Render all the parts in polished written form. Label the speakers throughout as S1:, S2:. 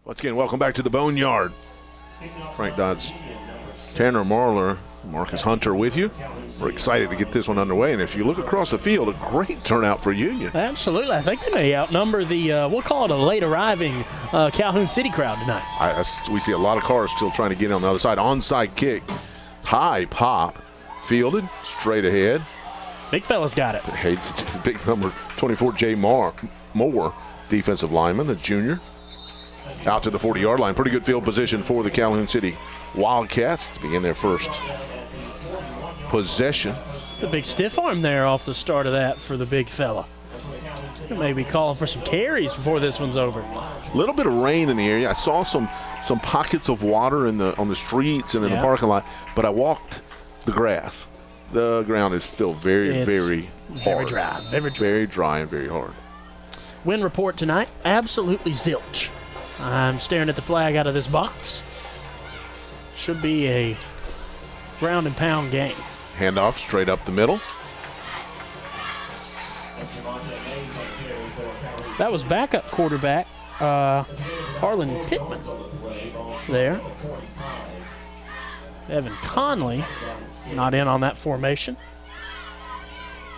S1: Once again, welcome back to the Boneyard. Frank Dodds, Tanner Marler, Marcus Hunter with you. We're excited to get this one underway, and if you look across the field, a great turnout for Union.
S2: Absolutely. I think they may outnumber the, we'll call it a late arriving Calhoun City crowd tonight.
S1: We see a lot of cars still trying to get in on the other side. Onside kick, high pop, fielded, straight ahead.
S2: Big fella's got it.
S1: Hey, big number 24, Jay Moore, defensive lineman, the junior. Out to the 40-yard line. Pretty good field position for the Calhoun City Wildcats to begin their first possession.
S2: The big stiff arm there off the start of that for the big fella. Maybe calling for some carries before this one's over.
S1: A little bit of rain in the area. I saw some pockets of water on the streets and in the parking lot, but I walked the grass. The ground is still very hard.
S2: Very dry.
S1: Very dry and very hard.
S2: Wind report tonight, absolutely zilch. I'm staring at the flag out of this box. Should be a ground and pound game.
S1: Handoff straight up the middle.
S2: That was backup quarterback Harlan Pittman there. Evan Conley not in on that formation.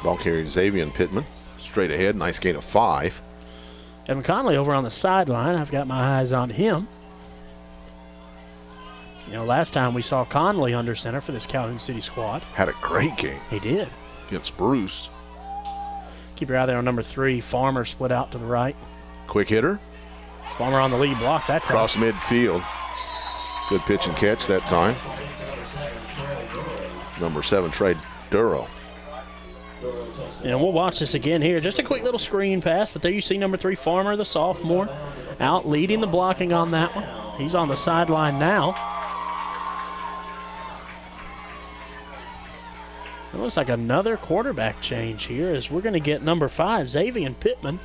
S1: Ball carrier Xavier Pittman straight ahead. Nice gain of 5.
S2: Evan Conley over on the sideline. I've got my eyes on him. You know, last time we saw Conley under center for this Calhoun City squad.
S1: Had a great game.
S2: He did.
S1: Against Bruce.
S2: Keep your eye there on number 3. Farmer split out to the right.
S1: Quick hitter.
S2: Farmer on the lead block that time.
S1: Cross midfield. Good pitch and catch that time. Number 7, Trey Duro.
S2: And we'll watch this again here. Just a quick little screen pass, but there you see number 3, Farmer, the sophomore, out leading the blocking on that one. He's on the sideline now. It looks like another quarterback change here as we're going to get number 5, Xavier Pittman.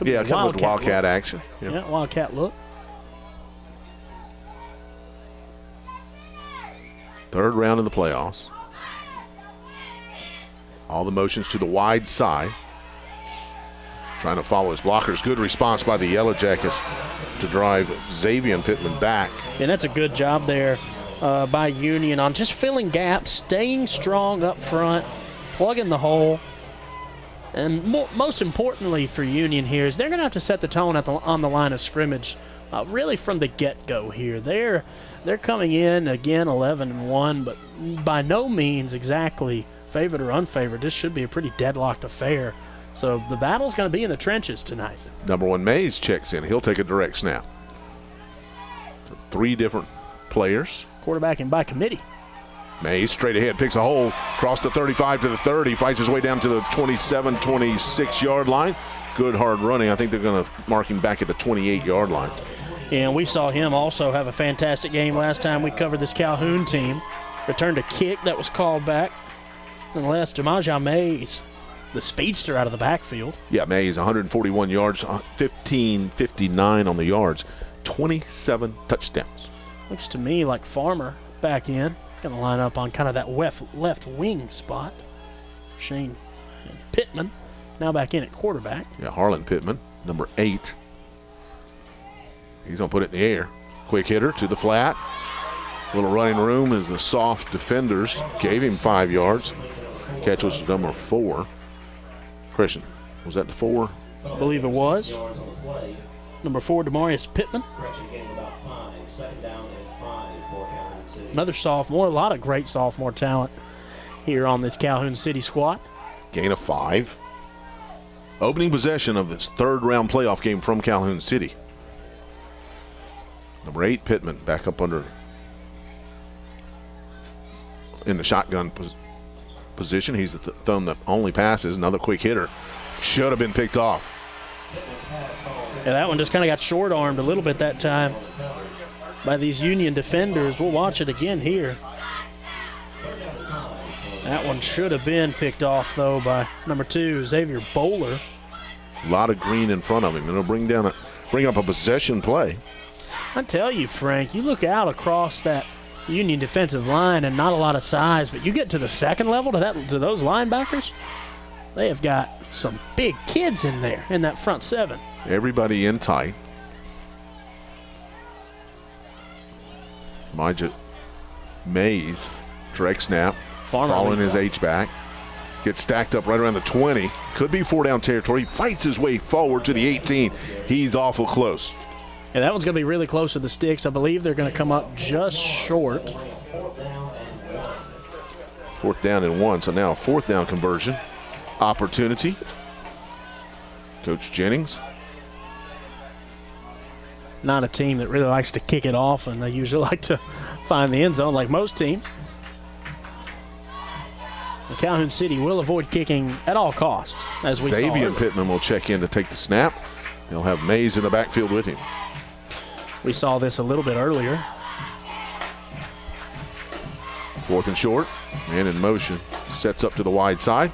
S1: Yeah, kind of Wildcat action.
S2: Yeah, Wildcat look.
S1: Third round of the playoffs. All the motions to the wide side. Trying to follow his blockers. Good response by the Yellow Jackets to drive Xavier Pittman back.
S2: And that's a good job there by Union on just filling gaps, staying strong up front, plugging the hole. And most importantly for Union here is they're going to have to set the tone on the line of scrimmage really from the get-go here. They're coming in, again, 11-1, but by no means exactly favored or unfavored. This should be a pretty deadlocked affair. So the battle's going to be in the trenches tonight.
S1: Number 1, Mays checks in. He'll take a direct snap. 3 different players.
S2: Quarterbacking by committee.
S1: Mays straight ahead, picks a hole, across the 35 to the 30, fights his way down to the 27, 26-yard line. Good hard running. I think they're going to mark him back at the 28-yard line.
S2: And we saw him also have a fantastic game last time we covered this Calhoun team. Returned a kick that was called back. Unless Jamaja Mays, the speedster out of the backfield.
S1: Yeah, Mays, 141 yards, 15.59 on the yards, 27 touchdowns.
S2: Looks to me like Farmer back in. Going to line up on kind of that left wing spot. Shane Pittman now back in at quarterback.
S1: Yeah, Harlan Pittman, number 8. He's going to put it in the air. Quick hitter to the flat. Little running room as the soft defenders gave him 5 yards. Catch was number 4. Christian, was that the 4?
S2: I believe it was. Number 4, Demarius Pittman. Another sophomore. A lot of great sophomore talent here on this Calhoun City squad.
S1: Gain of 5. Opening possession of this third-round playoff game from Calhoun City. Number 8, Pittman, back up under in the shotgun position. He's thrown the only passes. Another quick hitter. Should have been picked off.
S2: Yeah, that one just kind of got short-armed a little bit that time by these Union defenders. We'll watch it again here. That one should have been picked off, though, by number 2, Xavier Bowler.
S1: A lot of green in front of him. It'll bring up a possession play.
S2: I tell you, Frank, you look out across that Union defensive line and not a lot of size, but you get to the second level to those linebackers, they have got some big kids in there in that front 7.
S1: Everybody in tight. Elijah Mays, direct snap, following his H-back. Gets stacked up right around the 20. Could be 4-down territory. Fights his way forward to the 18. He's awful close.
S2: Yeah, that one's going to be really close to the sticks. I believe they're going to come up just short.
S1: 4th down and 1, so now a 4th down conversion opportunity. Coach Jennings.
S2: Not a team that really likes to kick it off, and they usually like to find the end zone like most teams. And Calhoun City will avoid kicking at all costs, as we saw.
S1: Xavier Pittman will check in to take the snap. He'll have Mays in the backfield with him.
S2: We saw this a little bit earlier.
S1: 4th and short, man in motion, sets up to the wide side.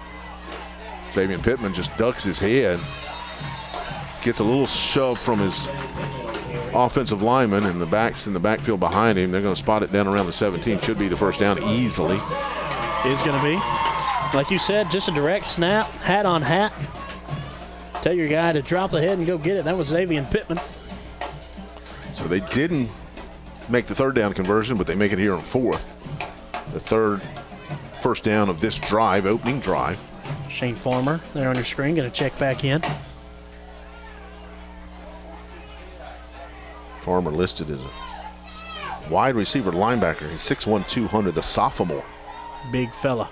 S1: Xavier Pittman just ducks his head, gets a little shove from his offensive lineman, and the backs in the backfield behind him. They're going to spot it down around the 17. Should be the first down easily.
S2: Is going to be. Like you said, just a direct snap, hat on hat. Tell your guy to drop the head and go get it. That was Xavier Pittman.
S1: So they didn't make the 3rd down conversion, but they make it here on 4th. The first down of this drive, opening drive.
S2: Shane Farmer there on your screen, going to check back in.
S1: Farmer listed as a wide receiver linebacker. He's 6'1", 200, the sophomore.
S2: Big fella.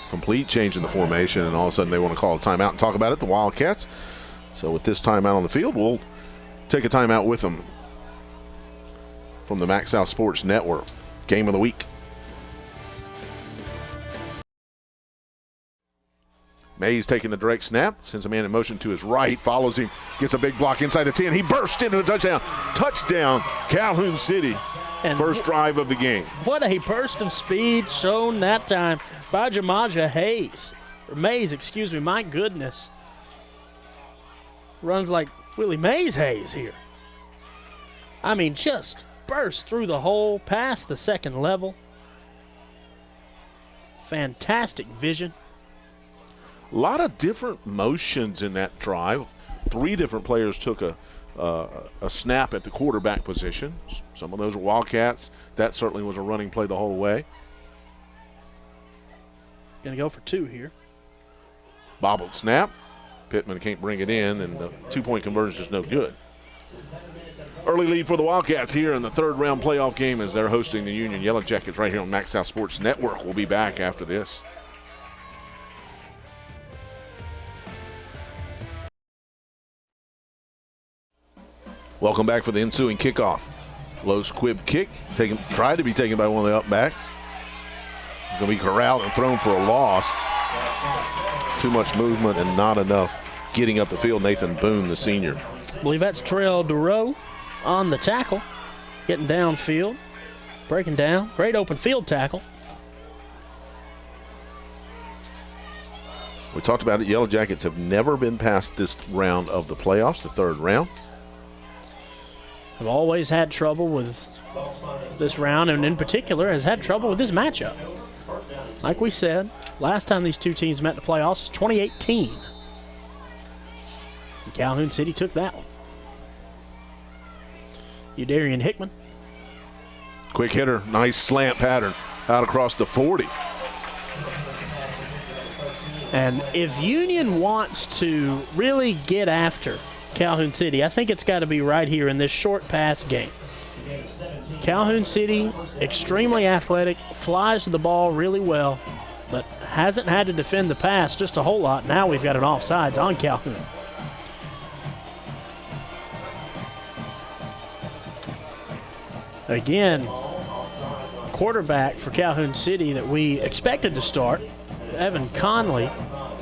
S1: Complete change in the formation, and all of a sudden they want to call a timeout and talk about it, the Wildcats. So with this timeout on the field, we'll take a timeout with them from the Max South Sports Network. Game of the week. Mays taking the direct snap, sends a man in motion to his right, follows him, gets a big block inside the 10. He bursts into the touchdown. Touchdown, Calhoun City. And first drive of the game.
S2: What a burst of speed shown that time by Jamaja Mays, excuse me, my goodness. Runs like Willie Mays Hayes here. I mean, just burst through the hole, past the second level. Fantastic vision.
S1: A lot of different motions in that drive. 3 different players took a snap at the quarterback position. Some of those were Wildcats. That certainly was a running play the whole way.
S2: Going to go for 2 here.
S1: Bobbled snap. Pittman can't bring it in, and the 2-point conversion is no good. Early lead for the Wildcats here in the 3rd round playoff game as they're hosting the Union Yellow Jackets right here on Max South Sports Network. We'll be back after this. Welcome back for the ensuing kickoff. Low squib kick, tried to be taken by one of the upbacks. It's going to be corralled and thrown for a loss. Too much movement and not enough getting up the field. Nathan Boone, the senior.
S2: I believe that's Terrell Durow on the tackle, getting downfield, breaking down. Great open field tackle.
S1: We talked about it. Yellow Jackets have never been past this round of the playoffs, the 3rd round.
S2: Have always had trouble with this round, and in particular has had trouble with this matchup. Like we said, last time these two teams met in the playoffs was 2018. And Calhoun City took that one. Udarian Hickman.
S1: Quick hitter, nice slant pattern out across the 40.
S2: And if Union wants to really get after Calhoun City, I think it's got to be right here in this short pass game. Calhoun City, extremely athletic, flies to the ball really well, but hasn't had to defend the pass just a whole lot. Now we've got an offsides on Calhoun. Again, quarterback for Calhoun City that we expected to start, Evan Conley,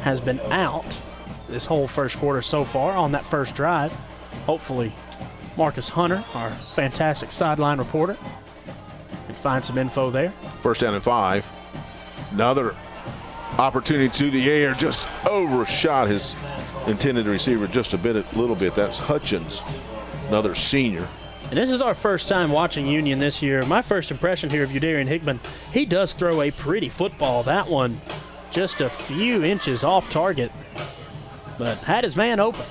S2: has been out this whole first quarter so far on that first drive. Hopefully Marcus Hunter, our fantastic sideline reporter, can find some info there.
S1: First down and 5. Another opportunity to the air, just overshot his intended receiver just a little bit. That's Hutchins, another senior.
S2: And this is our first time watching Union this year. My first impression here of Udarian Hickman, he does throw a pretty football. That one just a few inches off target, but had his man open.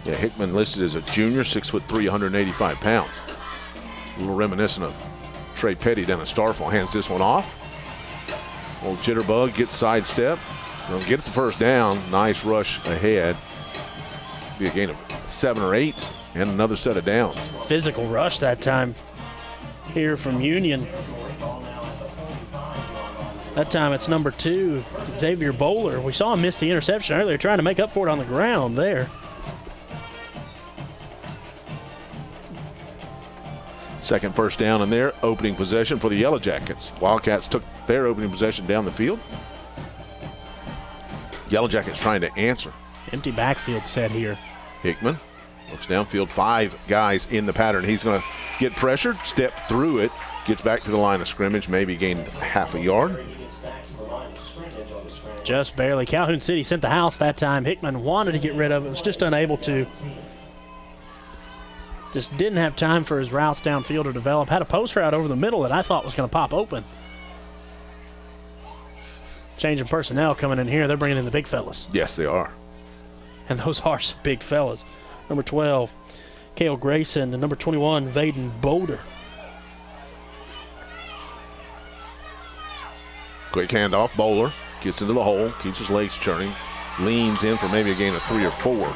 S1: Yeah, Hickman listed as a junior, 6'3", 185 pounds. A little reminiscent of Trey Petty down at Starfall. Hands this one off. Old Jitterbug gets sidestep. They'll get it the first down. Nice rush ahead. Be a gain of 7 or 8 and another set of downs.
S2: Physical rush that time here from Union. That time it's number 2, Xavier Bowler. We saw him miss the interception earlier, trying to make up for it on the ground there.
S1: Second first down in their opening possession for the Yellow Jackets. Wildcats took their opening possession down the field. Yellow Jackets trying to answer.
S2: Empty backfield set here.
S1: Hickman looks downfield, 5 guys in the pattern. He's going to get pressured, step through it, gets back to the line of scrimmage, maybe gained half a yard.
S2: Just barely. Calhoun City sent the house that time. Hickman wanted to get rid of it, was just unable to. Just didn't have time for his routes downfield to develop. Had a post route over the middle that I thought was going to pop open. Changing personnel coming in here. They're bringing in the big fellas.
S1: Yes, they are.
S2: And those are some big fellas. Number 12, Cale Grayson, and number 21, Vaden Boulder.
S1: Quick handoff. Bowler gets into the hole, keeps his legs churning, leans in for maybe a gain of 3 or 4.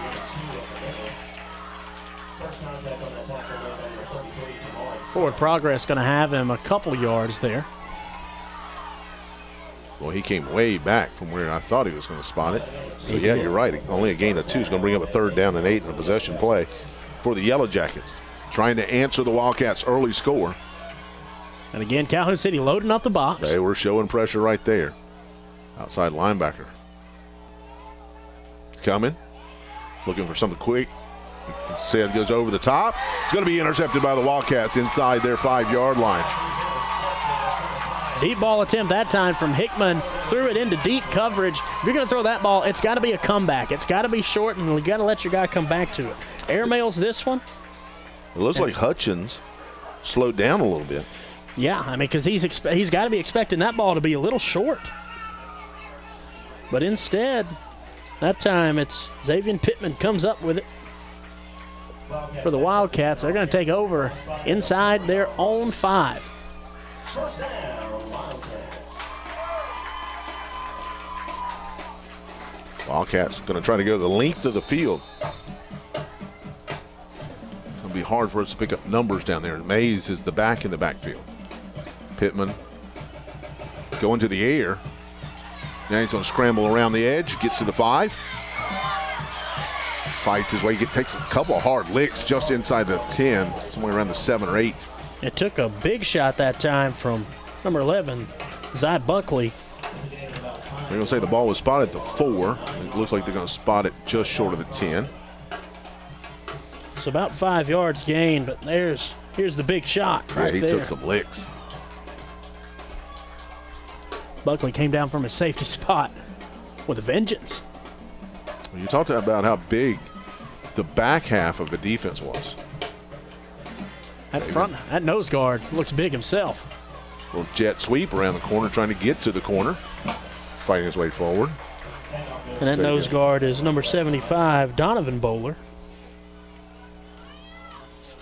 S2: Forward progress going to have him a couple yards there.
S1: Well, he came way back from where I thought he was going to spot it. So,
S2: He
S1: yeah,
S2: did.
S1: you're right. Only a gain of 2 is going to bring up a 3rd down and 8 in a possession play for the Yellow Jackets. Trying to answer the Wildcats' early score.
S2: And again, Calhoun City loading up the box.
S1: They were showing pressure right there. Outside linebacker. Coming. Looking for something quick. Instead goes over the top. It's going to be intercepted by the Wildcats inside their 5-yard line.
S2: Deep ball attempt that time from Hickman. Threw it into deep coverage. If you're going to throw that ball, it's got to be a comeback. It's got to be short, and you got to let your guy come back to it. Airmails this one.
S1: It looks like Hutchins slowed down a little bit.
S2: Yeah, I mean, because he's got to be expecting that ball to be a little short. But instead, that time it's Xavier Pittman comes up with it for the Wildcats. They're going to take over inside their own 5.
S1: Wildcats going to try to go the length of the field. It's going to be hard for us to pick up numbers down there. Mays is the back in the backfield. Pittman going to the air. Now he's going to scramble around the edge, gets to the 5. Fights his way, takes a couple of hard licks just inside the 10, somewhere around the 7 or 8.
S2: It took a big shot that time from number 11, Zy Buckley.
S1: They're going to say the ball was spotted at the 4. It looks like they're going to spot it just short of the 10.
S2: It's about 5 yards gain, but here's the big shot right
S1: He
S2: there.
S1: took some licks.
S2: Buckley came down from his safety spot with a vengeance.
S1: You talked about how big the back half of the defense was.
S2: That nose guard looks big himself.
S1: Little jet sweep around the corner, trying to get to the corner, fighting his way forward.
S2: And that nose guard is number 75, Donovan Bowler.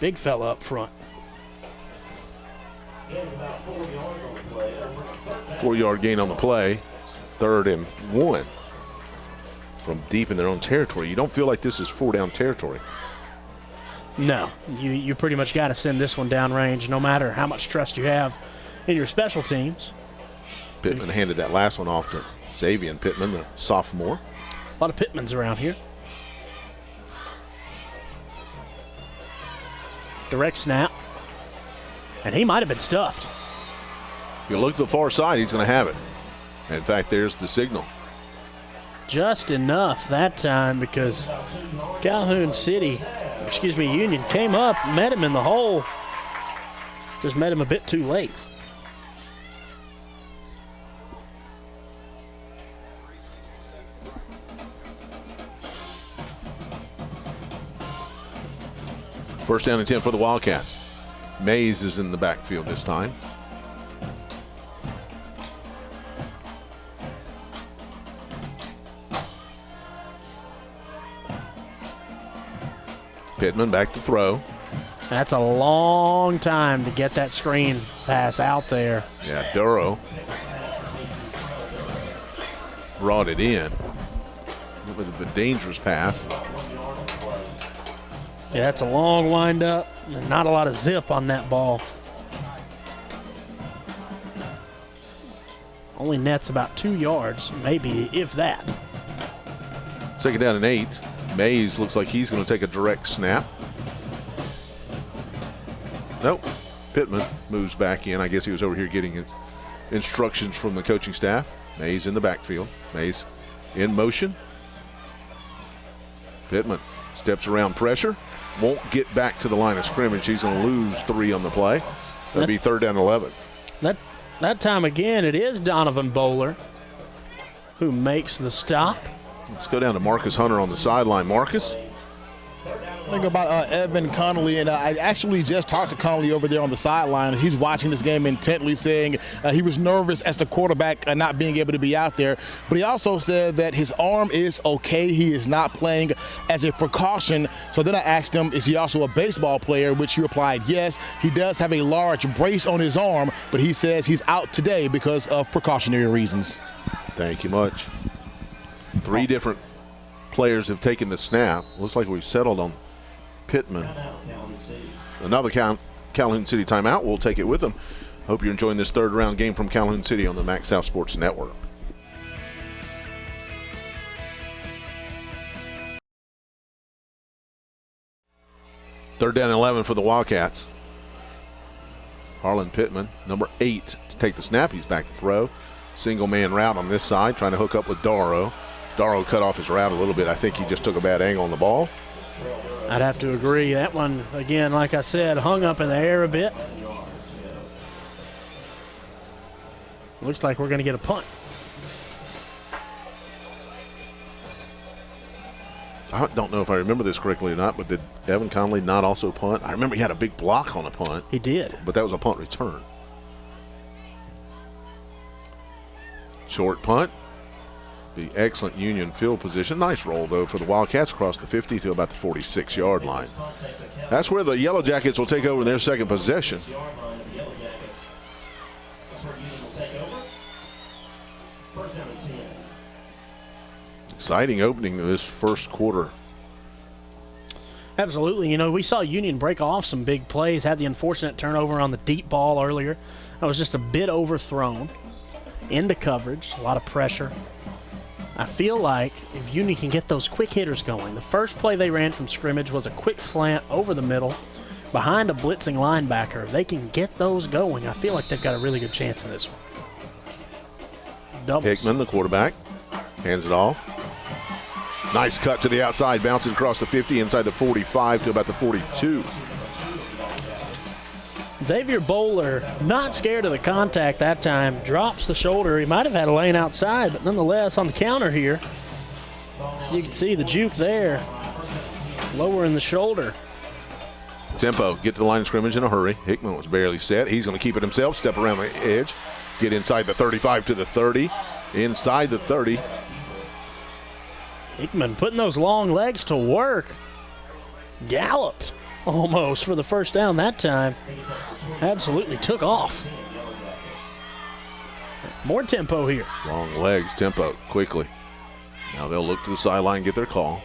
S2: Big fella up front.
S1: 4-yard gain on the play. 3rd and 1 from deep in their own territory. You don't feel like this is 4-down territory.
S2: No, you pretty much got to send this one down range no matter how much trust you have in your special teams.
S1: Pittman handed that last one off to Xavier Pittman, the sophomore.
S2: A lot of Pittmans around here. Direct snap. And he might have been stuffed.
S1: If you look to the far side, he's going to have it. In fact, there's the signal.
S2: Just enough that time because Union came up, met him in the hole. Just met him a bit too late.
S1: First down and 10 for the Wildcats. Mays is in the backfield this time. Pittman back to throw.
S2: That's a long time to get that screen pass out there.
S1: Yeah, Duro brought it in with a dangerous pass.
S2: Yeah, that's a long windup. Not a lot of zip on that ball. Only nets about 2 yards, maybe, if that.
S1: Second down and 8. Mays looks like he's going to take a direct snap. Nope. Pittman moves back in. I guess he was over here getting his instructions from the coaching staff. Mays in the backfield. Mays in motion. Pittman steps around pressure. Won't get back to the line of scrimmage. He's going to lose 3 on the play. That'll be 3rd down and 11.
S2: That time again, it is Donovan Bowler who makes the stop.
S1: Let's go down to Marcus Hunter on the sideline. Marcus?
S3: Think about Evan Connolly, and I actually just talked to Connolly over there on the sideline. He's watching this game intently, saying he was nervous as the quarterback not being able to be out there. But he also said that his arm is okay. He is not playing as a precaution. So then I asked him, is he also a baseball player, which he replied, yes. He does have a large brace on his arm, but he says he's out today because of precautionary reasons.
S1: Thank you much. 3 different players have taken the snap. Looks like we've settled on Pittman. Another Calhoun City timeout. We'll take it with them. Hope you're enjoying this 3rd round game from Calhoun City on the Max South Sports Network. Third down and 11 for the Wildcats. Harlan Pittman, number 8, to take the snap. He's back to throw. Single man route on this side, trying to hook up with Darrow. Darrow cut off his route a little bit. I think he just took a bad angle on the ball.
S2: I'd have to agree. That one, again, like I said, hung up in the air a bit. Looks like we're going to get a punt.
S1: I don't know if I remember this correctly or not, but did Evan Conley not also punt? I remember he had a big block on a punt.
S2: He did.
S1: But that was a punt return. Short punt. The excellent Union field position. Nice roll, though, for the Wildcats across the 50 to about the 46-yard line. That's where the Yellow Jackets will take over in their second possession. Exciting opening of this first quarter.
S2: Absolutely. You know, we saw Union break off some big plays, had the unfortunate turnover on the deep ball earlier. That was just a bit overthrown into coverage, a lot of pressure. I feel like if Union can get those quick hitters going, the first play they ran from scrimmage was a quick slant over the middle behind a blitzing linebacker. If they can get those going, I feel like they've got a really good chance in this one. Doubles.
S1: Hickman, the quarterback, hands it off. Nice cut to the outside, bouncing across the 50, inside the 45 to about the 42.
S2: Xavier Bowler, not scared of the contact that time, drops the shoulder. He might have had a lane outside, but nonetheless, on the counter here, you can see the juke there, lowering the shoulder.
S1: Tempo, get to the line of scrimmage in a hurry. Hickman was barely set. He's going to keep it himself, step around the edge, get inside the 35 to the 30, inside the 30.
S2: Hickman putting those long legs to work. Galloped almost for the first down that time. Absolutely took off. More tempo here.
S1: Long legs, tempo, quickly. Now they'll look to the sideline and get their call.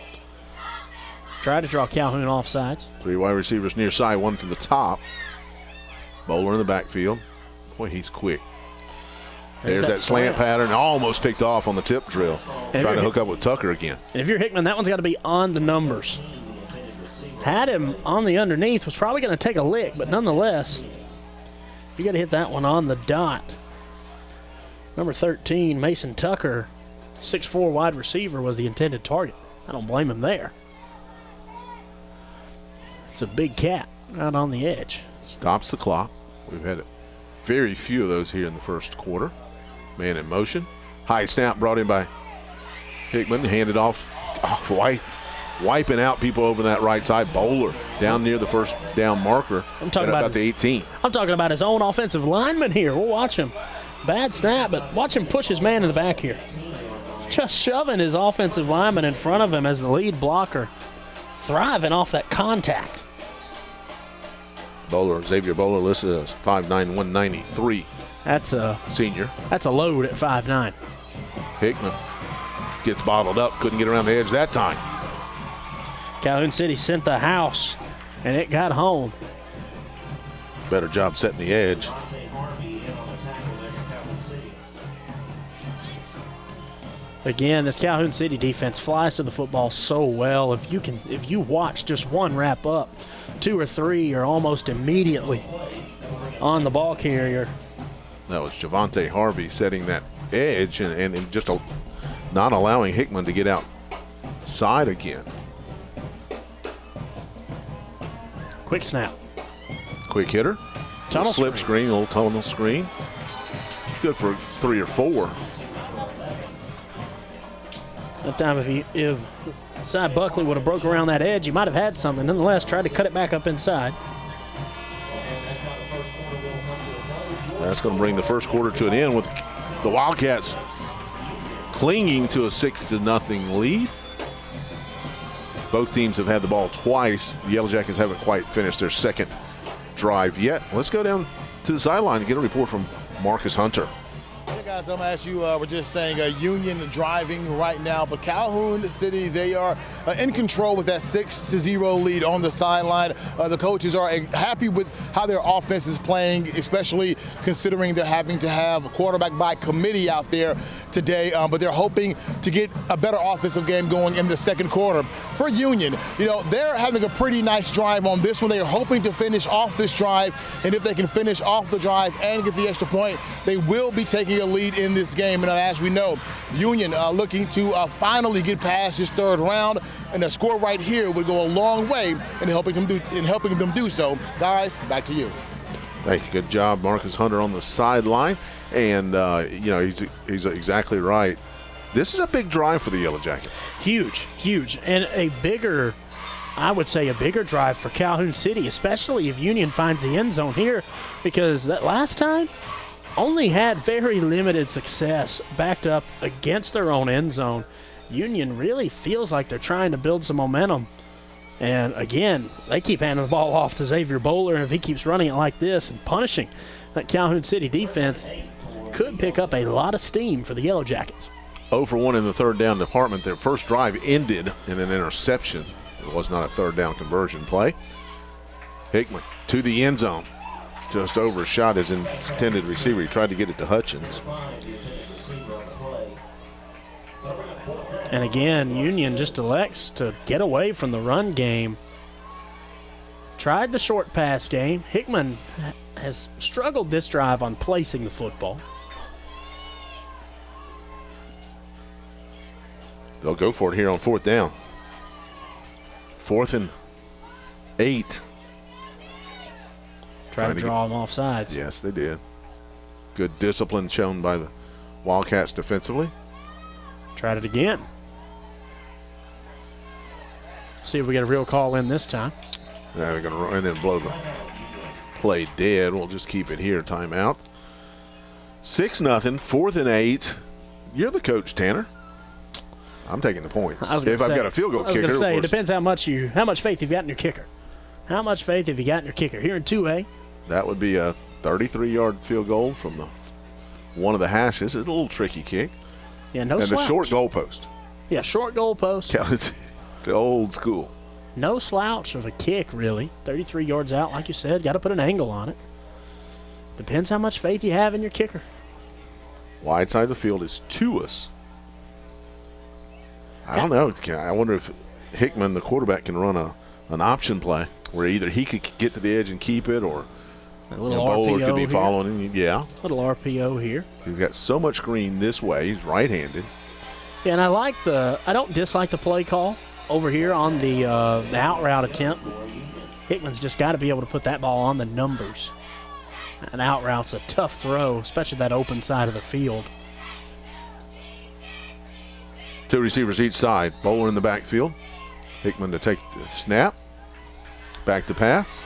S2: Try to draw Calhoun offsides.
S1: 3 wide receivers near side, 1 to the top. Bowler in the backfield. Boy, he's quick. There's that slant pattern. Almost picked off on the tip drill. Trying to hook up with Tucker again.
S2: And if you're Hickman, that one's got to be on the numbers. Had him on the underneath, was probably going to take a lick, but nonetheless, you got to hit that one on the dot. Number 13, Mason Tucker, 6'4" wide receiver, was the intended target. I don't blame him there. It's a big cat out on the edge.
S1: Stops the clock. We've had very few of those here in the first quarter. Man in motion. High snap brought in by Hickman. Handed off. Wiping out people over that right side. Bowler down near the first down marker.
S2: I'm talking about
S1: the 18.
S2: I'm talking about his own offensive lineman here. We'll watch him. Bad snap, but watch him push his man in the back here. Just shoving his offensive lineman in front of him as the lead blocker. Thriving off that contact.
S1: Xavier Bowler listed as 5'9", 193.
S2: That's a
S1: senior.
S2: That's a load at 5'9".
S1: Hickman gets bottled up, couldn't get around the edge that time.
S2: Calhoun City sent the house, and it got home.
S1: Better job setting the edge.
S2: Again, this Calhoun City defense flies to the football so well. If you watch just one wrap up, 2 or 3 are almost immediately on the ball carrier.
S1: That was Javante Harvey setting that edge and just not allowing Hickman to get outside again.
S2: Quick snap.
S1: Quick hitter.
S2: Tunnel
S1: slip screen, little tunnel screen. Good for 3 or 4.
S2: That time, if Cy Buckley would have broke around that edge, he might have had something. Nonetheless, tried to cut it back up inside.
S1: That's going to bring the first quarter to an end with the Wildcats clinging to a 6-0 lead. Both teams have had the ball twice. The Yellow Jackets haven't quite finished their second drive yet. Let's go down to the sideline and get a report from Marcus Hunter.
S3: Hey guys, I'm going to ask you, we're just saying Union driving right now, but Calhoun City, they are in control with that 6-0 lead on the sideline. The coaches are happy with how their offense is playing, especially considering they're having to have a quarterback by committee out there today, but they're hoping to get a better offensive game going in the second quarter. For Union, they're having a pretty nice drive on this one. They are hoping to finish off this drive, and if they can finish off the drive and get the extra point, they will be taking a lead in this game. And as we know, Union looking to finally get past this third round, and the score right here would go a long way in helping them do so. Guys, back to you.
S1: Thank you. Good job, Marcus Hunter on the sideline. And he's exactly right. This is a big drive for the Yellow Jackets.
S2: Huge, and I would say a bigger drive for Calhoun City, especially if Union finds the end zone here, because that last time only had very limited success backed up against their own end zone. Union really feels like they're trying to build some momentum. And again, they keep handing the ball off to Xavier Bowler, and if he keeps running it like this and punishing that Calhoun City defense, could pick up a lot of steam for the Yellow Jackets.
S1: 0 for 1 in the third down department. Their first drive ended in an interception. It was not a third down conversion play. Hickman to the end zone. Just overshot his intended receiver. He tried to get it to Hutchins.
S2: And again, Union just elects to get away from the run game. Tried the short pass game. Hickman has struggled this drive on placing the football.
S1: They'll go for it here on 4th down. 4th and 8.
S2: Try to draw them off sides.
S1: Yes, they did. Good discipline shown by the Wildcats defensively.
S2: Tried it again. See if we get a real call in this time.
S1: Now they're going to run in and blow the play dead. We'll just keep it here. Timeout. 6-0, 4th and 8. You're the coach, Tanner. I'm taking the points. I've got a field goal kicker.
S2: I was going to say, it depends how much faith you've got in your kicker. How much faith have you got in your kicker? Here in 2A.
S1: That would be a 33-yard field goal from one of the hashes. It's a little tricky kick.
S2: Yeah, no slouch.
S1: And the short goalpost.
S2: Yeah, short goalpost.
S1: The old school.
S2: No slouch of a kick, really. 33 yards out, like you said. Got to put an angle on it. Depends how much faith you have in your kicker.
S1: Wide side of the field is to us. I don't know. I wonder if Hickman, the quarterback, can run an option play where either he could get to the edge and keep it, or
S2: a little
S1: Bowler
S2: RPO
S1: could be
S2: here.
S1: following him. Yeah.
S2: Little RPO here.
S1: He's got so much green this way. He's right-handed.
S2: Yeah, and I don't dislike the play call over here on the out route attempt. Hickman's just got to be able to put that ball on the numbers. An out route's a tough throw, especially that open side of the field.
S1: 2 receivers each side. Bowler in the backfield. Hickman to take the snap. Back to pass.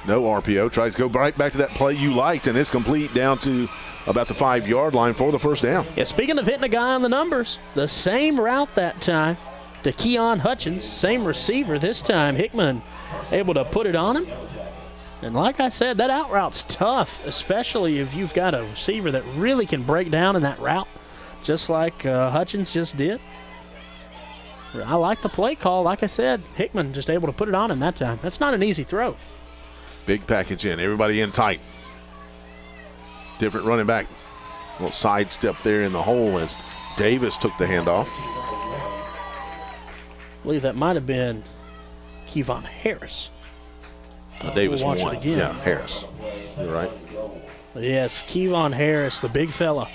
S1: No RPO. Tries to go right back to that play you liked, and it's complete down to about the 5-yard line for the first down.
S2: Yeah, speaking of hitting a guy on the numbers, the same route that time to Keon Hutchins. Same receiver this time. Hickman able to put it on him. And like I said, that out route's tough, especially if you've got a receiver that really can break down in that route, just like Hutchins just did. I like the play call. Like I said, Hickman just able to put it on him that time. That's not an easy throw.
S1: Big package in. Everybody in tight. Different running back. A little sidestep there in the hole as Davis took the handoff.
S2: I believe that might have been Kevon Harris.
S1: Davis
S2: We'll watch
S1: won.
S2: it again.
S1: Yeah, Harris. You're right.
S2: Yes, Kevon Harris, the big fella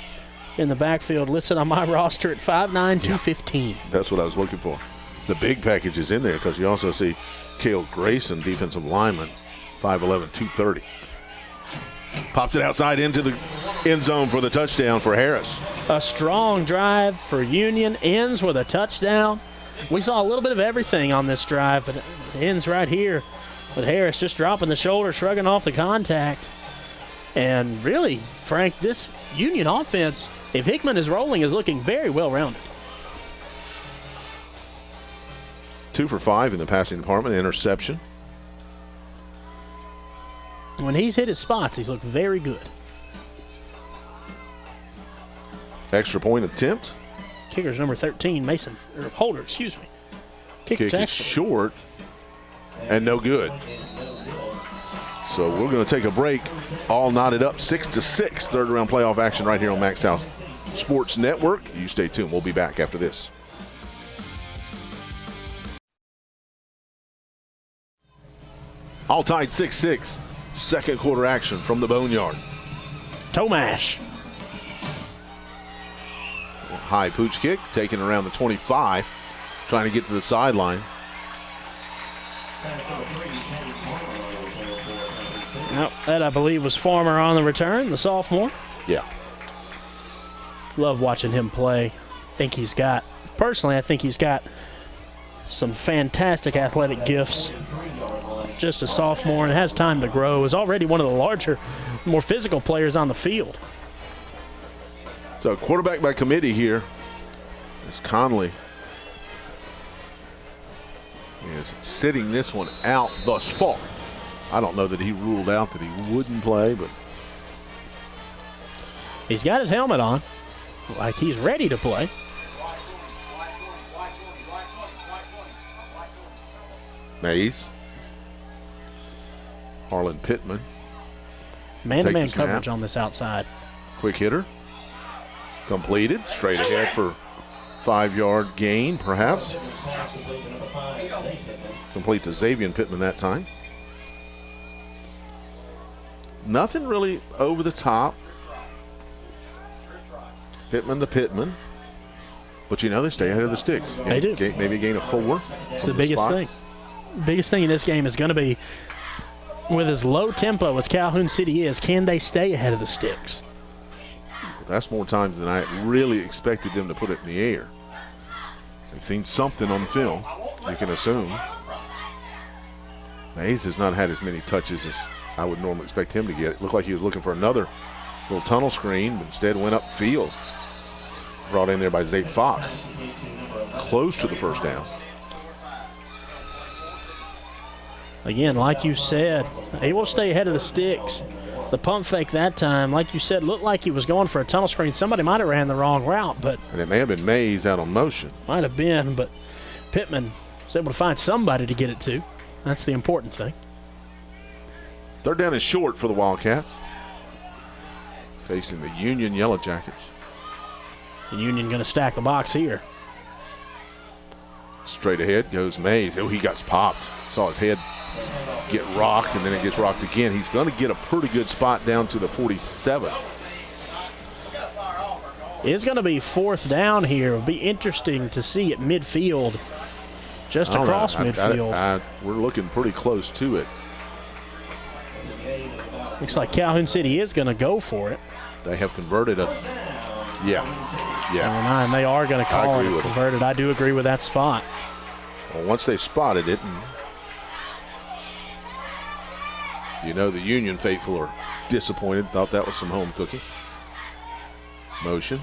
S2: in the backfield, listed on my roster at 5'9", 215.
S1: That's what I was looking for. The big package is in there because you also see Cale Grayson, defensive lineman, 5'11", 230. Pops it outside into the end zone for the touchdown for Harris.
S2: A strong drive for Union, ends with a touchdown. We saw a little bit of everything on this drive, but it ends right here with Harris just dropping the shoulder, shrugging off the contact. And really, Frank, this Union offense, if Hickman is rolling, is looking very well-rounded.
S1: 2 for 5 in the passing department, interception.
S2: When he's hit his spots, he's looked very good.
S1: Extra point attempt.
S2: Kicker's number 13, Mason, or Holder, excuse me.
S1: Kick is short and no good. So we're going to take a break. All knotted up, 6-6. Third round playoff action right here on Max House Sports Network. You stay tuned. We'll be back after this. All tied 6-6. Second quarter action from the Boneyard.
S2: Tomash.
S1: High pooch kick, taken around the 25, trying to get to the sideline.
S2: Now, that, I believe, was Farmer on the return, the sophomore.
S1: Yeah.
S2: Love watching him play. I think he's got some fantastic athletic gifts. Just a sophomore and has time to grow. Is already one of the larger, more physical players on the field.
S1: So quarterback by committee here is Conley. He is sitting this one out thus far. I don't know that he ruled out that he wouldn't play, but
S2: he's got his helmet on, like he's ready to play.
S1: Mays. Harlan Pittman.
S2: Man-to-man coverage on this outside.
S1: Quick hitter. Completed. Straight ahead for 5-yard gain, perhaps. Complete to Xavier Pittman that time. Nothing really over the top. Pittman to Pittman. But you know they stay ahead of the sticks.
S2: They do.
S1: Maybe a gain of 4.
S2: It's the biggest thing. Biggest thing in this game is going to be, with as low tempo as Calhoun City is, can they stay ahead of the sticks?
S1: That's more times than I really expected them to put it in the air. They've seen something on film, you can assume. Mays has not had as many touches as I would normally expect him to get. It looked like he was looking for another little tunnel screen, but instead went upfield. Brought in there by Zay Fox. Close to the first down.
S2: Again, like you said, he will stay ahead of the sticks. The pump fake that time, like you said, looked like he was going for a tunnel screen. Somebody might have ran the wrong route, but
S1: and it may have been Mays out on motion.
S2: Might have been, but Pittman was able to find somebody to get it to. That's the important thing.
S1: Third down is short for the Wildcats. Facing the Union Yellow Jackets.
S2: The Union going to stack the box here.
S1: Straight ahead goes Mays. Oh, he got popped. Saw his head get rocked, and then it gets rocked again. He's going to get a pretty good spot down to the 47.
S2: It's going to be fourth down here. It'll be interesting to see at midfield, just across midfield.
S1: We're looking pretty close to it.
S2: Looks like Calhoun City is going to go for it.
S1: They have converted a, yeah.
S2: And they are going to call it converted. I do agree with that spot.
S1: Well, once they spotted it, you know the Union faithful are disappointed, thought that was some home cooking. Motion.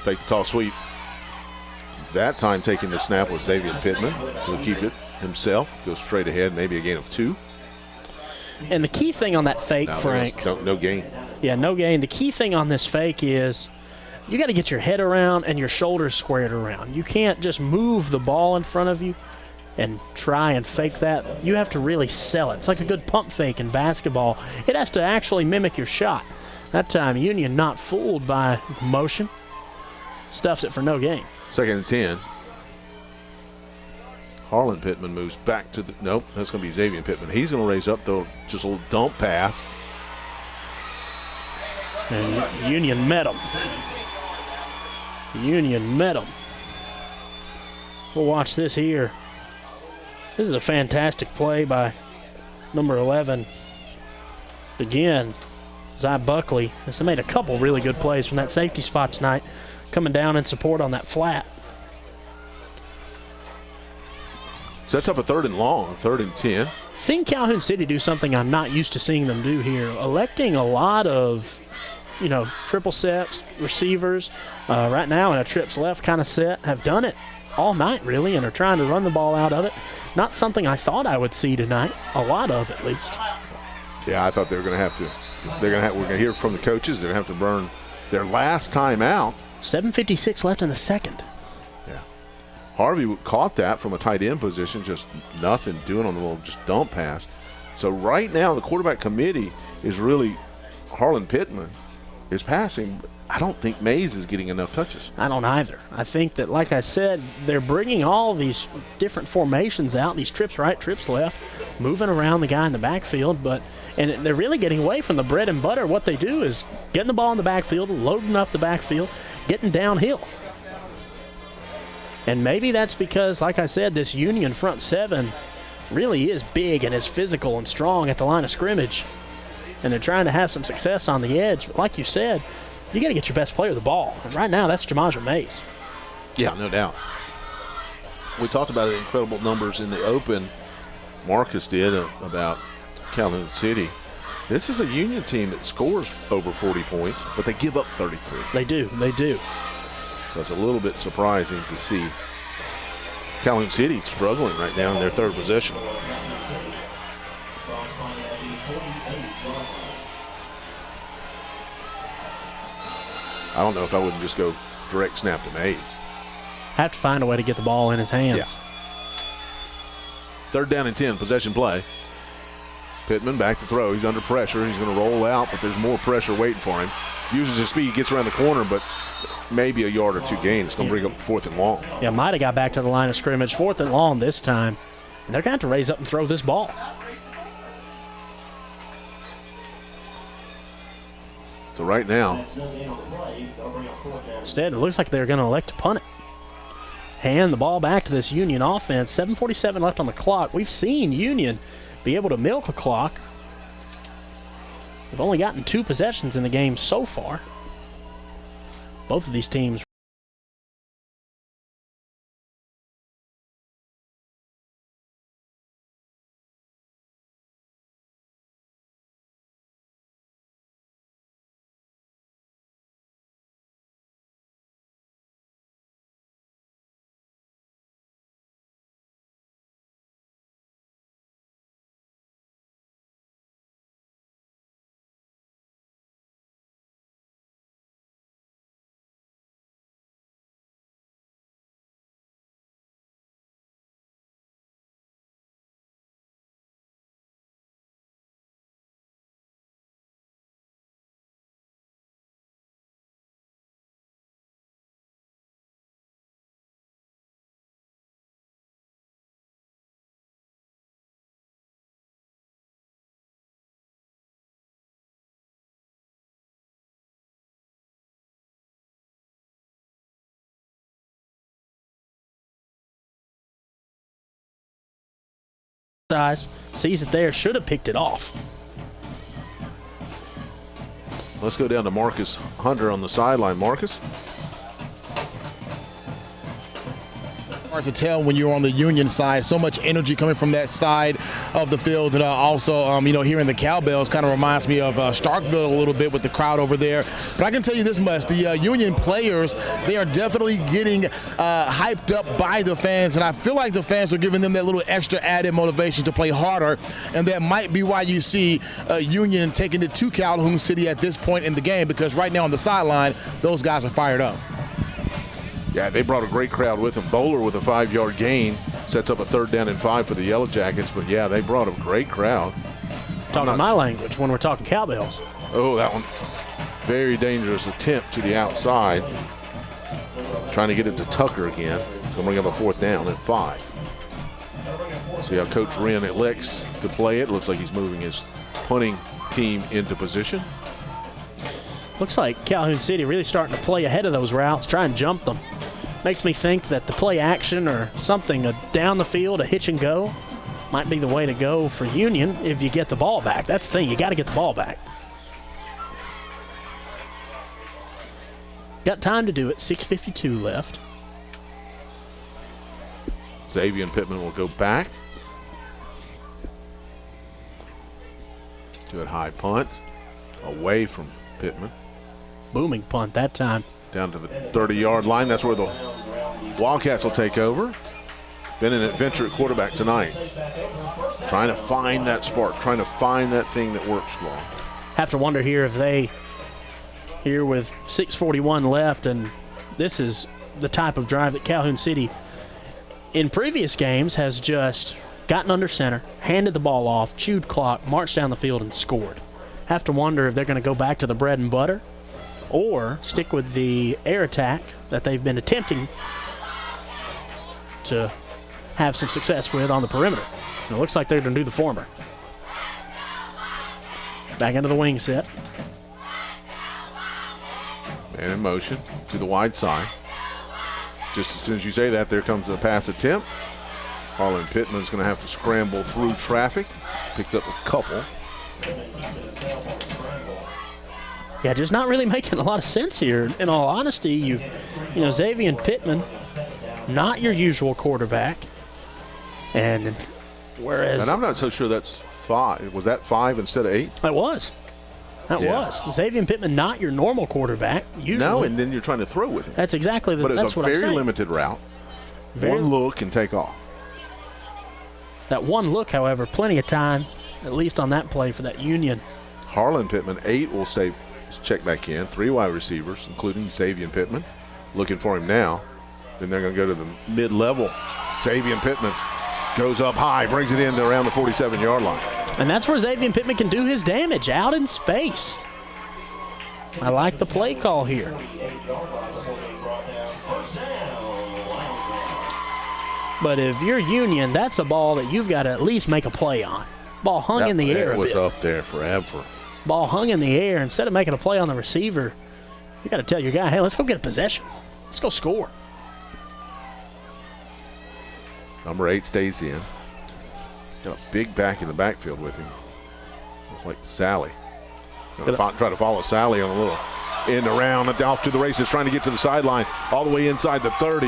S1: Fake the toss sweep. That time taking the snap was Xavier Pittman. He'll keep it himself. Go straight ahead, maybe a gain of 2.
S2: And the key thing on that fake, Frank.
S1: No gain.
S2: Yeah, no gain. The key thing on this fake is you got to get your head around and your shoulders squared around. You can't just move the ball in front of you and try and fake that. You have to really sell it. It's like a good pump fake in basketball. It has to actually mimic your shot. That time, Union not fooled by the motion. Stuffs it for no gain.
S1: 2nd and 10. Harlan Pittman moves back to the – nope, that's going to be Xavier Pittman. He's going to raise up, though, just a little dump pass.
S2: And Union met him. Union met him. We'll watch this here. This is a fantastic play by number 11. Again, Zy Buckley has made a couple really good plays from that safety spot tonight, coming down in support on that flat.
S1: Sets up a 3rd and long, 3rd and 10.
S2: Seeing Calhoun City do something I'm not used to seeing them do here, electing a lot of, triple sets, receivers, right now in a trips left kind of set, have done it all night really and are trying to run the ball out of it. Not something I thought I would see tonight, a lot of at least.
S1: Yeah, I thought they were going to have to. We're going to hear from the coaches. They're going to have to burn their last time out.
S2: 7:56 left in the second.
S1: Yeah. Harvey caught that from a tight end position, just nothing doing on the little just dump pass. So right now the quarterback committee is really Harlan Pittman is passing. I don't think Mays is getting enough touches.
S2: I don't either. I think that, like I said, they're bringing all these different formations out, these trips right, trips left, moving around the guy in the backfield, and they're really getting away from the bread and butter. What they do is getting the ball in the backfield, loading up the backfield, getting downhill. And maybe that's because, like I said, this Union front seven really is big and is physical and strong at the line of scrimmage. And they're trying to have some success on the edge. But like you said, you got to get your best player the ball. And right now, that's Jamaja Mays.
S1: Yeah, no doubt. We talked about the incredible numbers in the open. Marcus did about Calhoun City. This is a Union team that scores over 40 points, but they give up 33.
S2: They do.
S1: So it's a little bit surprising to see Calhoun City struggling right now in their 3rd possession. I don't know if I wouldn't just go direct snap to Mays.
S2: Have to find a way to get the ball in his hands.
S1: Yeah. 3rd down and 10, possession play. Pittman back to throw. He's under pressure. He's going to roll out, but there's more pressure waiting for him. Uses his speed, gets around the corner, but maybe a yard or two gain. It's going to bring up 4th and long.
S2: Yeah, might have got back to the line of scrimmage. 4th and long this time. And they're going to have to raise up and throw this ball.
S1: So right now,
S2: instead, it looks like they're going to elect to punt it. Hand the ball back to this Union offense. 7:47 left on the clock. We've seen Union be able to milk a clock. They've only gotten 2 possessions in the game so far. Both of these teams. Sees it there, should have picked it off.
S1: let's go down to Marcus Hunter on the sideline. Marcus?
S3: Hard to tell when you're on the Union side. So much energy coming from that side of the field. And also, hearing the cowbells kind of reminds me of Starkville a little bit with the crowd over there. But I can tell you this much. The Union players, they are definitely getting hyped up by the fans. And I feel like the fans are giving them that little extra added motivation to play harder. And that might be why you see Union taking it to Calhoun City at this point in the game, because right now on the sideline, those guys are fired up.
S1: Yeah, they brought a great crowd with them. Bowler with a 5-yard gain sets up a 3rd down and 5 for the Yellow Jackets. But, yeah, they brought a great crowd.
S2: Talking my language when we're talking cowbells.
S1: Oh, that one. Very dangerous attempt to the outside. Trying to get it to Tucker again. It's going to bring up a 4th down and 5. See how Coach Wren elects to play it. Looks like he's moving his punting team into position.
S2: Looks like Calhoun City really starting to play ahead of those routes, try and jump them. Makes me think that the play action or something down the field, a hitch and go, might be the way to go for Union if you get the ball back. That's the thing, you got to get the ball back. Got time to do it, 6:52 left.
S1: Xavier Pittman will go back. Good high punt, away from Pittman.
S2: Booming punt that time.
S1: Down to the 30-yard line. That's where the Wildcats will take over. Been an adventure at quarterback tonight. Trying to find that spark, trying to find that thing that works for them.
S2: Have to wonder here if they, here with 6:41 left, and this is the type of drive that Calhoun City in previous games has just gotten under center, handed the ball off, chewed clock, marched down the field, and scored. Have to wonder if they're going to go back to the bread and butter or stick with the air attack that they've been attempting to have some success with on the perimeter. And it looks like they're going to do the former. Back into the wing set.
S1: Man in motion to the wide side. Just as soon as you say that, there comes a pass attempt. Harlan Pittman's going to have to scramble through traffic. Picks up a couple.
S2: Yeah, just not really making a lot of sense here. In all honesty, Xavier Pittman, not your usual quarterback. And whereas...
S1: And I'm not so sure that's 5. Was that 5 instead of 8?
S2: That was. Xavier Pittman, not your normal quarterback. Usually.
S1: No, and then you're trying to throw with him.
S2: That's exactly
S1: But
S2: that's
S1: it's a
S2: what I'm
S1: very
S2: saying.
S1: limited route. One look and take off.
S2: That one look, however, plenty of time, at least on that play for that Union.
S1: Harlan Pittman, 8 will stay check back in. 3 wide receivers, including Xavier Pittman. Looking for him now. Then they're going to go to the mid-level. Xavier Pittman goes up high, brings it in to around the 47-yard line.
S2: And that's where Xavier Pittman can do his damage, out in space. I like the play call here. But if you're Union, that's a ball that you've got to at least make a play on. Ball hung in the air a bit.
S1: It was up there forever.
S2: Ball hung in the air. Instead of making a play on the receiver, you got to tell your guy, hey, let's go get a possession. Let's go score.
S1: Number 8 stays in. Got a big back in the backfield with him. Looks like Sally. Try to follow Sally on a little end around, off to the races, trying to get to the sideline, all the way inside the 30.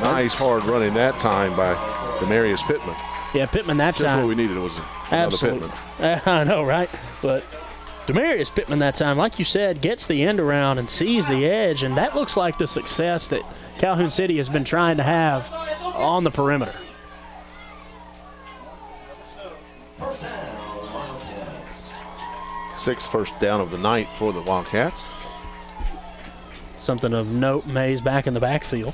S1: Nice hard running that time by Demarius Pittman.
S2: Yeah, Pittman that time.
S1: That's what we needed was another Pittman.
S2: I know, right? But Demarius Pittman that time, like you said, gets the end around and sees the edge, and that looks like the success that Calhoun City has been trying to have on the perimeter.
S1: Sixth first down of the night for the Wildcats.
S2: Something of note, Mays back in the backfield.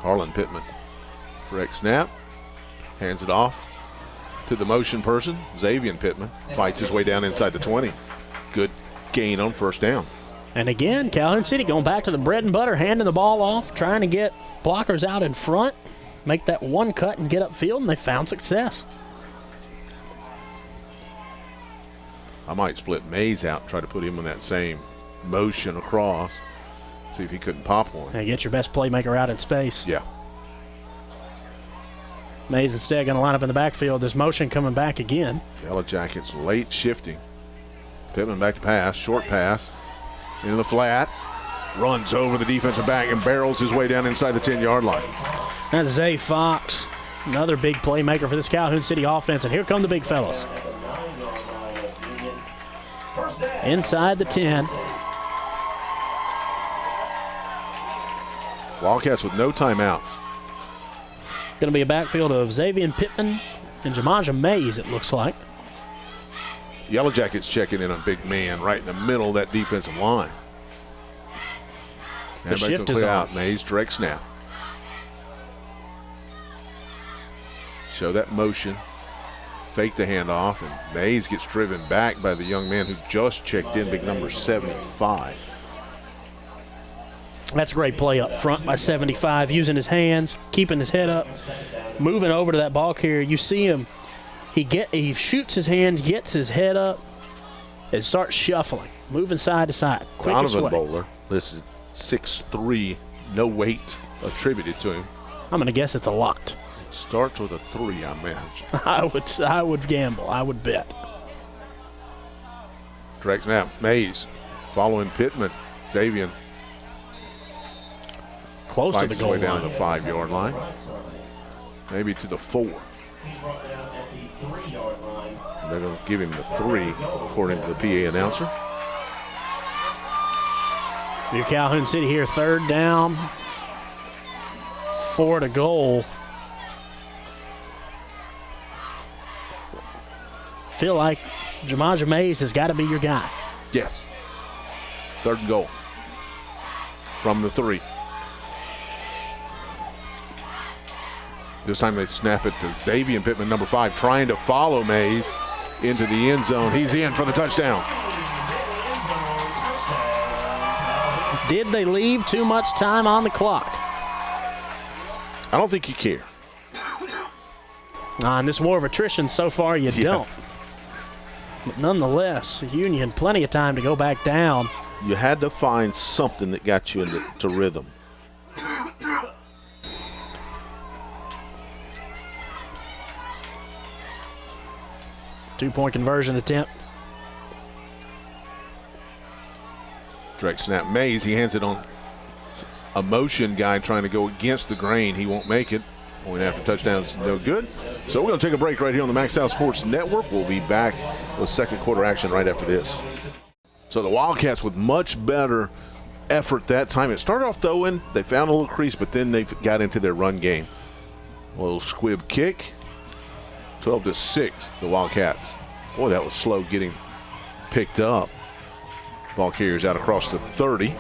S1: Harlan Pittman. Correct snap. Hands it off to the motion person. Xavier Pittman fights his way down inside the 20. Good gain on first down.
S2: And again, Calhoun City going back to the bread and butter, handing the ball off, trying to get blockers out in front, make that one cut and get upfield, and they found success.
S1: I might split Mays out and try to put him in that same motion across. See if he couldn't pop one.
S2: And get your best playmaker out in space.
S1: Yeah.
S2: Mays instead going to line up in the backfield. This motion coming back again.
S1: Yellow Jackets late shifting. Pittman back to pass, short pass, into the flat, runs over the defensive back and barrels his way down inside the 10-yard line.
S2: That's Zay Fox, another big playmaker for this Calhoun City offense, and here come the big fellas. Inside the 10.
S1: Wildcats with no timeouts.
S2: Going to be a backfield of Xavier Pittman and Jamaja Mays, it looks like.
S1: Yellow Jackets checking in a big man right in the middle of that defensive line.
S2: The shift is
S1: out.
S2: on.
S1: Mays, direct snap. Show that motion. Fake the handoff, and Mays gets driven back by the young man who just checked in, big number 75.
S2: That's a great play up front by 75, using his hands, keeping his head up, moving over to that ball carrier. You see him, he shoots his hands, gets his head up, and starts shuffling, moving side to side. Quickest
S1: Donovan
S2: way.
S1: Bowler, listed 6'3", no weight attributed to him.
S2: I'm going to guess it's a lot.
S1: Starts with a 3, I imagine.
S2: I would gamble. I would bet.
S1: Direct snap, Mays following Pittman. Xavier
S2: Close to
S1: fights
S2: the
S1: his
S2: goal
S1: way down
S2: line.
S1: to the 5-yard line. Maybe to the 4. They're going to give him the 3, according to the PA announcer.
S2: Your Calhoun City here, 3rd down, 4 to goal. Feel like Jamaja Mays has got to be your guy.
S1: Yes. 3rd and goal from the 3. This time they snap it to Xavier Pittman, number 5, trying to follow Mays into the end zone. He's in for the touchdown.
S2: Did they leave too much time on the clock?
S1: I don't think you care.
S2: And this war of attrition so far, you don't. But nonetheless, Union, plenty of time to go back down.
S1: You had to find something that got you into rhythm.
S2: Two-point conversion attempt.
S1: Direct snap, Mays, he hands it on a motion guy trying to go against the grain. He won't make it. Point after touchdown's no good. So we're going to take a break right here on the Max South Sports Network. We'll be back with second quarter action right after this. So the Wildcats with much better effort that time. It started off throwing. They found a little crease, but then they got into their run game. A little squib kick. 12-6, the Wildcats. Boy, that was slow getting picked up. Ball carriers out across the 30.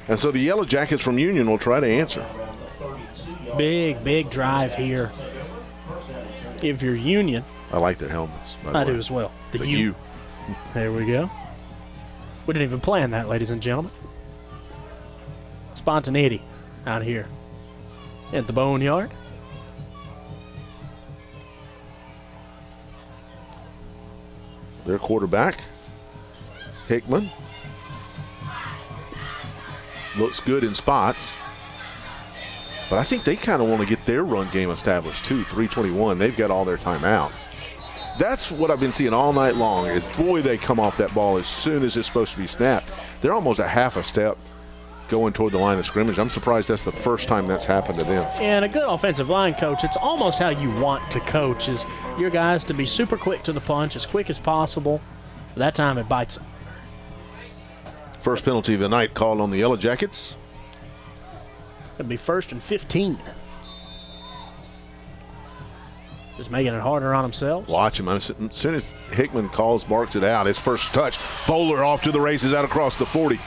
S1: And so the Yellow Jackets from Union will try to answer.
S2: Big drive here. If you're Union.
S1: I like their helmets, by the
S2: I
S1: way.
S2: do as well.
S1: The U.
S2: There we go. We didn't even plan that, ladies and gentlemen. Spontaneity out here at the Boneyard.
S1: Their quarterback, Hickman, looks good in spots. But I think they kind of want to get their run game established too. 3:21, they've got all their timeouts. That's what I've been seeing all night long is, boy, they come off that ball as soon as it's supposed to be snapped. They're almost a half a step going toward the line of scrimmage. I'm surprised that's the first time that's happened to them.
S2: And a good offensive line coach, it's almost how you want to coach, is your guys to be super quick to the punch, as quick as possible. That time it bites them.
S1: First penalty of the night called on the Yellow Jackets.
S2: It'll be 1st and 15. Just making it harder on themselves.
S1: Watch him. As soon as Hickman barks it out, his first touch, Bowler off to the races out across the 40.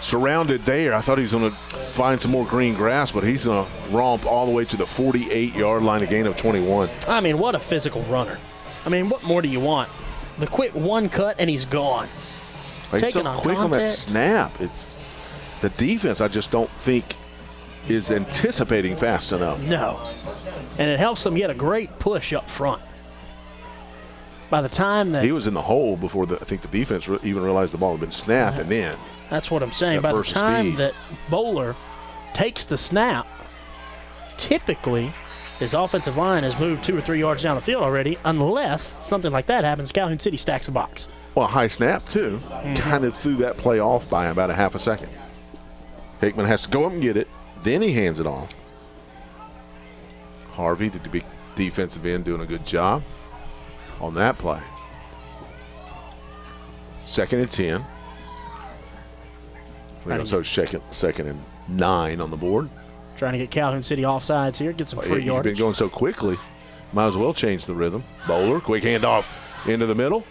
S1: Surrounded there. I thought he was going to find some more green grass, but he's going to romp all the way to the 48-yard line, a gain of 21.
S2: I mean, what a physical runner. I mean, what more do you want? The quick one cut, and he's gone.
S1: He's
S2: Taking
S1: so
S2: on
S1: quick on that
S2: contact.
S1: snap. It's the defense, I just don't think, is anticipating fast enough.
S2: No. And it helps them get a great push up front. By the time that
S1: He was in the hole before I think the defense even realized the ball had been snapped, and then
S2: that's what I'm saying.
S1: That
S2: By the
S1: burst of
S2: time
S1: speed.
S2: that Bowler takes the snap, typically his offensive line has moved 2 or 3 yards down the field already, unless something like that happens. Calhoun City stacks a box.
S1: Well, high snap, too. Kind of threw that play off by about a half a second. Hickman has to go up and get it. Then he hands it off. Harvey, the big defensive end, doing a good job on that play. 2nd and 10. So second and 9 on the board.
S2: Trying to get Calhoun City offsides here, get some free
S1: You've
S2: yardage.
S1: been going so quickly. Might as well change the rhythm. Bowler, quick handoff into the middle.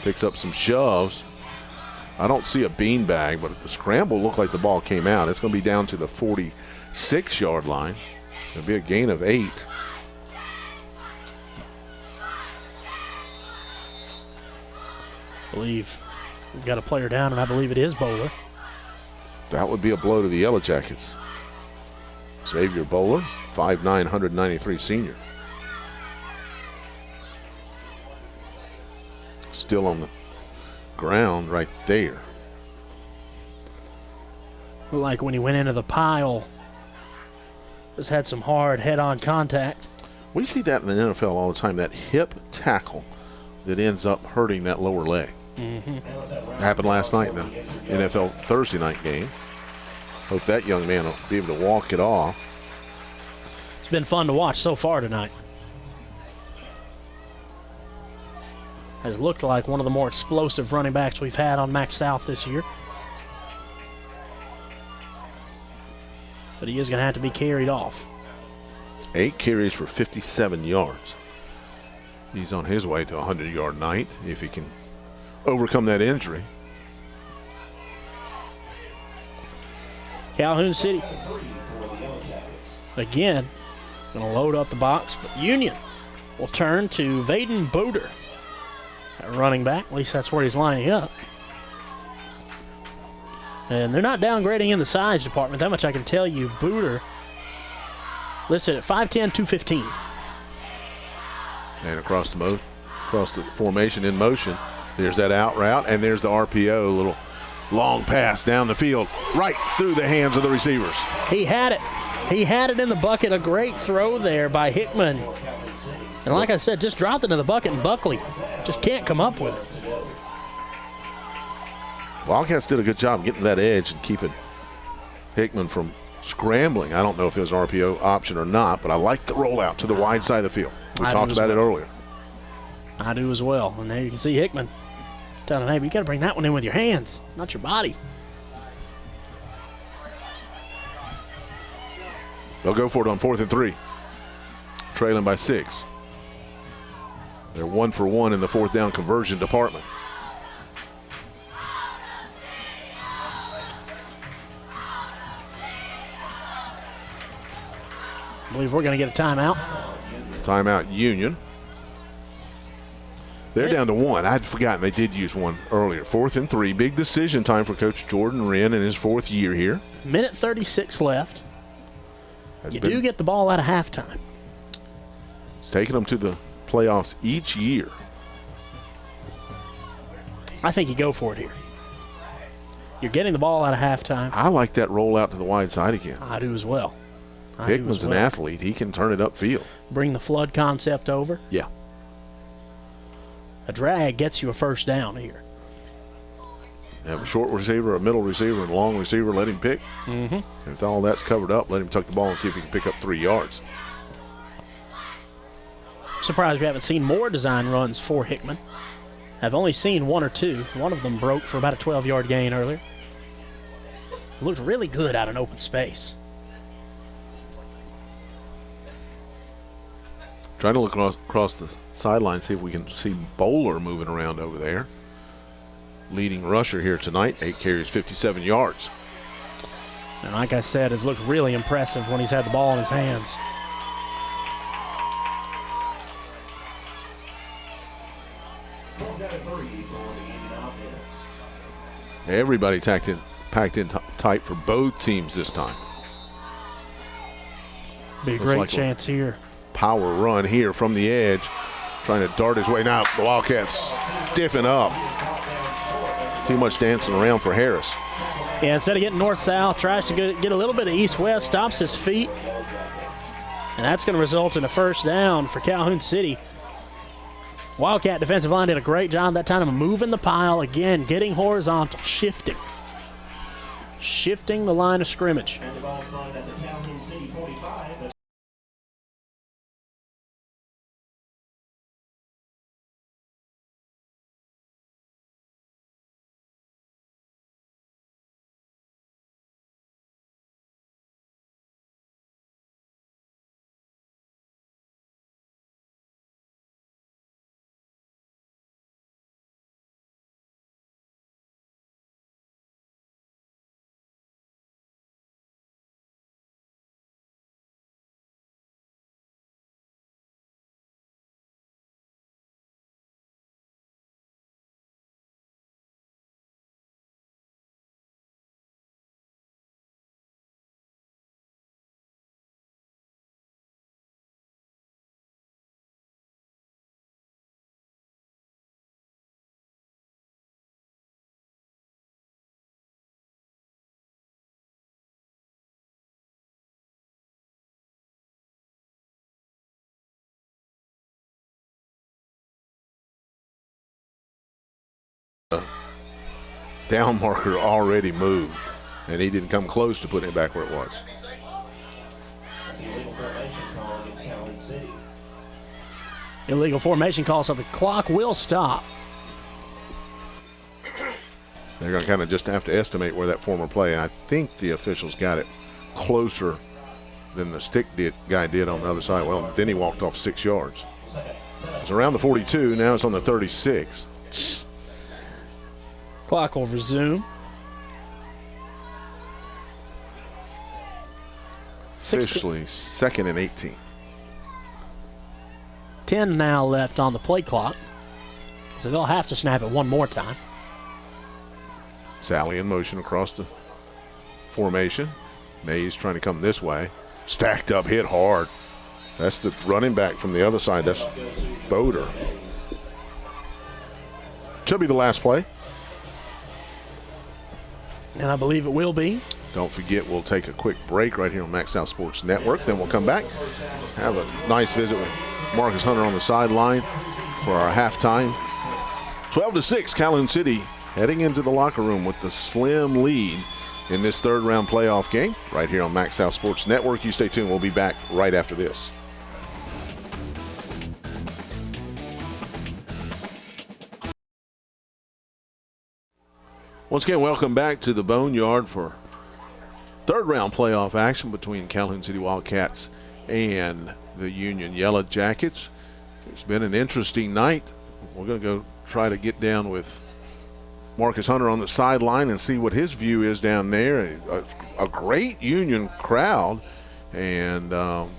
S1: Picks up some shoves. I don't see a beanbag, but the scramble looked like the ball came out. It's going to be down to the 46-yard line. It'll be a gain of 8.
S2: I believe we've got a player down, and I believe it is Bowler.
S1: That would be a blow to the Yellow Jackets. Xavier Bowler, 5'9", 193 senior. Still on the ground right there.
S2: Looked like when he went into the pile, just had some hard head-on contact.
S1: We see that in the NFL all the time, that hip tackle that ends up hurting that lower leg. Happened last night in the NFL Thursday night game. Hope that young man will be able to walk it off.
S2: It's been fun to watch so far tonight. Has looked like one of the more explosive running backs we've had on Max South this year. But he is going to have to be carried off.
S1: 8 carries for 57 yards. He's on his way to a 100-yard night if he can overcome that injury.
S2: Calhoun City, again, going to load up the box, but Union will turn to Vaden Boder at running back. At least that's where he's lining up. And they're not downgrading in the size department. That much I can tell you. Boder listed at 5'10", 215.
S1: And across the formation in motion, there's that out route, and there's the RPO, a little long pass down the field, right through the hands of the receivers.
S2: He had it. He had it in the bucket. A great throw there by Hickman. And like I said, just dropped it in the bucket, and Buckley just can't come up with it.
S1: Wildcats did a good job getting that edge and keeping Hickman from scrambling. I don't know if there's an RPO option or not, but I like the rollout to the wide side of the field. We talked about it earlier.
S2: I do as well. And there you can see Hickman telling him, hey, you got to bring that one in with your hands, not your body.
S1: They'll go for it on 4th and 3. Trailing by 6. They're 1 for 1 in the 4th down conversion department.
S2: I believe we're going to get a timeout.
S1: Timeout Union. They're down to 1. I'd forgotten they did use one earlier. 4th and 3. Big decision time for Coach Jordan Wren in his 4th year here.
S2: Minute 36 left. You do get the ball out of halftime.
S1: It's taken them to the playoffs each year.
S2: I think you go for it here. You're getting the ball out of halftime.
S1: I like that rollout to the wide side again.
S2: I do as well.
S1: Hickman's an athlete. He can turn it upfield.
S2: Bring the flood concept over.
S1: Yeah.
S2: A drag gets you a first down here.
S1: Have a short receiver, a middle receiver, and a long receiver. Let him pick. And if all that's covered up, let him tuck the ball and see if he can pick up 3 yards.
S2: Surprised we haven't seen more design runs for Hickman. I've only seen 1 or 2. One of them broke for about a 12-yard gain earlier. Looked really good out in open space.
S1: Trying to look across the sideline, see if we can see Bowler moving around over there. Leading rusher here tonight, 8 carries, 57 yards.
S2: And like I said, it's looked really impressive when he's had the ball in his hands.
S1: Everybody packed in tight for both teams this time.
S2: Be a great chance here.
S1: Power run here from the edge. Trying to dart his way. Now the Wildcats stiffen up. Too much dancing around for Harris.
S2: Yeah, instead of getting north-south, tries to get a little bit of east-west, stops his feet. And that's going to result in a first down for Calhoun City. Wildcat defensive line did a great job that time of moving the pile, again, getting horizontal, shifting the line of scrimmage.
S4: And the ball spotted at the Calhoun City 45.
S1: Down marker already moved, and he didn't come close to putting it back where it was.
S4: That's an illegal formation call against Calhoun City.
S2: Illegal formation call, so the clock will stop.
S1: They're going to kind of just have to estimate where that former play. I think the officials got it closer than the stick guy did on the other side. Well, then he walked off 6 yards. It's around the 42. Now it's on the 36.
S2: Clock will resume.
S1: Officially 2nd and 18.
S2: 10 now left on the play clock. So they'll have to snap it one more time.
S1: Sally in motion across the formation. Mays trying to come this way. Stacked up, hit hard. That's the running back from the other side. That's Boder. Should be the last play.
S2: And I believe it will be.
S1: Don't forget, we'll take a quick break right here on Max South Sports Network. Then we'll come back, have a nice visit with Marcus Hunter on the sideline for our halftime. 12-6, Calhoun City heading into the locker room with the slim lead in this third-round playoff game right here on Max South Sports Network. You stay tuned. We'll be back right after this. Once again, welcome back to the Boneyard for third-round playoff action between Calhoun City Wildcats and the Union Yellow Jackets. It's been an interesting night. We're going to go try to get down with Marcus Hunter on the sideline and see what his view is down there. A great Union crowd, and of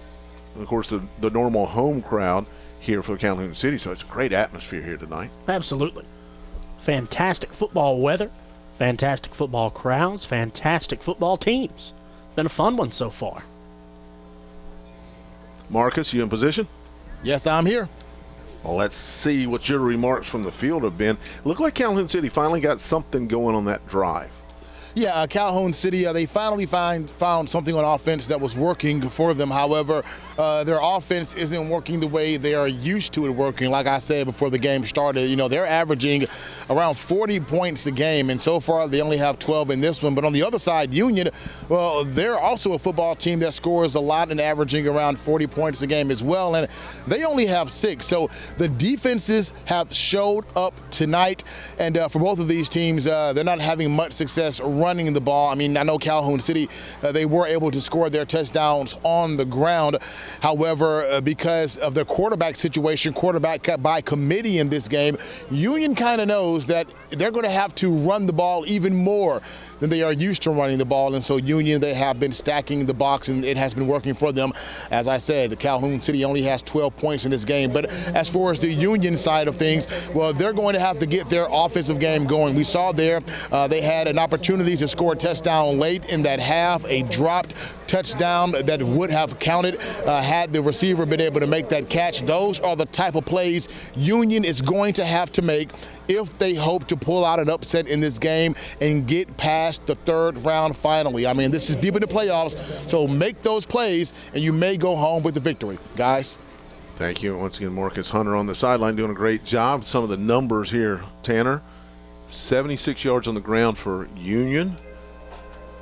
S1: course the normal home crowd here for Calhoun City. So it's a great atmosphere here tonight.
S2: Absolutely. Fantastic football weather, fantastic football crowds, fantastic football teams. Been a fun one so far.
S1: Marcus, you in position?
S3: Yes, I'm here.
S1: Well, let's see what your remarks from the field have been. Looked like Calhoun City finally got something going on that drive.
S3: Yeah, Calhoun City, they finally found something on offense that was working for them. However, their offense isn't working the way they are used to it working. Like I said before the game started, you know, they're averaging around 40 points a game, and so far they only have 12 in this one. But on the other side, Union, well, they're also a football team that scores a lot and averaging around 40 points a game as well, and they only have 6. So the defenses have showed up tonight, and for both of these teams, they're not having much success running the ball. I mean, I know Calhoun City, they were able to score their touchdowns on the ground. However, because of the quarterback situation, quarterback by committee in this game, Union kind of knows that they're going to have to run the ball even more than they are used to running the ball. And so Union, they have been stacking the box, and it has been working for them. As I said, Calhoun City only has 12 points in this game. But as far as the Union side of things, well, they're going to have to get their offensive game going. We saw there they had an opportunity to score a touchdown late in that half, a dropped touchdown that would have counted had the receiver been able to make that catch. Those are the type of plays Union is going to have to make if they hope to pull out an upset in this game and get past the third round finally. I mean, this is deep in the playoffs, so make those plays and you may go home with the victory. Guys?
S1: Thank you. Once again, Marcus Hunter on the sideline doing a great job. Some of the numbers here, Tanner. 76 yards on the ground for Union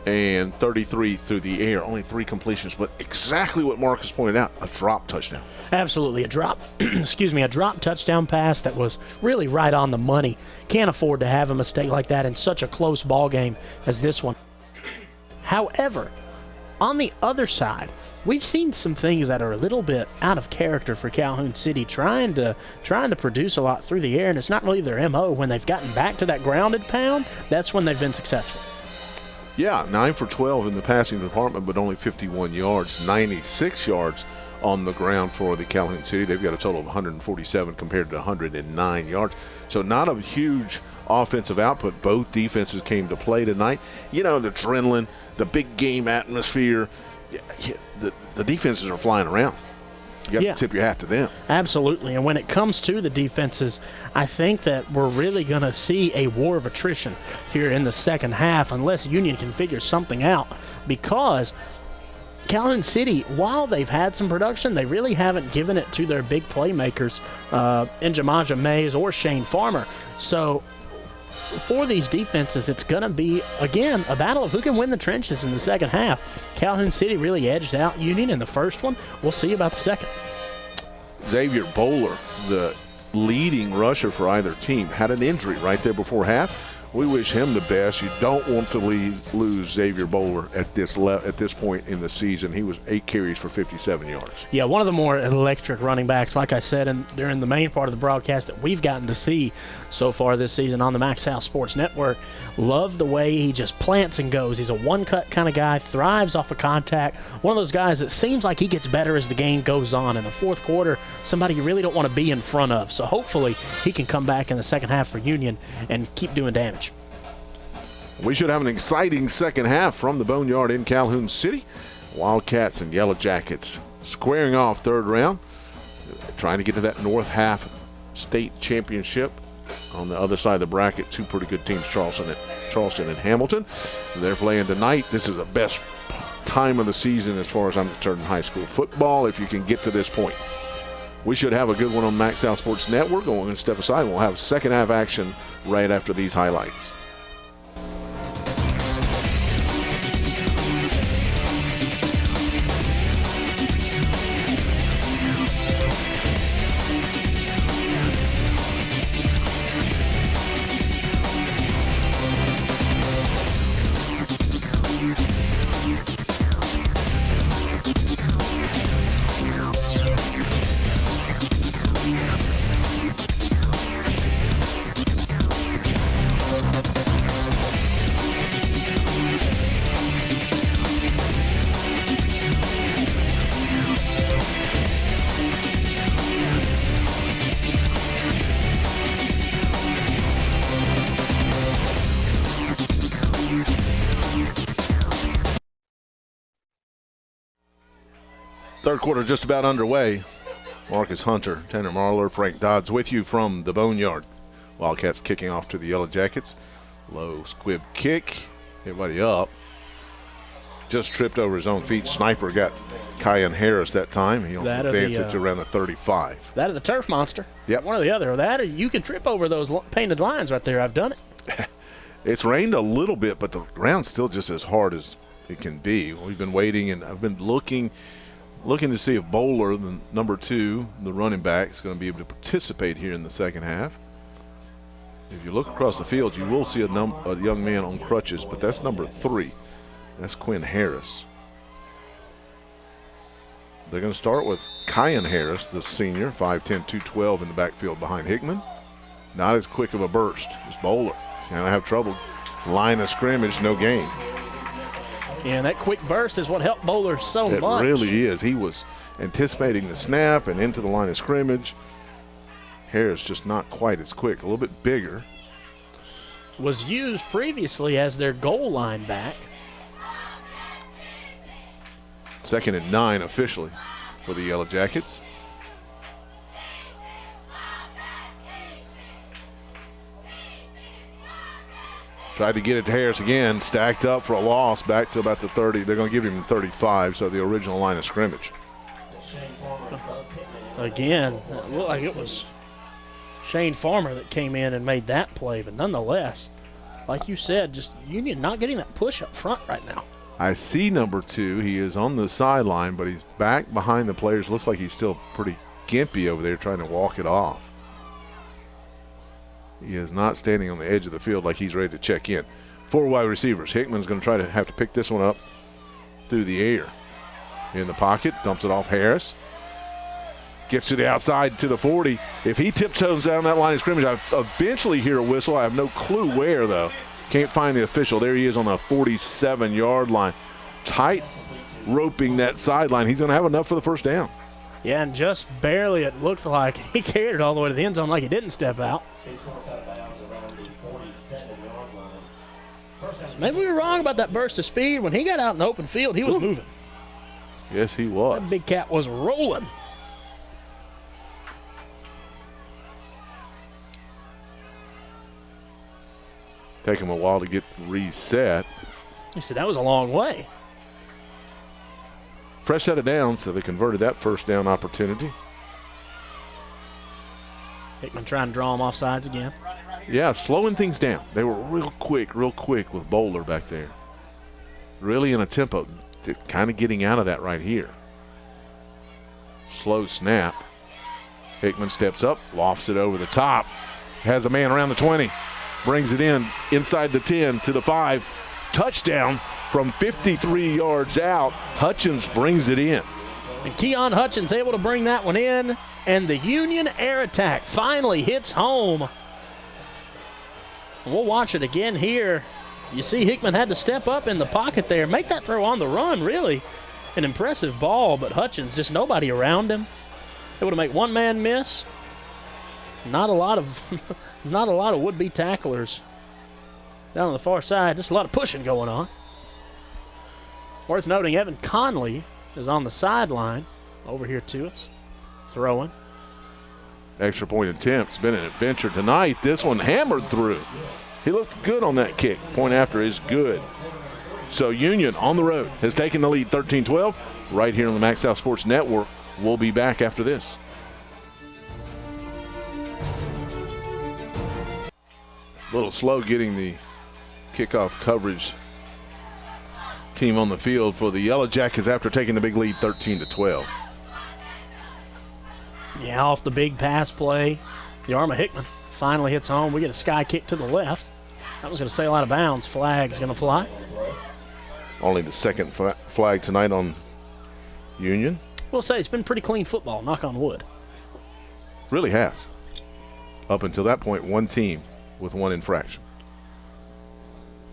S1: and 33 through the air. Only 3 completions, but exactly what Marcus pointed out, a drop touchdown.
S2: Absolutely, a drop, a drop touchdown pass that was really right on the money. Can't afford to have a mistake like that in such a close ball game as this one. However, on the other side, we've seen some things that are a little bit out of character for Calhoun City, trying to produce a lot through the air, and it's not really their MO. When they've gotten back to that grounded pound, that's when they've been successful.
S1: Yeah, 9 for 12 in the passing department, but only 51 yards, 96 yards on the ground for the Calhoun City. They've got a total of 147 compared to 109 yards. So not a huge offensive output. Both defenses came to play tonight. You know, the adrenaline, the big game atmosphere, the defenses are flying around. You got to tip your hat to them.
S2: Absolutely. And when it comes to the defenses, I think that we're really going to see a war of attrition here in the second half unless Union can figure something out, because Calhoun City, while they've had some production, they really haven't given it to their big playmakers in Jamaja Mays or Shane Farmer. So for these defenses, it's going to be, again, a battle of who can win the trenches in the second half. Calhoun City really edged out Union in the first one. We'll see about the second.
S1: Xavier Bowler, the leading rusher for either team, had an injury right there before half. We wish him the best. You don't want to lose Xavier Bowler at this point in the season. He was 8 carries for 57 yards.
S2: Yeah, one of the more electric running backs, like I said during the main part of the broadcast, that we've gotten to see so far this season on the Max South Sports Network. Love the way he just plants and goes. He's a one-cut kind of guy, thrives off of contact. One of those guys that seems like he gets better as the game goes on. In the fourth quarter, somebody you really don't want to be in front of. So hopefully he can come back in the second half for Union and keep doing damage.
S1: We should have an exciting second half from the Boneyard in Calhoun City. Wildcats and Yellow Jackets squaring off third round, trying to get to that North Half State Championship. On the other side of the bracket, 2 pretty good teams, Charleston and Hamilton. They're playing tonight. This is the best time of the season as far as I'm concerned in high school football, if you can get to this point. We should have a good one on Max South Sports Network. We're going to step aside. We'll have second half action right after these highlights. Third quarter just about underway. Marcus Hunter, Tanner Marler, Frank Dodds with you from the Boneyard. Wildcats kicking off to the Yellow Jackets. Low squib kick. Everybody up. Just tripped over his own feet. Sniper got Kyan Harris that time. He'll advance it to around the 35.
S2: That of the turf monster.
S1: Yep.
S2: One or the other. That or you can trip over those painted lines right there. I've done it.
S1: It's rained a little bit, but the ground's still just as hard as it can be. We've been waiting, and I've been looking to see if Bowler, the number 2, the running back, is going to be able to participate here in the second half. If you look across the field, you will see a young man on crutches, but that's number 3. That's Quinn Harris. They're going to start with Kyan Harris, the senior, 5'10", 212 in the backfield behind Hickman. Not as quick of a burst as Bowler. He's going to have trouble. Line of scrimmage, no gain.
S2: Yeah, that quick burst is what helped Bowler so much.
S1: It really is. He was anticipating the snap and into the line of scrimmage. Harris just not quite as quick, a little bit bigger.
S2: Was used previously as their goal line back.
S1: 2nd and 9 officially for the Yellow Jackets. Tried to get it to Harris again, stacked up for a loss, back to about the 30. They're going to give him 35, so the original line of scrimmage.
S2: Again, it looked like it was Shane Farmer that came in and made that play, but nonetheless, like you said, just Union not getting that push up front right now.
S1: I see number 2. He is on the sideline, but he's back behind the players. Looks like he's still pretty gimpy over there trying to walk it off. He is not standing on the edge of the field like he's ready to check in. 4 wide receivers. Hickman's going to try to have to pick this one up through the air. In the pocket, dumps it off Harris. Gets to the outside to the 40. If he tiptoes down that line of scrimmage, I eventually hear a whistle. I have no clue where, though. Can't find the official. There he is on the 47-yard line. Tight roping that sideline. He's going to have enough for the first down.
S2: Yeah, and just barely it looked like he carried it all the way to the end zone like he didn't step out.
S4: He's going to cut bounds around the 47-yard line. First down.
S2: Maybe we were wrong about that burst of speed. When he got out in the open field, he was moving.
S1: Yes, he was.
S2: That big cat was rolling.
S1: Take him a while to get reset.
S2: He said that was a long way.
S1: Fresh set of downs, so they converted that first down opportunity.
S2: Hickman trying to draw him off sides again.
S1: Yeah, slowing things down. They were real quick with Bowler back there. Really in a tempo. They're kind of getting out of that right here. Slow snap. Hickman steps up, lofts it over the top. Has a man around the 20. Brings it in inside the 10 to the 5. Touchdown from 53 yards out. Hutchins brings it in.
S2: And Keon Hutchins able to bring that one in. And the Union air attack finally hits home. We'll watch it again here. You see Hickman had to step up in the pocket there. Make that throw on the run, really. An impressive ball, but Hutchins, just nobody around him. Able to make one man miss. Not a lot of would-be tacklers down on the far side. Just a lot of pushing going on. Worth noting, Evan Conley is on the sideline over here to us, throwing.
S1: Extra point attempt. It's been an adventure tonight. This one hammered through. He looked good on that kick. Point after is good. So Union on the road has taken the lead 13-12 right here on the Max South Sports Network. We'll be back after this. A little slow getting the kickoff coverage team on the field for the Yellow Jackets after taking the big lead 13-12.
S2: Yeah, off the big pass play, the arm of Hickman finally hits home. We get a sky kick to the left. That was going to sail out of bounds. Flag's going to fly.
S1: Only the second flag tonight on Union.
S2: We'll say it's been pretty clean football, knock on wood.
S1: Really has. Up until that point, one team with one infraction.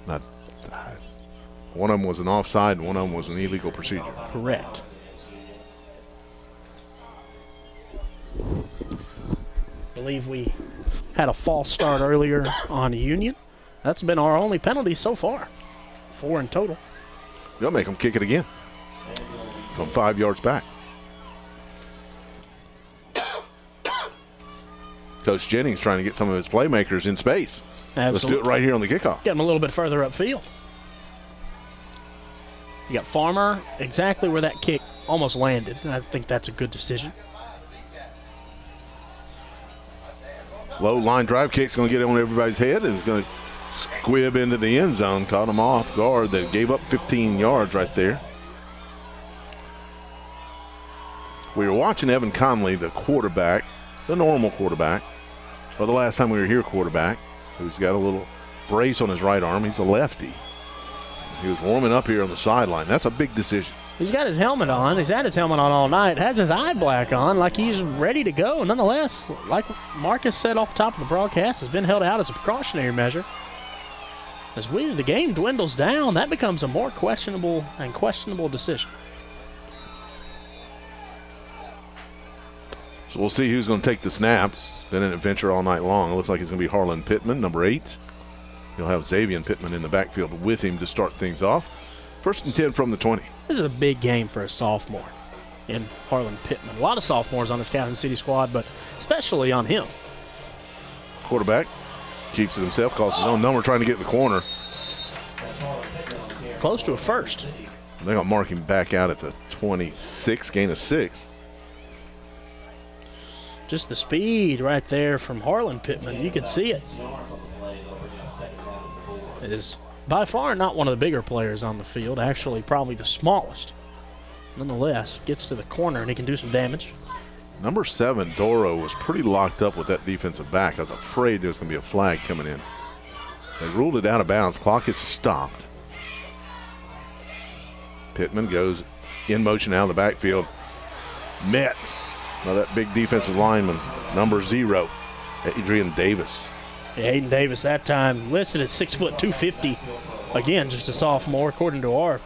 S1: Not, one of them was an offside and one of them was an illegal procedure.
S2: Correct. Believe we had a false start earlier on Union. That's been our only penalty so far. 4 in total.
S1: They'll make them kick it again. From 5 yards back. Coach Jennings trying to get some of his playmakers in space.
S2: Absolutely.
S1: Let's do it right here on the kickoff.
S2: Get them a little bit further upfield. You got Farmer exactly where that kick almost landed. And I think that's a good decision.
S1: Low line drive kick's going to get on everybody's head. It's going to squib into the end zone. Caught him off guard. They gave up 15 yards right there. We were watching Evan Conley, the quarterback, the normal quarterback, or the last time we were here quarterback, who's got a little brace on his right arm. He's a lefty. He was warming up here on the sideline. That's a big decision.
S2: He's got his helmet on. He's had his helmet on all night. Has his eye black on like he's ready to go. Nonetheless, like Marcus said off the top of the broadcast, has been held out as a precautionary measure. As the game dwindles down, that becomes a more questionable decision.
S1: So we'll see who's going to take the snaps. It's been an adventure all night long. It looks like it's going to be Harlan Pittman, number 8. He'll have Xavier Pittman in the backfield with him to start things off. 1st and 10 from the 20.
S2: This is a big game for a sophomore in Harlan Pittman. A lot of sophomores on this Calhoun City squad, but especially on him.
S1: Quarterback keeps it himself, calls his own number, trying to get in the corner.
S2: Close to a first.
S1: They're going to mark him back out at the 26, gain of 6.
S2: just the speed right there from Harlan Pittman. You can see it. It is by far not one of the bigger players on the field, actually probably the smallest. Nonetheless, gets to the corner and he can do some damage.
S1: Number 7, Doro, was pretty locked up with that defensive back. I was afraid there was going to be a flag coming in. They ruled it out of bounds. Clock is stopped. Pittman goes in motion out of the backfield. Met by that big defensive lineman, number 0, Adrian Davis.
S2: Yeah, Hayden Davis that time listed at 6 foot 250. Again, just a sophomore according to our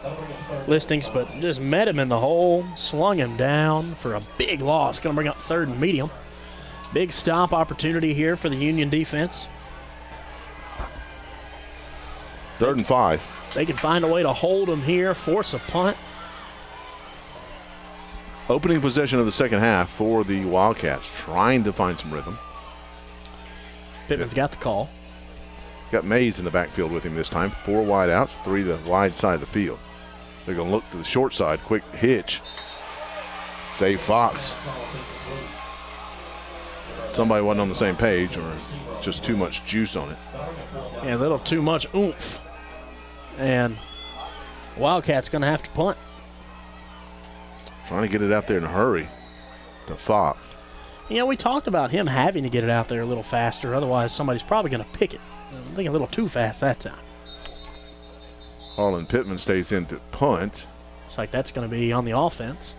S2: listings, but just met him in the hole, slung him down for a big loss. Going to bring up 3rd and medium. Big stop opportunity here for the Union defense.
S1: 3rd and 5.
S2: They can find a way to hold him here, force a punt.
S1: Opening possession of the second half for the Wildcats, trying to find some rhythm.
S2: Pittman's got the call.
S1: Got Mays in the backfield with him this time. 4 wide outs, 3 to the wide side of the field. They're going to look to the short side. Quick hitch. Save Fox. Somebody wasn't on the same page or just too much juice on it.
S2: Yeah, a little too much oomph. And Wildcats going to have to punt.
S1: Trying to get it out there in a hurry to Fox.
S2: You know, we talked about him having to get it out there a little faster. Otherwise, somebody's probably going to pick it. I think a little too fast that time.
S1: Harlan Pittman stays in to punt.
S2: Looks like that's going to be on the offense.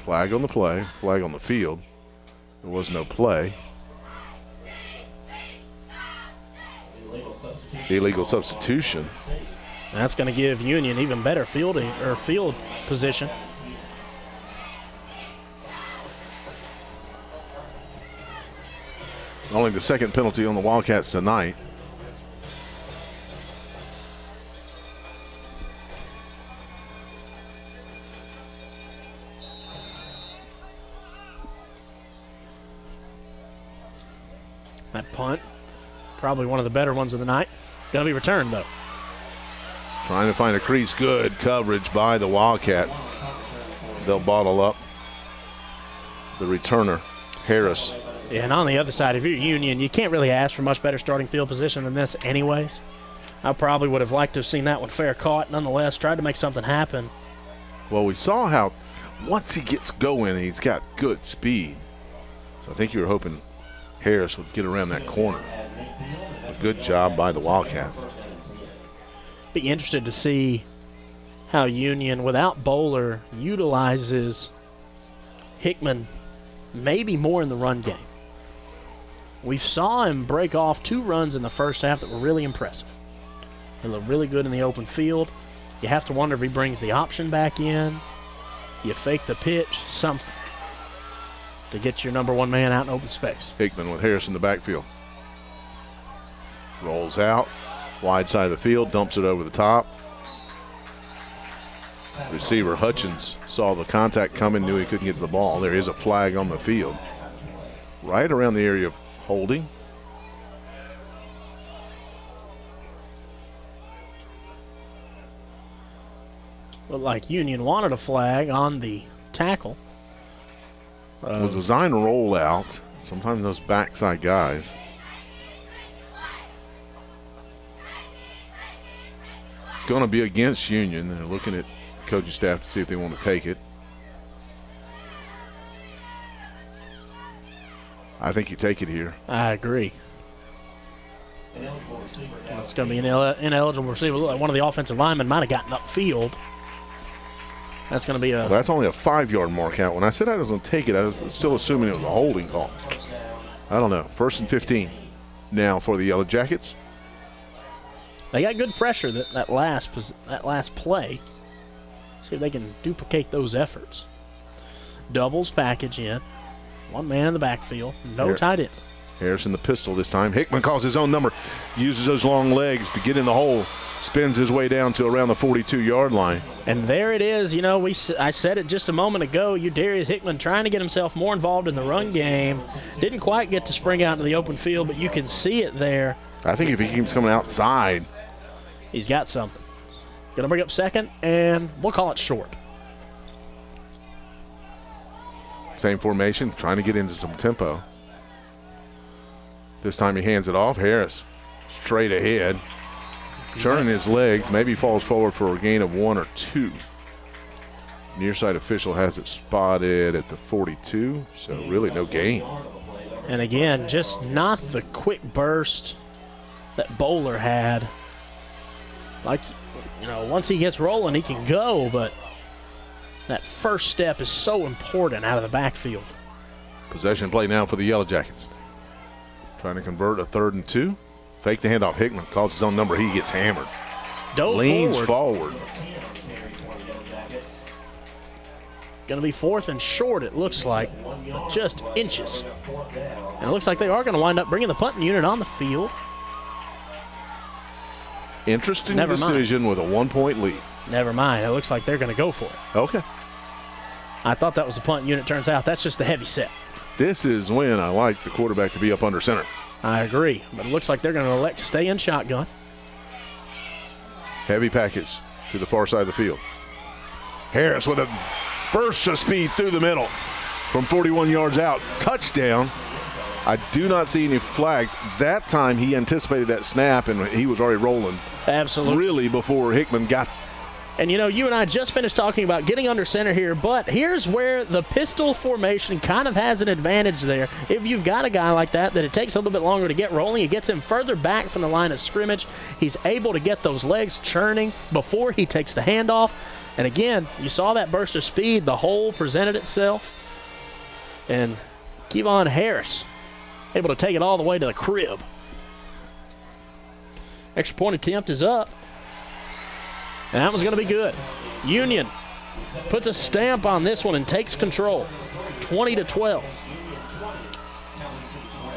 S1: Flag on the play, flag on the field. There was no play. Illegal substitution.
S2: That's going to give Union even better field position.
S1: Only the second penalty on the Wildcats tonight.
S2: That punt, probably one of the better ones of the night. Going to be returned, though.
S1: Trying to find a crease. Good coverage by the Wildcats. They'll bottle up the returner, Harris.
S2: Yeah, and on the other side, if you're Union, you can't really ask for much better starting field position than this anyways. I probably would have liked to have seen that one fair caught. Nonetheless, tried to make something happen.
S1: Well, we saw how once he gets going, he's got good speed. So I think you were hoping Harris would get around that corner. A good job by the Wildcats.
S2: Be interested to see how Union, without Bowler, utilizes Hickman maybe more in the run game. We saw him break off 2 runs in the first half that were really impressive. He looked really good in the open field. You have to wonder if he brings the option back in. You fake the pitch, something to get your number 1 man out in open space.
S1: Hickman with Harris in the backfield. Rolls out, wide side of the field, dumps it over the top. Receiver Hutchins saw the contact coming, knew he couldn't get to the ball. There is a flag on the field. Right around the area of holding.
S2: Looked like Union wanted a flag on the tackle.
S1: It was designed to roll out. Sometimes those backside guys. It's going to be against Union. They're looking at coaching staff to see if they want to take it. I think you take it here.
S2: I agree. It's going to be an ineligible receiver. Look like one of the offensive linemen might have gotten upfield. That's going to be a...
S1: Well, that's only a 5-yard mark out. When I said I was going to take it, I was still assuming it was a holding call. I don't know. 1st and 15 now for the Yellow Jackets.
S2: They got good pressure that last play. See if they can duplicate those efforts. Doubles package in. 1 man in the backfield. No tight end.
S1: Harris in the pistol this time. Hickman calls his own number. Uses those long legs to get in the hole. Spins his way down to around the 42-yard line.
S2: And there it is. You know, I said it just a moment ago. Darius Hickman trying to get himself more involved in the run game. Didn't quite get to spring out into the open field, but you can see it there.
S1: I think if he keeps coming outside.
S2: He's got something. Going to bring up second, and we'll call it short.
S1: Same formation, trying to get into some tempo. This time he hands it off. Harris straight ahead, churning his legs, maybe falls forward for a gain of 1 or 2. Near side official has it spotted at the 42, so really no gain.
S2: And again, just not the quick burst that Bowler had. Like, you know, once he gets rolling, he can go, but that first step is so important out of the backfield.
S1: Possession play now for the Yellow Jackets. Trying to convert a 3rd and 2. Fake the handoff. Hickman calls his own number. He gets hammered. Leans forward.
S2: Going to be 4th and short, it looks like, but just inches. And it looks like they are going to wind up bringing the punting unit on the field.
S1: Interesting decision with a 1-point lead.
S2: Never mind. It looks like they're going to go for it.
S1: Okay.
S2: I thought that was the punt unit. Turns out that's just the heavy set.
S1: This is when I like the quarterback to be up under center.
S2: I agree, but it looks like they're going to elect to stay in shotgun.
S1: Heavy package to the far side of the field. Harris with a burst of speed through the middle from 41 yards out. Touchdown. I do not see any flags. That time he anticipated that snap and he was already rolling.
S2: Absolutely.
S1: Really before Hickman got.
S2: And you know, you and I just finished talking about getting under center here, but here's where the pistol formation kind of has an advantage there. If you've got a guy like that it takes a little bit longer to get rolling, it gets him further back from the line of scrimmage. He's able to get those legs churning before he takes the handoff. And again, you saw that burst of speed. The hole presented itself. And Kevon Harris able to take it all the way to the crib. Extra point attempt is up. And that one's going to be good. Union puts a stamp on this one and takes control. 20-12.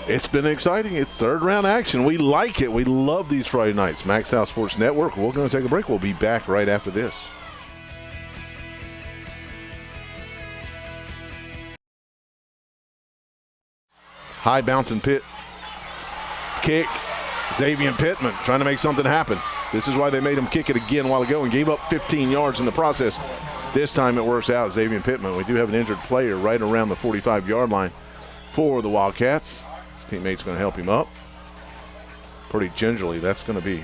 S1: It's been exciting. It's third-round action. We like it. We love these Friday nights. Max South Sports Network. We're going to take a break. We'll be back right after this. High bouncing pit kick. Xavier Pittman trying to make something happen. This is why they made him kick it again a while ago and gave up 15 yards in the process. This time it works out. Xavier Pittman. We do have an injured player right around the 45-yard line for the Wildcats. His teammate's going to help him up. Pretty gingerly. That's going to be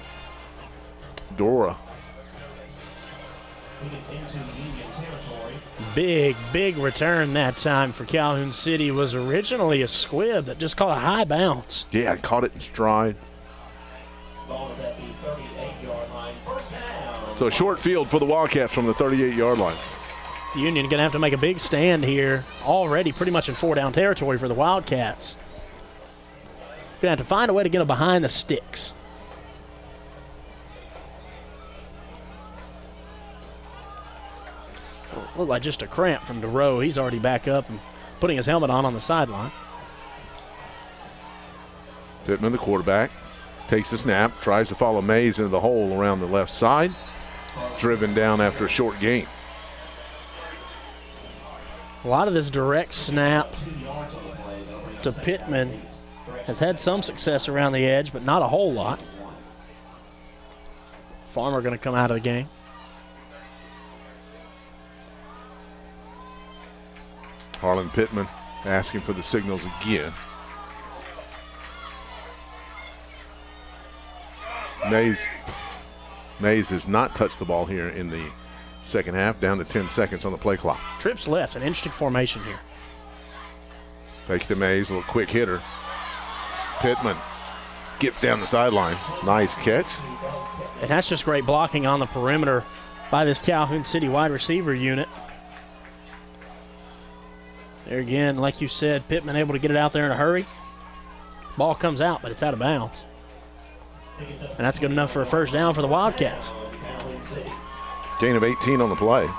S1: Dora.
S2: Big return that time for Calhoun City. Was originally a squib that just caught a high bounce.
S1: Yeah, caught it in stride.
S4: Ball is at the 38-yard line. First down.
S1: So a short field for the Wildcats from the 38-yard line.
S2: Union going to have to make a big stand here. Already pretty much in 4-down territory for the Wildcats. Going to have to find a way to get them behind the sticks. Looked like just a cramp from DeRoe. He's already back up and putting his helmet on the sideline.
S1: Pittman, the quarterback, takes the snap, tries to follow Mays into the hole around the left side. Driven down after a short gain.
S2: A lot of this direct snap to Pittman has had some success around the edge, but not a whole lot. Farmer going to come out of the game.
S1: Harlan Pittman asking for the signals again. Mays has not touched the ball here in the second half, down to 10 seconds on the play clock.
S2: Trips left, an interesting formation here.
S1: Fake to Mays, a little quick hitter. Pittman gets down the sideline. Nice catch.
S2: And that's just great blocking on the perimeter by this Calhoun City wide receiver unit. There again, like you said, Pittman able to get it out there in a hurry. Ball comes out, but it's out of bounds. And that's good enough for a first down for the Wildcats.
S1: Gain of 18 on the play.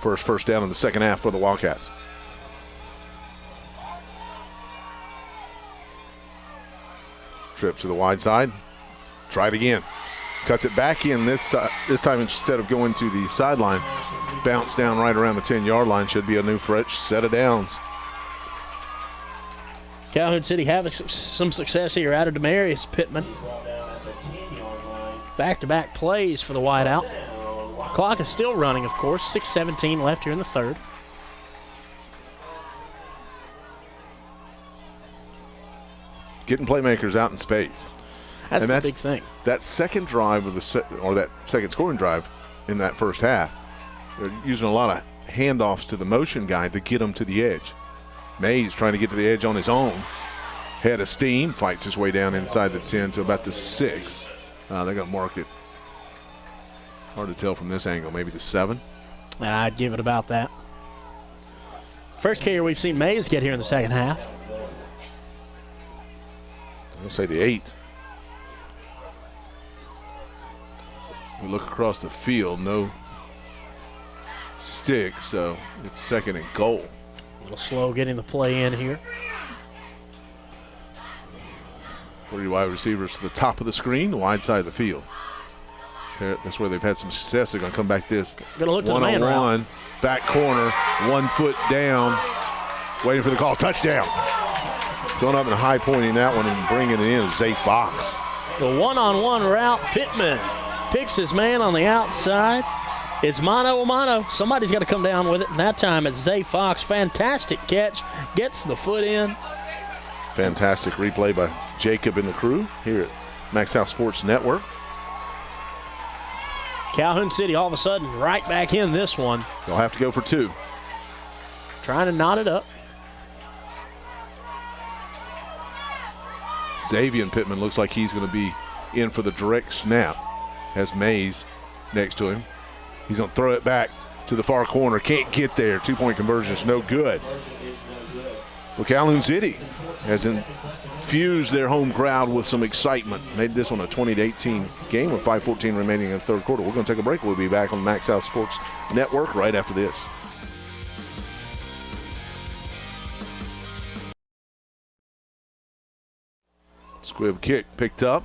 S1: First down in the second half for the Wildcats. Trip to the wide side. Try it again. Cuts it back in this time instead of going to the sideline. Bounce down right around the 10-yard line. Should be a new fresh set of downs.
S2: Calhoun City having some success here out of Demarius Pittman. back-to-back plays for the wideout. Clock is still running, of course. 6:17 left here in the third.
S1: Getting playmakers out in space.
S2: That's the big thing.
S1: That second drive of that second scoring drive in that first half, they're using a lot of handoffs to the motion guy to get him to the edge. Mays trying to get to the edge on his own. Head of steam, fights his way down inside the 10 to about the 6. They're going to mark it. Hard to tell from this angle, maybe the 7.
S2: I'd give it about that. First carrier we've seen Mays get here in the second half.
S1: I'll say the 8. We look across the field, no stick, so it's second and goal.
S2: A little slow getting the play in here.
S1: 3 wide receivers to the top of the screen, the wide side of the field. That's where they've had some success. They're going to come back this.
S2: Gonna look to the man
S1: one-on-one, back corner, 1 foot down, waiting for the call. Touchdown. Going up and high pointing that one and bringing it in is Zay Fox.
S2: The one-on-one route, Pittman picks his man on the outside. It's mano a mano. Somebody's got to come down with it, and that time it's Zay Fox. Fantastic catch. Gets the foot in.
S1: Fantastic replay by Jacob and the crew here at Max South Sports Network.
S2: Calhoun City all of a sudden right back in this one.
S1: They'll have to go for 2.
S2: Trying to knot it up.
S1: Xavier Pittman looks like he's going to be in for the direct snap. Has Mays next to him. He's going to throw it back to the far corner. Can't get there. 2-point conversion is no good. Well, Calhoun City has infused their home crowd with some excitement. Made this one a 20-18 game with 5:14 remaining in the third quarter. We're going to take a break. We'll be back on the Max South Sports Network right after this. Squib kick picked up.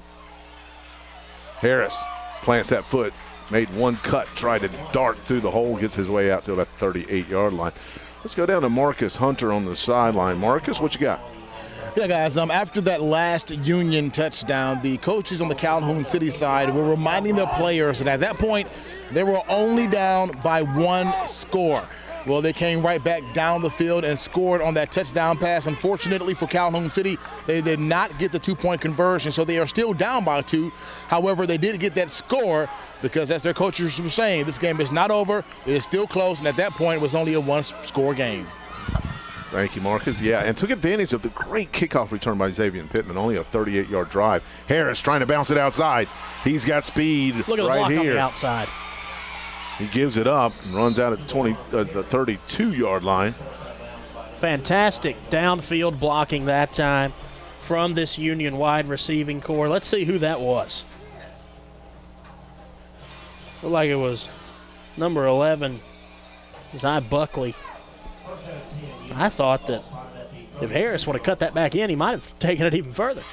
S1: Harris plants that foot, made one cut, tried to dart through the hole, gets his way out to about the 38-yard line. Let's go down to Marcus Hunter on the sideline. Marcus, what you got?
S3: Yeah, guys, after that last Union touchdown, the coaches on the Calhoun City side were reminding their players that at that point, they were only down by 1 score. Well, they came right back down the field and scored on that touchdown pass. Unfortunately for Calhoun City, they did not get the 2-point conversion, so they are still down by 2. However, they did get that score because, as their coaches were saying, this game is not over. It is still close, and at that point, it was only a 1-score game.
S1: Thank you, Marcus. Yeah, and took advantage of the great kickoff return by Xavier Pittman, only a 38-yard drive. Harris trying to bounce it outside. He's got speed
S2: Look at the
S1: right
S2: block
S1: here.
S2: on the outside.
S1: He gives it up and runs out at the 32-yard line.
S2: Fantastic downfield blocking that time from this Union wide receiving core. Let's see who that was. Looked like it was number 11, Zy Buckley. I thought that if Harris would have cut that back in, he might have taken it even further.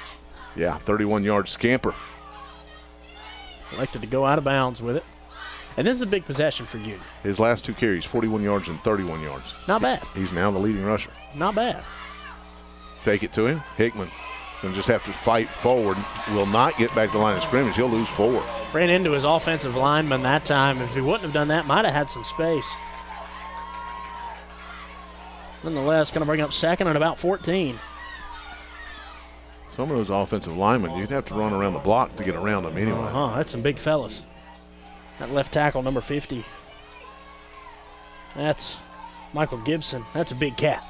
S1: Yeah, 31-yard scamper.
S2: Elected to go out of bounds with it. And this is a big possession for Union.
S1: His last 2 carries, 41 yards and 31 yards.
S2: Not bad.
S1: He's now the leading rusher.
S2: Not bad.
S1: Fake it to him. Hickman going to just have to fight forward. Will not get back to the line of scrimmage. He'll lose 4.
S2: Ran into his offensive lineman that time. If he wouldn't have done that, might have had some space. Nonetheless, going to bring up second and about 14.
S1: Some of those offensive linemen, you'd have to run around the block to get around them anyway.
S2: That's some big fellas. That left tackle, number 50. That's Michael Gibson. That's a big cat.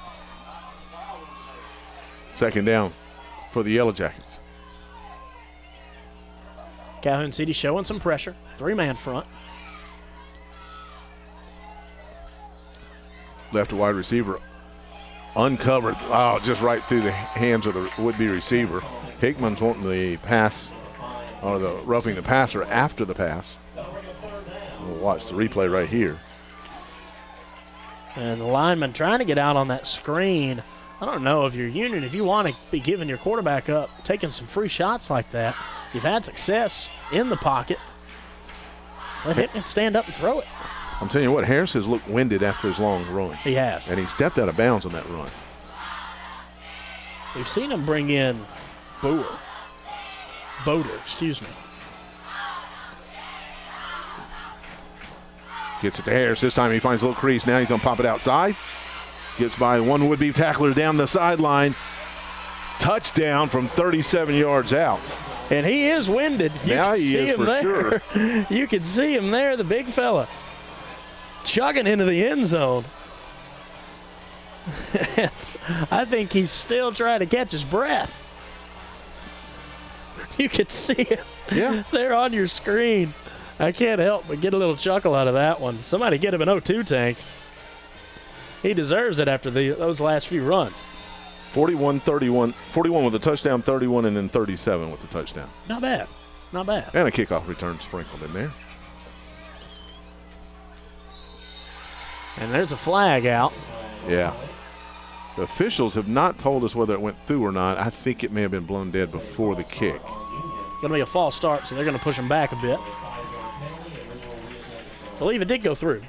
S1: Second down for the Yellow Jackets.
S2: Calhoun City showing some pressure. 3-man front.
S1: Left wide receiver uncovered. Oh, just right through the hands of the would-be receiver. Hickman's wanting the pass, or the roughing the passer after the pass. We'll watch the replay right here.
S2: And the lineman trying to get out on that screen. I don't know if you're Union, if you want to be giving your quarterback up, taking some free shots like that, you've had success in the pocket. Let Hickman stand up and throw it.
S1: I'm telling you what, Harris has looked winded after his long run.
S2: He has.
S1: And he stepped out of bounds on that run.
S2: We've seen him bring in Boder, excuse me.
S1: Gets it to Harris. This time he finds a little crease. Now he's going to pop it outside. Gets by one would-be tackler down the sideline. Touchdown from 37 yards out.
S2: And he is winded. You
S1: Now
S2: can
S1: he
S2: see
S1: is
S2: him
S1: for
S2: there.
S1: sure.
S2: You can see him there, the big fella, chugging into the end zone. I think he's still trying to catch his breath. You can see him there on your screen. I can't help but get a little chuckle out of that one. Somebody get him an O2 tank. He deserves it after those last few runs.
S1: 41-31. 41 with a touchdown, 31, and then 37 with a touchdown.
S2: Not bad. Not bad.
S1: And a kickoff return sprinkled in there.
S2: And there's a flag out.
S1: Yeah. The officials have not told us whether it went through or not. I think it may have been blown dead before the kick.
S2: Going to be a false start, so they're going to push him back a bit. I believe it did go through.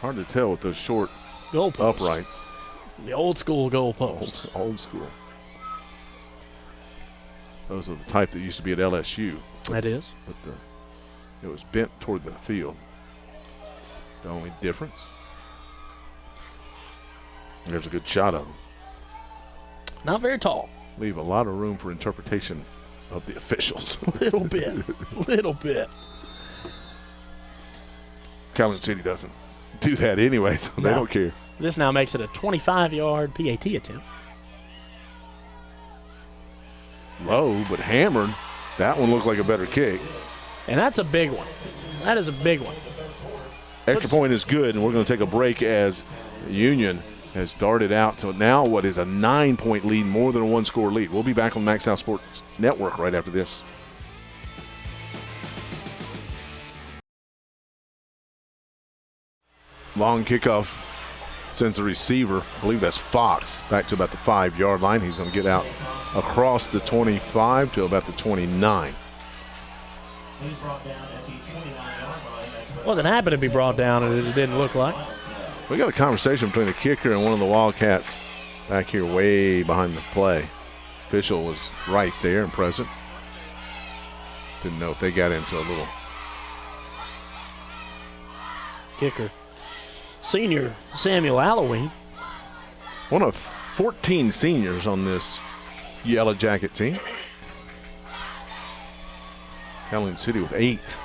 S1: Hard to tell with those short
S2: Goalpost.
S1: uprights.
S2: The old school goalpost.
S1: Old school. Those are the type that used to be at LSU.
S2: That is.
S1: But it was bent toward the field. The only difference. There's a good shot of him.
S2: Not very tall.
S1: Leave a lot of room for interpretation of the officials.
S2: Little bit. Little bit.
S1: Calhoun City doesn't do that anyway, so they don't care.
S2: This now makes it a 25-yard PAT attempt.
S1: Low, but hammered. That one looked like a better kick.
S2: And that's a big one. That is a big one.
S1: Extra point is good, and we're going to take a break as Union has darted out to now what is a 9-point lead, more than a one-score lead. We'll be back on Max South Sports Network right after this. Long kickoff sends the receiver, I believe that's Fox, back to about the 5-yard line. He's going to get out across the 25 to about the 29.
S4: He's brought down at the 29-yard line.
S2: Wasn't happy to be brought down, it didn't look like.
S1: We got a conversation between the kicker and one of the Wildcats back here way behind the play. Official was right there and present. Didn't know if they got into a little.
S2: Kicker. Senior Samuel Halloween.
S1: One of 14 seniors on this Yellow Jacket team. Calhoun City with 8.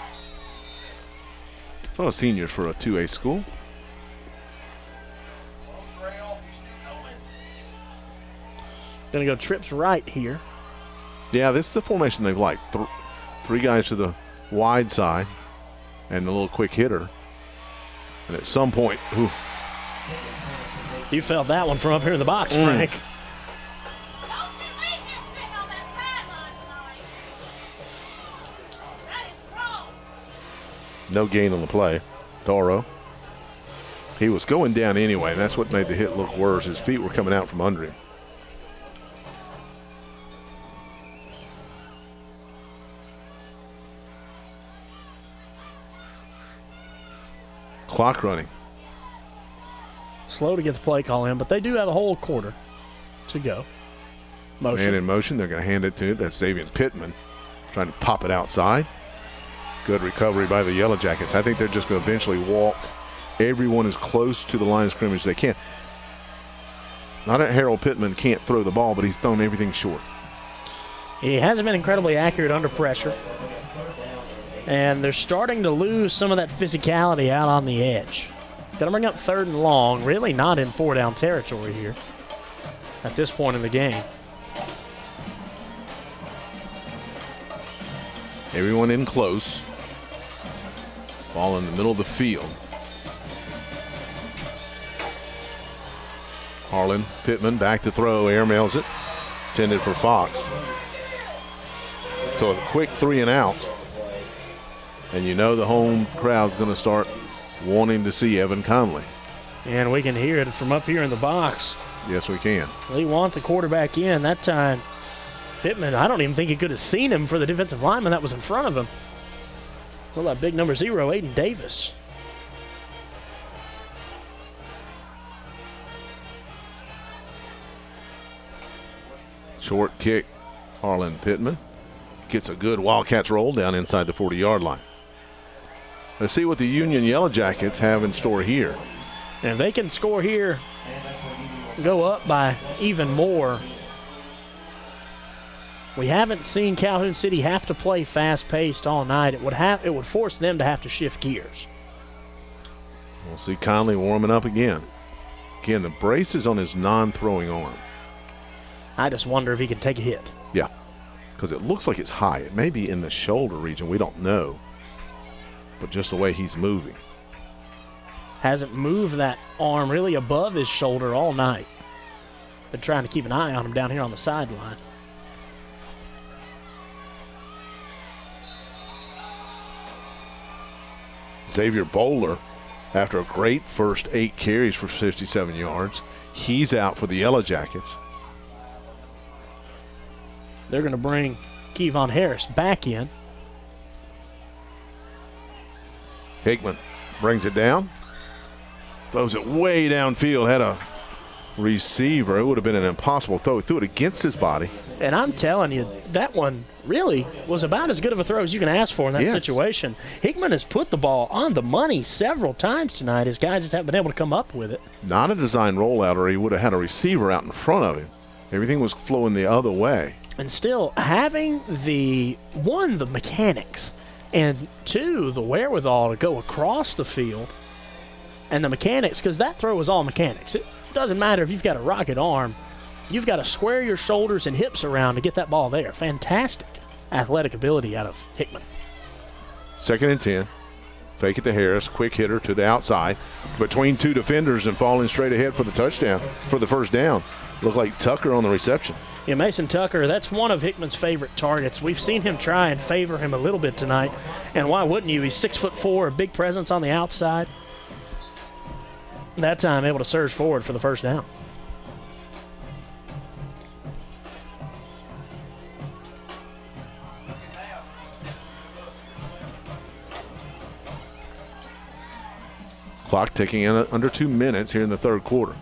S1: A lot of seniors for a 2A school.
S2: Going to go trips right here.
S1: Yeah, this is the formation they've liked. Three guys to the wide side and a little quick hitter. And at some point,
S2: You felt that one from up here in the box, Frank.
S5: Don't you leave him sitting on that sideline tonight. That is wrong.
S1: no gain on the play. Doro. He was going down anyway, and that's what made the hit look worse. His feet were coming out from under him. Clock running.
S2: Slow to get the play call in, but they do have a whole quarter to go. Motion.
S1: Man in motion. They're going to hand it to it. That's Xavier Pittman trying to pop it outside. Good recovery by the Yellow Jackets. I think they're just going to eventually walk everyone as close to the line of scrimmage as they can. Not that Harold Pittman can't throw the ball, but he's thrown everything short.
S2: He hasn't been incredibly accurate under pressure. And they're starting to lose some of that physicality out on the edge. Going to bring up 3rd and long, really not in 4-down territory here at this point in the game.
S1: Everyone in close. Ball in the middle of the field. Harlan Pittman back to throw, airmails it. Intended for Fox. So a quick 3 and out. And you know the home crowd's going to start wanting to see Evan Conley.
S2: And we can hear it from up here in the box.
S1: Yes, we can.
S2: They want the quarterback in. That time, Pittman, I don't even think he could have seen him for the defensive lineman that was in front of him. Well, that big number 0, Aiden Davis.
S1: Short kick. Harlan Pittman gets a good Wildcats roll down inside the 40-yard line. Let's see what the Union Yellow Jackets have in store here.
S2: And if they can score here, go up by even more. We haven't seen Calhoun City have to play fast-paced all night. It would force them to have to shift gears.
S1: We'll see Conley warming up again. Again, the brace is on his non-throwing arm.
S2: I just wonder if he can take a hit.
S1: Yeah, because it looks like it's high. It may be in the shoulder region. We don't know. But just the way he's moving.
S2: Hasn't moved that arm really above his shoulder all night. Been trying to keep an eye on him down here on the sideline.
S1: Xavier Bowler, after a great first 8 carries for 57 yards, he's out for the Yellow Jackets.
S2: They're going to bring Kevon Harris back in.
S1: Hickman brings it down, throws it way downfield, had a receiver. It would have been an impossible throw. He threw it against his body.
S2: And I'm telling you, that one really was about as good of a throw as you can ask for in that situation. Hickman has put the ball on the money several times tonight. His guys just haven't been able to come up with it.
S1: Not a design rollout, or he would have had a receiver out in front of him. Everything was flowing the other way.
S2: And still, having the mechanics, and 2, the wherewithal to go across the field, and the mechanics, because that throw was all mechanics. It doesn't matter if you've got a rocket arm. You've got to square your shoulders and hips around to get that ball there. Fantastic athletic ability out of Hickman.
S1: 2nd and 10. Fake it to Harris. Quick hitter to the outside. Between 2 defenders and falling straight ahead for the touchdown, for the first down. Looked like Tucker on the reception.
S2: Yeah, Mason Tucker, that's one of Hickman's favorite targets. We've seen him try and favor him a little bit tonight. And why wouldn't you? He's 6'4", a big presence on the outside. That time able to surge forward for the first down.
S1: Clock ticking in under 2 minutes here in the third quarter.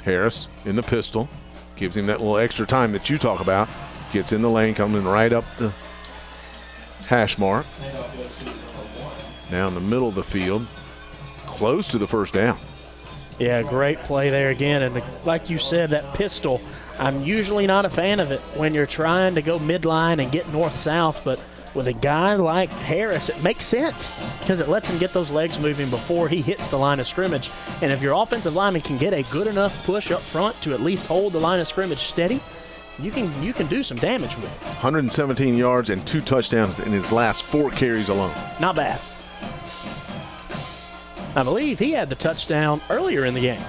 S1: Harris in the pistol. Gives him that little extra time that you talk about. Gets in the lane, coming right up the hash mark. Now in the middle of the field. Close to the first down.
S2: Yeah, great play there again. And like you said, that pistol, I'm usually not a fan of it when you're trying to go midline and get north-south, but with a guy like Harris, it makes sense because it lets him get those legs moving before he hits the line of scrimmage. And if your offensive lineman can get a good enough push up front to at least hold the line of scrimmage steady, you can do some damage with it.
S1: 117 yards and 2 touchdowns in his last 4 carries alone.
S2: Not bad. I believe he had the touchdown earlier in the game.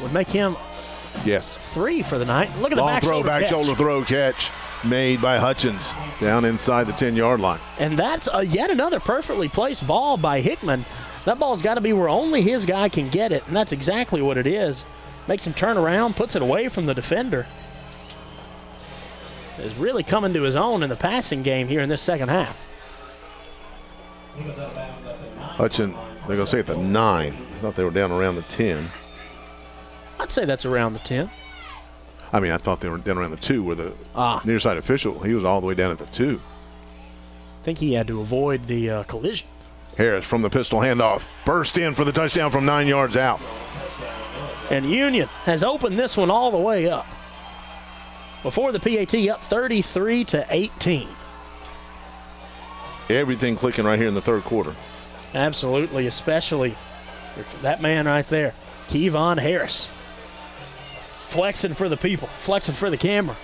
S2: Would make him
S1: Yes.
S2: 3 for the night. Look at
S1: Long
S2: the back
S1: throw,
S2: shoulder
S1: back
S2: catch.
S1: shoulder throw catch made by Hutchins down inside the 10-yard line.
S2: And that's yet another perfectly placed ball by Hickman. That ball's got to be where only his guy can get it, and that's exactly what it is. Makes him turn around, puts it away from the defender. Is really coming to his own in the passing game here in this second half.
S1: Hutchins, they're going to say at the 9. I thought they were down around the 10.
S2: I'd say that's around the 10.
S1: I mean, I thought they were down around the 2 where the near side official, he was all the way down at the 2.
S2: I think he had to avoid the collision.
S1: Harris from the pistol handoff. Burst in for the touchdown from 9 yards out.
S2: And Union has opened this one all the way up. Before the PAT, up 33-18.
S1: Everything clicking right here in the third quarter.
S2: Absolutely, especially that man right there, Kevon Harris. Flexing for the people, flexing for the camera.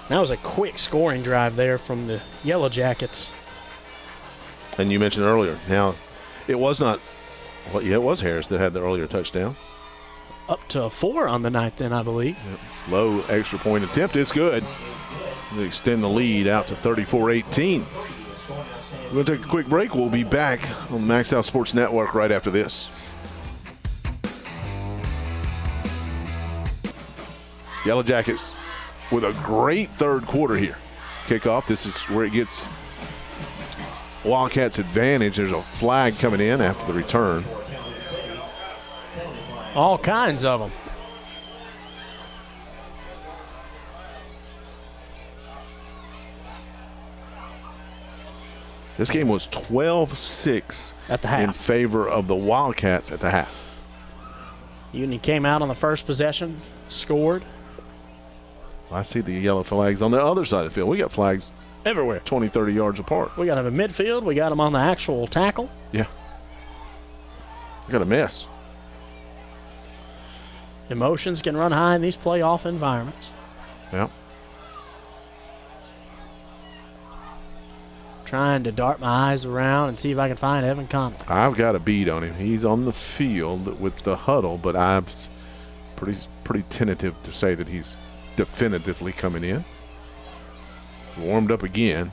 S2: That was a quick scoring drive there from the Yellow Jackets.
S1: And you mentioned earlier, now it was not, well, yeah, it was Harris that had the earlier touchdown.
S2: Up to 4 on the night then, I believe.
S1: Yep. Low extra point attempt is good. They extend the lead out to 34-18. We're going to take a quick break. We'll be back on the Max Out Sports Network right after this. Yellow Jackets with a great third quarter here. Kickoff. This is where it gets Wildcats advantage. There's a flag coming in after the return.
S2: All kinds of them.
S1: This game was 12-6
S2: At the half.
S1: in favor of the Wildcats at the half.
S2: Union came out on the first possession, scored
S1: I see the yellow flags on the other side of the field. We got flags
S2: everywhere.
S1: 20, 30 yards apart.
S2: We got them in midfield. We got them on the actual tackle.
S1: Yeah. We got a mess.
S2: Emotions can run high in these playoff environments.
S1: Yeah.
S2: Trying to dart my eyes around and see if I can find Evan Conley.
S1: I've got a beat on him. He's on the field with the huddle, but I'm pretty tentative to say that he's definitively coming in. Warmed up again.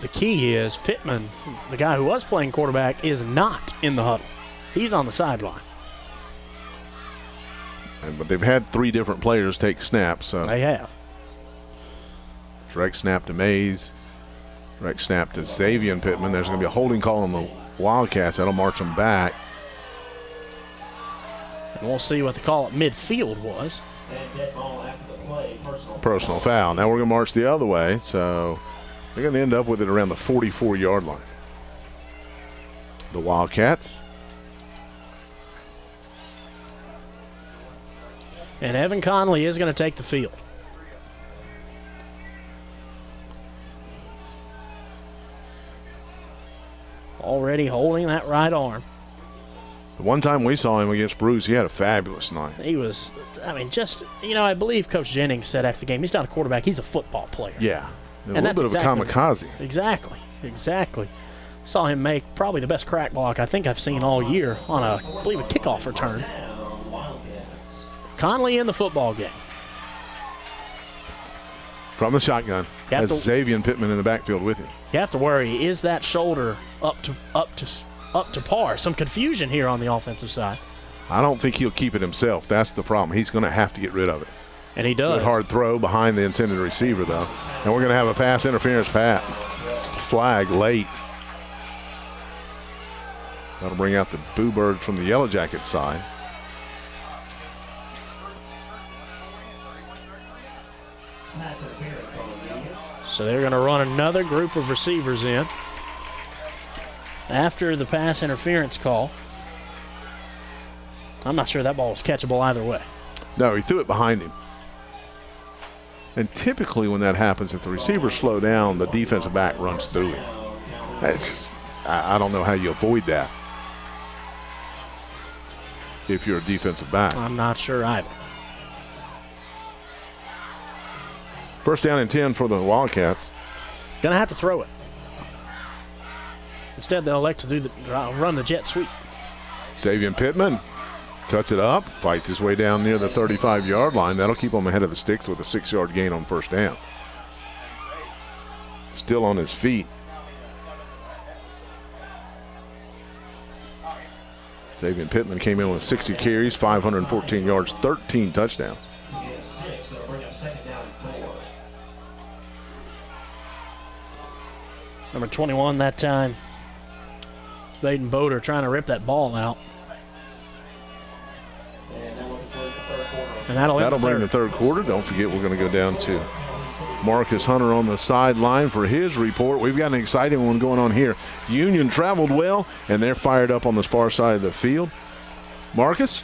S2: The key is Pittman, the guy who was playing quarterback, is not in the huddle. He's on the sideline.
S1: But they've had 3 different players take snaps. So
S2: They have.
S1: direct snap to Mays. Direct snap to Xavier Pittman. There's going to be a holding call on the Wildcats. That'll march them back.
S2: And we'll see what the call at midfield was.
S4: And dead ball after the play,
S1: Personal foul. Now we're going to march the other way. So they're going to end up with it around the 44-yard line. The Wildcats.
S2: And Evan Conley is going to take the field. Already holding that right arm.
S1: The one time we saw him against Bruce, he had a fabulous night.
S2: He was, I believe Coach Jennings said after the game, he's not a quarterback, he's a football player.
S1: Yeah. A
S2: And
S1: little
S2: that's
S1: bit of
S2: exactly-
S1: a kamikaze.
S2: Exactly. Saw him make probably the best crack block I think I've seen all year on I believe a kickoff return. Conley in the football game.
S1: From the shotgun.
S2: You have
S1: Has
S2: to-
S1: Xavier Pittman in the backfield with him.
S2: You have to worry, is that shoulder up to par? Some confusion here on the offensive side.
S1: I don't think he'll keep it himself. That's the problem. He's going to have to get rid of it.
S2: And he does.
S1: Good hard throw behind the intended receiver, though. And we're going to have a pass interference flag late. That'll bring out the Boo Bird from the Yellow Jacket side.
S2: So they're going to run another group of receivers in after the pass interference call. I'm not sure that ball was catchable either way.
S1: No, he threw it behind him. And typically when that happens, if the receivers slow down, the defensive back runs through him. That's just, I don't know how you avoid that if you're a defensive back.
S2: I'm not sure either.
S1: First down and 10 for the Wildcats.
S2: Going to have to throw it. Instead, they'll elect to run the jet sweep.
S1: Xavier Pittman cuts it up, fights his way down near the 35-yard line. That'll keep him ahead of the sticks with a 6-yard gain on first down. Still on his feet. Xavier Pittman came in with 60 carries, 514 yards, 13 touchdowns.
S2: Number 21 that time. Baden Boder trying to rip that ball out. And that'll
S1: bring the third quarter. Don't forget we're going to go down to Marcus Hunter on the sideline for his report. We've got an exciting one going on here. Union traveled well, and they're fired up on the far side of the field. Marcus?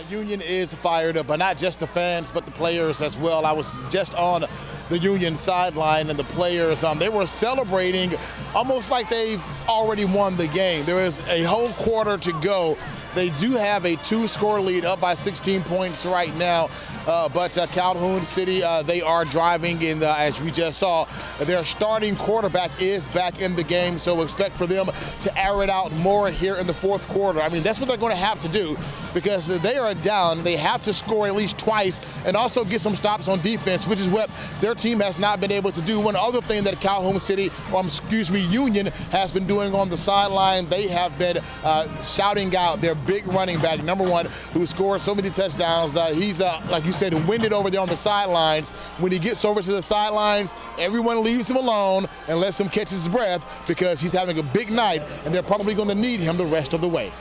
S3: Union is fired up, but not just the fans, but the players as well. I was just on the Union sideline, and the players, they were celebrating almost like they've already won the game. There is a whole quarter to go. They do have a 2-score lead, up by 16 points right now. But Calhoun City, they are driving, and as we just saw, their starting quarterback is back in the game, so expect for them to air it out more here in the fourth quarter. I mean, that's what they're going to have to do, because they are down. They have to score at least twice and also get some stops on defense, which is what their team has not been able to do. One other thing that Calhoun City, Union, has been doing on the sideline, they have been shouting out their big running back, number 1, who scored so many touchdowns. He's, like you said, winded over there on the sidelines. When he gets over to the sidelines, everyone leaves him alone and lets him catch his breath, because he's having a big night, and they're probably going to need him the rest of the way.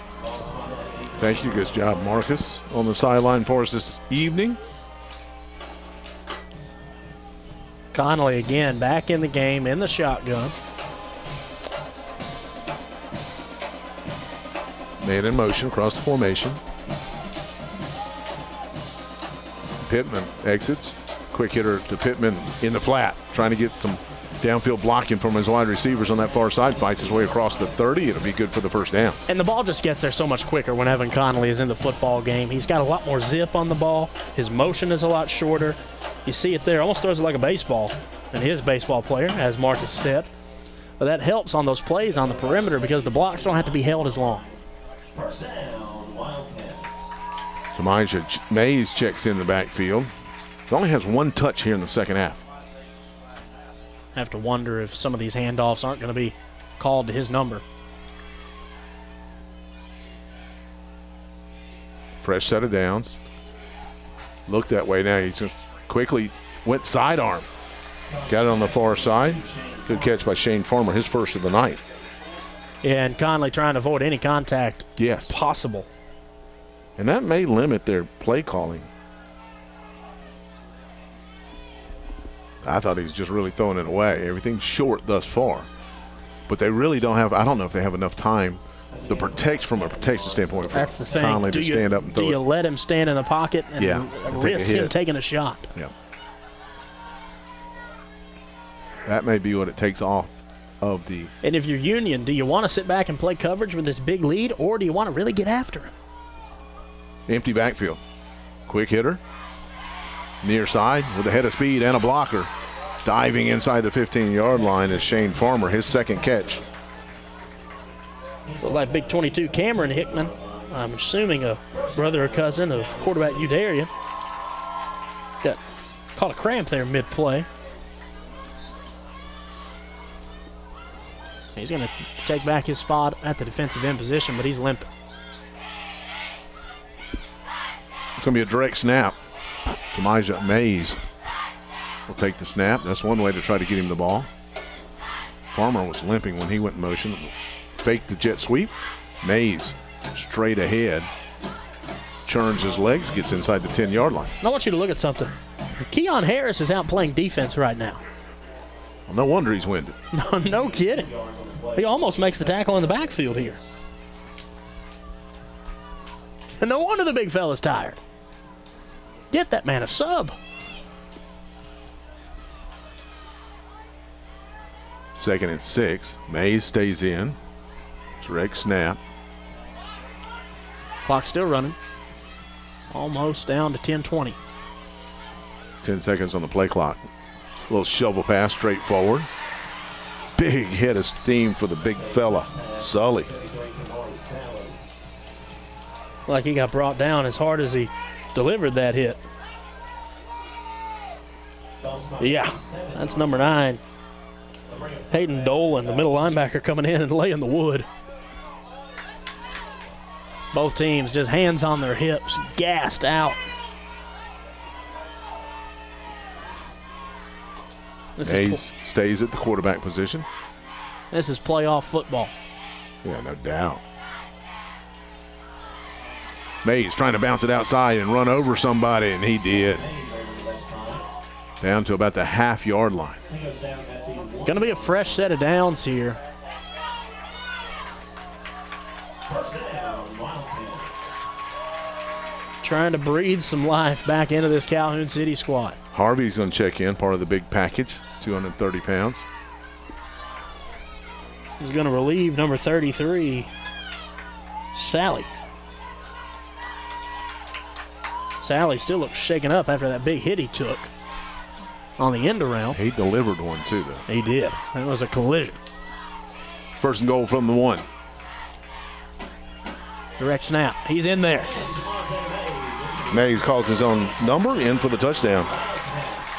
S1: Thank you. Good job, Marcus, on the sideline for us this evening.
S2: Connolly again back in the game in the shotgun.
S1: Man in motion across the formation. Pittman exits. Quick hitter to Pittman in the flat, trying to get some downfield blocking from his wide receivers on that far side. Fights his way across the 30. It'll be good for the first down.
S2: And the ball just gets there so much quicker when Evan Connolly is in the football game. He's got a lot more zip on the ball. His motion is a lot shorter. You see it there. Almost throws it like a baseball. And he is a baseball player, as Marcus said. But that helps on those plays on the perimeter because the blocks don't have to be held as long.
S4: First down, Wildcats.
S1: Samijah Mays checks in the backfield. He only has one touch here in the second half.
S2: Have to wonder if some of these handoffs aren't going to be called to his number.
S1: Fresh set of downs. Looked that way now. He just quickly went sidearm. Got it on the far side. Good catch by Shane Farmer, his first of the night.
S2: Yeah, and Conley trying to avoid any contact possible.
S1: And that may limit their play calling. I thought he was just really throwing it away. Everything's short thus far. But they really don't have, I don't know if they have enough time to protect from a protection standpoint for
S2: That's the thing.
S1: Conley to stand up and throw
S2: Do you
S1: it.
S2: let him stand in the pocket and risk him taking a shot?
S1: Yeah. That may be what it takes off of the.
S2: And if you're Union, do you want to sit back and play coverage with this big lead, or do you want to really get after him?
S1: Empty backfield. Quick hitter. Near side with a head of speed and a blocker. Diving inside the 15-yard line is Shane Farmer, his second catch.
S2: Look like big 22 Cameron Hickman. I'm assuming a brother or cousin of quarterback Udarian. Caught a cramp there mid-play. He's going to take back his spot at the defensive end position, but he's limping.
S1: It's going to be a direct snap. Samijah Mays will take the snap. That's one way to try to get him the ball. Farmer was limping when he went in motion. Faked the jet sweep. Mays straight ahead. Churns his legs, gets inside the 10-yard line.
S2: I want you to look at something. Keon Harris is out playing defense right now.
S1: Well, no wonder he's winded.
S2: No kidding. He almost makes the tackle in the backfield here. And no wonder the big fella's tired. Get that man a sub.
S1: Second and 6. Mays stays in. Direct snap.
S2: Clock still running. Almost down to 10:20.
S1: 10 seconds on the play clock. A little shovel pass straight forward. Big head of steam for the big fella, Sully.
S2: Like he got brought down as hard as he delivered that hit. Yeah, that's number 9. Hayden Dolan, the middle linebacker, coming in and laying the wood. Both teams just hands on their hips, gassed out.
S1: Mays stays at the quarterback position.
S2: This is playoff football.
S1: Yeah, no doubt. Mays trying to bounce it outside and run over somebody, and he did. Down to about the half-yard line.
S2: Going to be a fresh set of downs here. Trying to breathe some life back into this Calhoun City squad.
S1: Harvey's going to check in, part of the big package, 230 pounds.
S2: He's going to relieve number 33, Sally. Sally still looks shaken up after that big hit he took on the end around.
S1: He delivered one, too, though.
S2: He did. It was a collision.
S1: First and goal from the 1.
S2: Direct snap. He's in there.
S1: Mays calls his own number, in for the touchdown.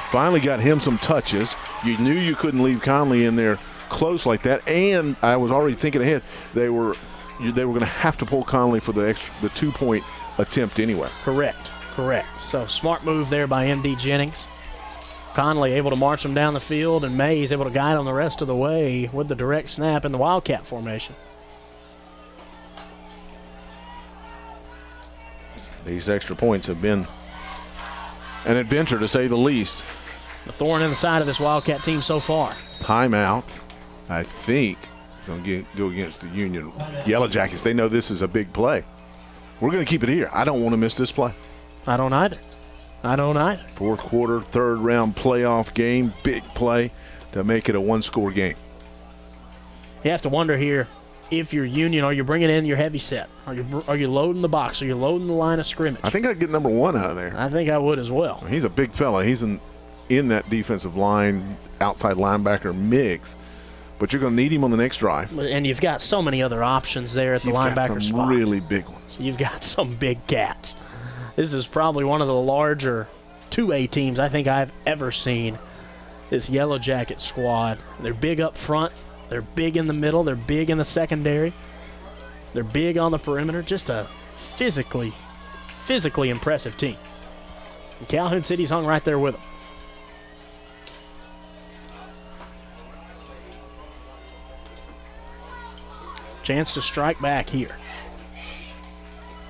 S1: Finally got him some touches. You knew you couldn't leave Conley in there close like that, and I was already thinking ahead. They were going to have to pull Conley for the 2-point attempt anyway.
S2: Correct. So smart move there by M.D. Jennings. Conley able to march him down the field, and Mays able to guide him the rest of the way with the direct snap in the Wildcat formation.
S1: These extra points have been an adventure, to say the least.
S2: The thorn in the side of this Wildcat team so far.
S1: Timeout. I think it's going to go against the Union Yellow Jackets. They know this is a big play. We're going to keep it here. I don't want to miss this play.
S2: I don't either.
S1: Fourth quarter, third round playoff game, big play to make it a one-score game.
S2: You have to wonder here, if you're Union, are you bringing in your heavy set? Are you loading the box? Are you loading the line of scrimmage?
S1: I think I'd get number 1 out of there.
S2: I think I would as well.
S1: He's a big fella. He's in that defensive line, outside linebacker mix. But you're going to need him on the next drive.
S2: And you've got so many other options there at the linebacker
S1: got some
S2: spot.
S1: Really big ones.
S2: You've got some big cats. This is probably one of the larger 2A teams I think I've ever seen. This Yellow Jacket squad. They're big up front. They're big in the middle. They're big in the secondary. They're big on the perimeter. Just a physically impressive team. And Calhoun City's hung right there with them. Chance to strike back here.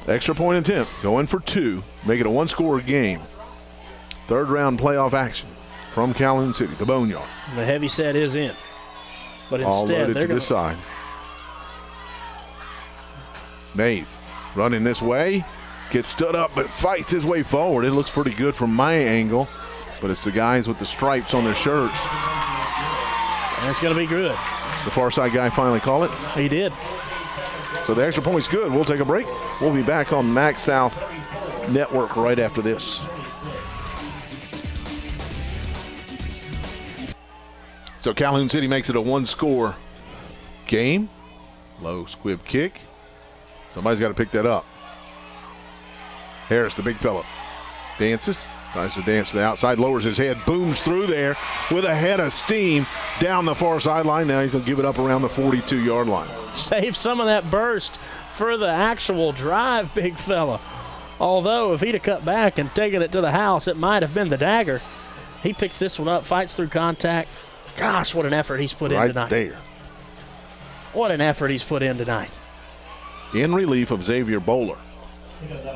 S1: Extra point attempt, going for 2, make it a one-score game. Third round playoff action from Calhoun City, the Boneyard.
S2: The heavy set is in. But
S1: All
S2: instead,
S1: loaded
S2: they're
S1: to
S2: going
S1: this side. Mays running this way, gets stood up but fights his way forward. It looks pretty good from my angle, but it's the guys with the stripes on their shirts.
S2: And it's going to be good.
S1: The far side guy finally called it.
S2: He did.
S1: So the extra point's good. We'll take a break. We'll be back on Mac South Network right after this. So Calhoun City makes it a one-score game. Low squib kick. Somebody's got to pick that up. Harris, the big fella, dances. Tries to dance to the outside, lowers his head, booms through there with a head of steam down the far sideline. Now he's going to give it up around the 42-yard line.
S2: Save some of that burst for the actual drive, big fella. Although if he'd have cut back and taken it to the house, it might have been the dagger. He picks this one up, fights through contact. Gosh, what an effort he's put in tonight.
S1: Right there.
S2: What an effort he's put in tonight.
S1: In relief of Xavier Bowler.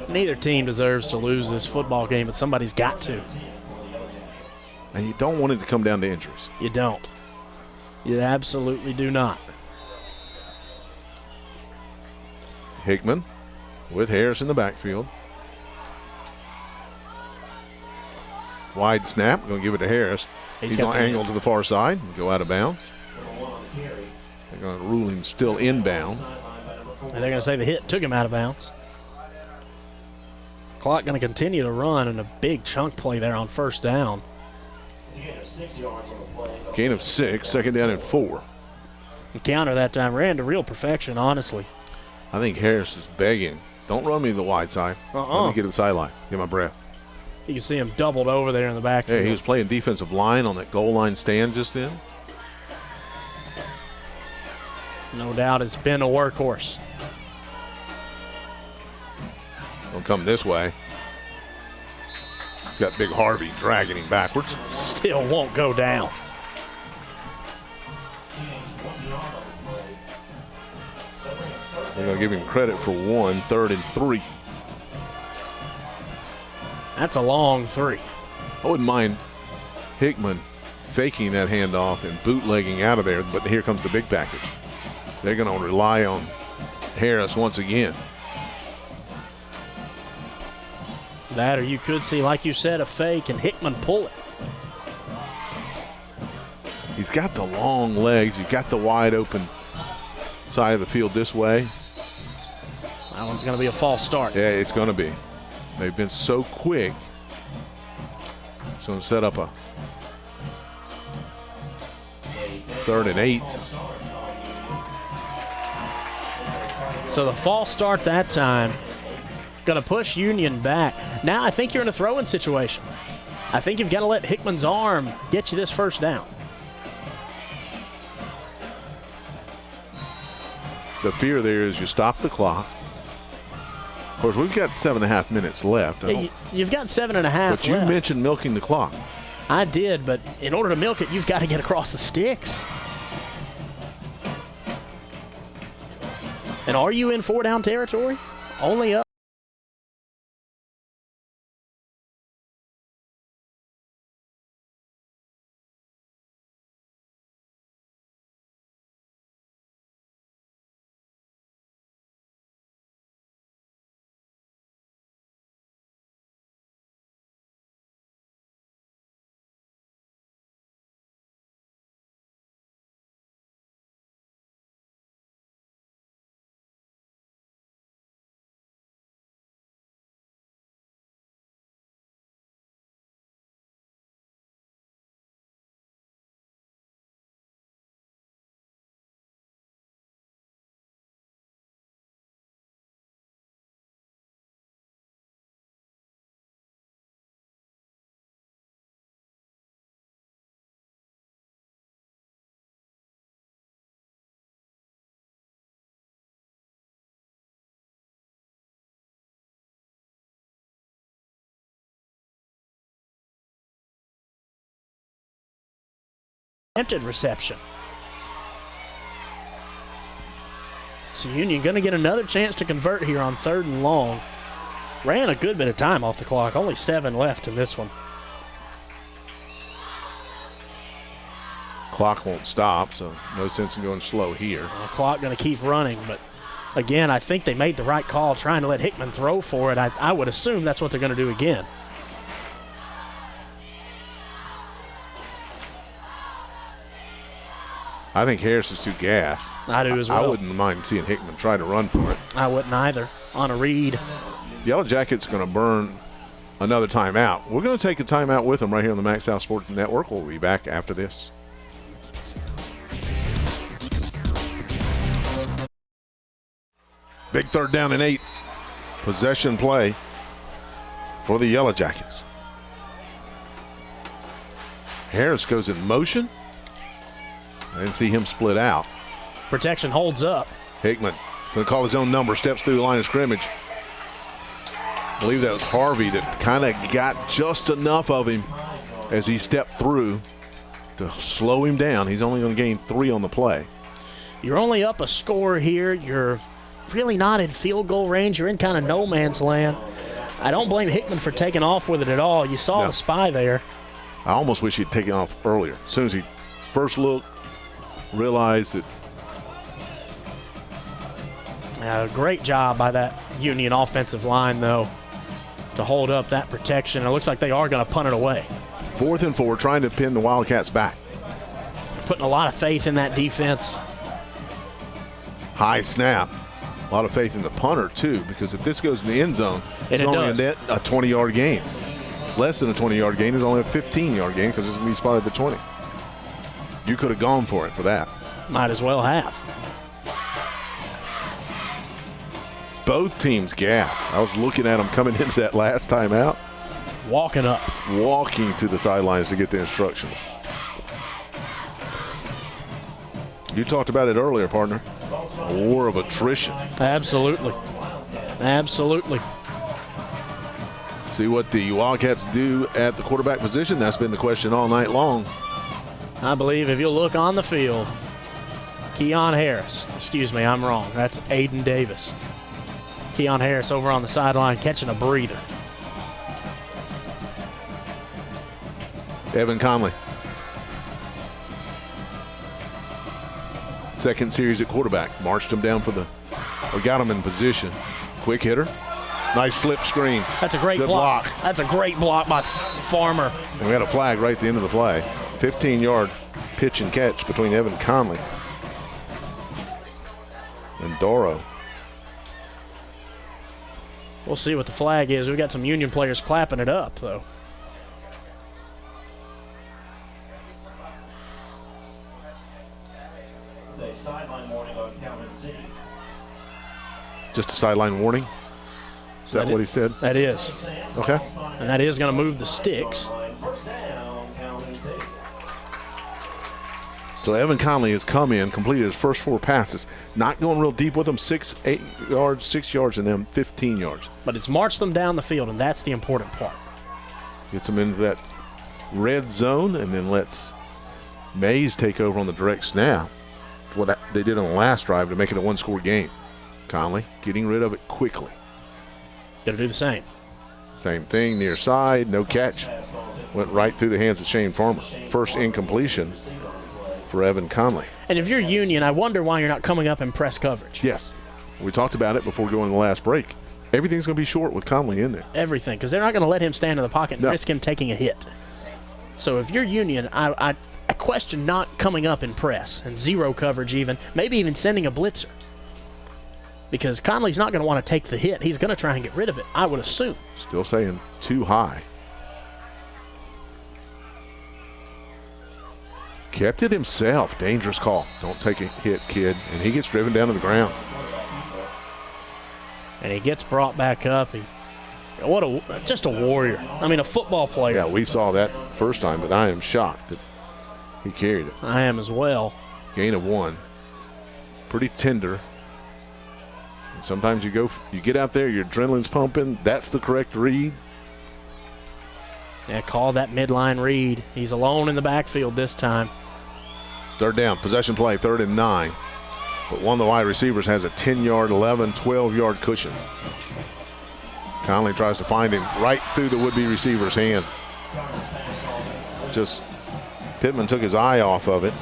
S2: Neither team deserves to lose this football game, but somebody's got to.
S1: And you don't want it to come down to injuries.
S2: You don't. You absolutely do not.
S1: Hickman with Harris in the backfield. Wide snap, going to give it to Harris. He's going to angle to the far side and go out of bounds. They're going to rule him still inbound.
S2: And they're going to say the hit took him out of bounds. Clock going to continue to run, and a big chunk play there on first down.
S1: Gain of 6, second down and 4.
S2: The counter that time ran to real perfection, honestly.
S1: I think Harris is begging. Don't run me to the wide side. Let me get to the sideline. Get my breath.
S2: You can see him doubled over there in the backfield.
S1: Hey, he was playing defensive line on that goal line stand just then.
S2: No doubt has been a workhorse.
S1: Don't come this way. He's got Big Harvey dragging him backwards.
S2: Still won't go down.
S1: They're going to give him credit for 1, 3rd and 3.
S2: That's a long 3.
S1: I wouldn't mind Hickman faking that handoff and bootlegging out of there, but here comes the big package. They're going to rely on Harris once again.
S2: That, or you could see, like you said, a fake and Hickman pull it.
S1: He's got the long legs. You've got the wide open side of the field this way.
S2: That one's going to be a false start.
S1: Yeah, it's going to be. They've been so quick. It's going to set up a 3rd and 8.
S2: So the false start that time, going to push Union back. Now I think you're in a throw-in situation. I think you've got to let Hickman's arm get you this first down.
S1: The fear there is you stop the clock. Of course, we've got 7.5 minutes left.
S2: You've got 7.5 left.
S1: But you mentioned milking the clock.
S2: I did, but in order to milk it, you've got to get across the sticks. And are you in 4-down territory? Only up. attempted reception. So Union going to get another chance to convert here on 3rd and long. Ran a good bit of time off the clock. Only 7 left in this one.
S1: Clock won't stop, so no sense in going slow here.
S2: The clock going to keep running, but again, I think they made the right call trying to let Hickman throw for it. I would assume that's what they're going to do again.
S1: I think Harris is too gassed.
S2: I do as well.
S1: I wouldn't mind seeing Hickman try to run for it.
S2: I wouldn't either. On a read.
S1: Yellow Jackets going to burn another timeout. We're going to take a timeout with them right here on the Max South Sports Network. We'll be back after this. Big 3rd down and 8. Possession play for the Yellow Jackets. Harris goes in motion. I didn't see him split out.
S2: Protection holds up.
S1: Hickman going to call his own number, steps through the line of scrimmage. I believe that was Harvey that kind of got just enough of him as he stepped through to slow him down. He's only going to gain 3 on the play.
S2: You're only up a score here. You're really not in field goal range. You're in kind of no man's land. I don't blame Hickman for taking off with it at all. You saw the spy there.
S1: I almost wish he'd taken off earlier. As soon as he first looked, realized that.
S2: Great job by that Union offensive line, though, to hold up that protection. It looks like they are going to punt it away.
S1: 4th and 4, trying to pin the Wildcats back.
S2: Putting a lot of faith in that defense.
S1: High snap. A lot of faith in the punter, too, because if this goes in the end zone, it's only a 20-yard gain. Less than a 20-yard gain is only a 15-yard gain because it's going to be spotted at the 20. You could have gone for it for that.
S2: Might as well have.
S1: Both teams gassed. I was looking at them coming into that last time out.
S2: Walking up.
S1: Walking to the sidelines to get the instructions. You talked about it earlier, partner. A war of attrition.
S2: Absolutely. Absolutely.
S1: See what the Wildcats do at the quarterback position. That's been the question all night long.
S2: I believe if you look on the field, Keon Harris. Excuse me, I'm wrong. That's Aiden Davis. Keon Harris over on the sideline catching a breather.
S1: Evan Conley. Second series at quarterback. Marched him down or got him in position. Quick hitter. Nice slip screen.
S2: That's a great block. That's a great block by Farmer.
S1: And we had a flag right at the end of the play. 15-yard pitch and catch between Evan Conley and Doro.
S2: We'll see what the flag is. We've got some Union players clapping it up, though.
S4: It's a sideline warning on Calhoun City.
S1: Just a sideline warning? Is that what he said?
S2: That is.
S1: Okay.
S2: And that is going to move the sticks.
S4: First down, Calhoun City.
S1: So Evan Conley has come in, completed his first 4 passes. Not going real deep with them, 6 yards, and then 15 yards.
S2: But it's marched them down the field, and that's the important part.
S1: Gets them into that red zone, and then lets Mays take over on the direct snap. That's what they did on the last drive to make it a 1-score game. Conley getting rid of it quickly.
S2: Got to do the same.
S1: Same thing, near side, no catch. Went right through the hands of Shane Farmer. First incompletion for Evan Conley.
S2: And if you're Union, I wonder why you're not coming up in press coverage.
S1: Yes. We talked about it before going to the last break. Everything's going to be short with Conley in there.
S2: Everything, because they're not going to let him stand in the pocket and risk him taking a hit. So if you're Union, I question not coming up in press and zero coverage even, maybe even sending a blitzer. Because Conley's not going to want to take the hit. He's going to try and get rid of it, I would assume.
S1: Still saying too high. Kept it himself. Dangerous call. Don't take a hit, kid. And he gets driven down to the ground.
S2: And he gets brought back up. Just a warrior. I mean, a football player.
S1: Yeah, we saw that first time, but I am shocked that he carried it.
S2: I am as well.
S1: Gain of 1. Pretty tender. And sometimes you get out there, your adrenaline's pumping. That's the correct read.
S2: Yeah, call that midline read. He's alone in the backfield this time.
S1: Third down, possession play, 3rd and 9. But one of the wide receivers has a 10-yard, 11, 12-yard cushion. Conley tries to find him right through the would-be receiver's hand. Just Pittman took his eye off of it.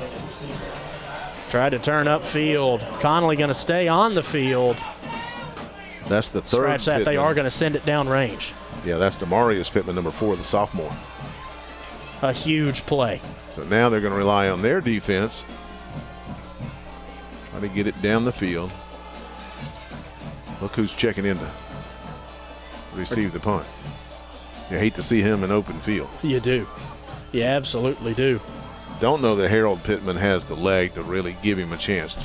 S2: Tried to turn upfield. Conley going to stay on the field.
S1: That's the 3rd.
S2: Scratch that. They
S1: Pittman.
S2: are going to send it down range.
S1: Yeah, that's Demarius Pittman, number 4, the sophomore.
S2: A huge play.
S1: So now they're going to rely on their defense. Try to get it down the field. Look who's checking in to receive the punt. You hate to see him in open field.
S2: You do. You absolutely do.
S1: Don't know that Harold Pittman has the leg to really give him a chance.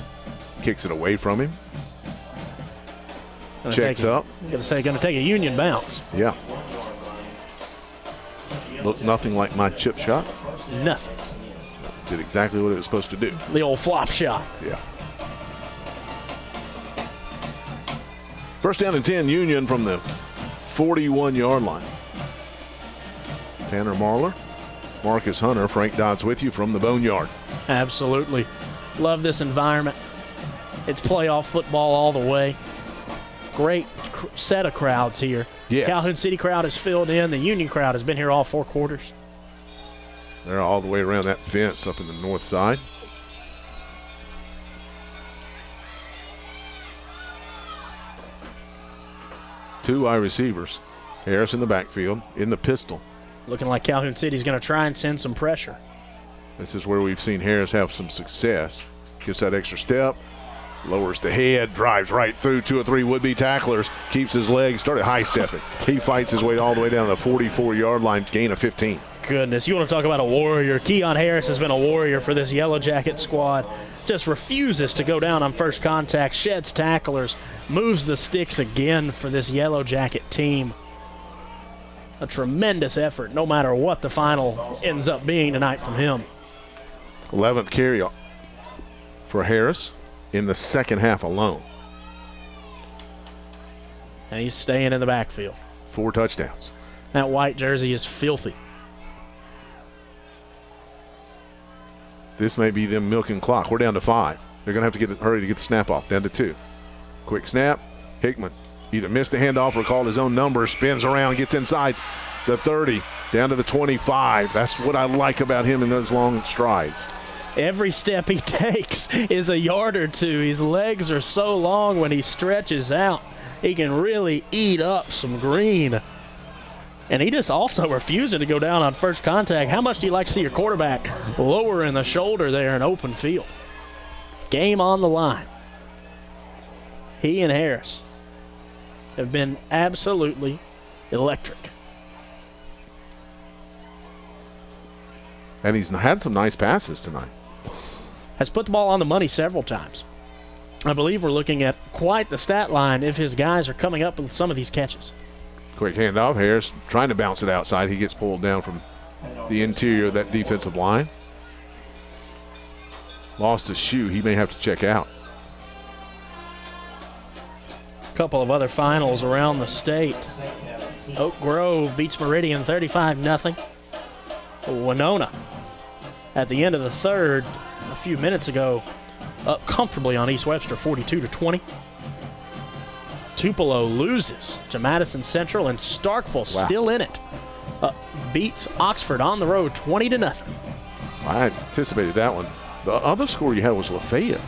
S1: Kicks it away from him. Checks up.
S2: I'm going to say, going to take a Union bounce.
S1: Yeah. Looked nothing like my chip shot.
S2: Nothing.
S1: Did exactly what it was supposed to do.
S2: The old flop shot.
S1: Yeah. First down and 10, Union from the 41-yard line. Tanner Marler, Marcus Hunter, Frank Dodds with you from the Boneyard.
S2: Absolutely. Love this environment. It's playoff football all the way. Great set of crowds here.
S1: Yes.
S2: Calhoun City crowd is filled in. The Union crowd has been here all 4 quarters.
S1: They're all the way around that fence up in the north side. Two wide receivers. Harris in the backfield, in the pistol.
S2: Looking like Calhoun City's going to try and send some pressure.
S1: This is where we've seen Harris have some success. Gets that extra step, lowers the head, drives right through 2 or 3 would-be tacklers, keeps his legs, started high-stepping. He fights his way all the way down to the 44-yard line, gain of 15.
S2: Goodness, you want to talk about a warrior. Keon Harris has been a warrior for this Yellow Jacket squad. Just refuses to go down on first contact, sheds tacklers, moves the sticks again for this Yellow Jacket team. A tremendous effort, no matter what the final ends up being tonight from him.
S1: 11th carry for Harris in the second half alone.
S2: And he's staying in the backfield.
S1: 4 touchdowns.
S2: That white jersey is filthy.
S1: This may be them milking clock. We're down to 5. They're going to have to hurry to get the snap off. Down to 2. Quick snap. Hickman either missed the handoff or called his own number, spins around, gets inside the 30, down to the 25. That's what I like about him in those long strides.
S2: Every step he takes is a yard or 2. His legs are so long when he stretches out. He can really eat up some green. And he just also refusing to go down on first contact. How much do you like to see your quarterback lower in the shoulder there in open field? Game on the line. He and Harris have been absolutely electric.
S1: And he's had some nice passes tonight.
S2: Has put the ball on the money several times. I believe we're looking at quite the stat line if his guys are coming up with some of these catches.
S1: Quick handoff. Harris trying to bounce it outside. He gets pulled down from the interior of that defensive line. Lost his shoe. He may have to check out.
S2: A couple of other finals around the state. Oak Grove beats Meridian 35-0. Winona at the end of the third a few minutes ago up comfortably on East Webster 42-20. Tupelo loses to Madison Central, and Starkville still in it. Beats Oxford on the road 20-0.
S1: I anticipated that one. The other score you had was Lafayette.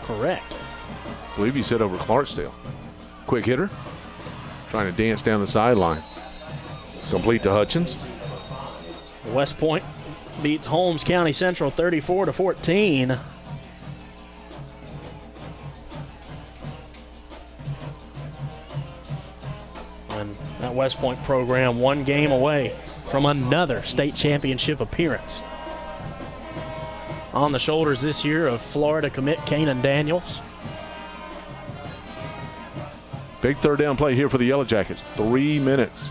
S2: Correct.
S1: I believe you said over Clarksdale. Quick hitter. Trying to dance down the sideline. Complete to Hutchins.
S2: West Point beats Holmes County Central 34-14. And that West Point program 1 game away from another state championship appearance. On the shoulders this year of Florida commit Kanan Daniels.
S1: Big third down play here for the Yellow Jackets. 3 minutes.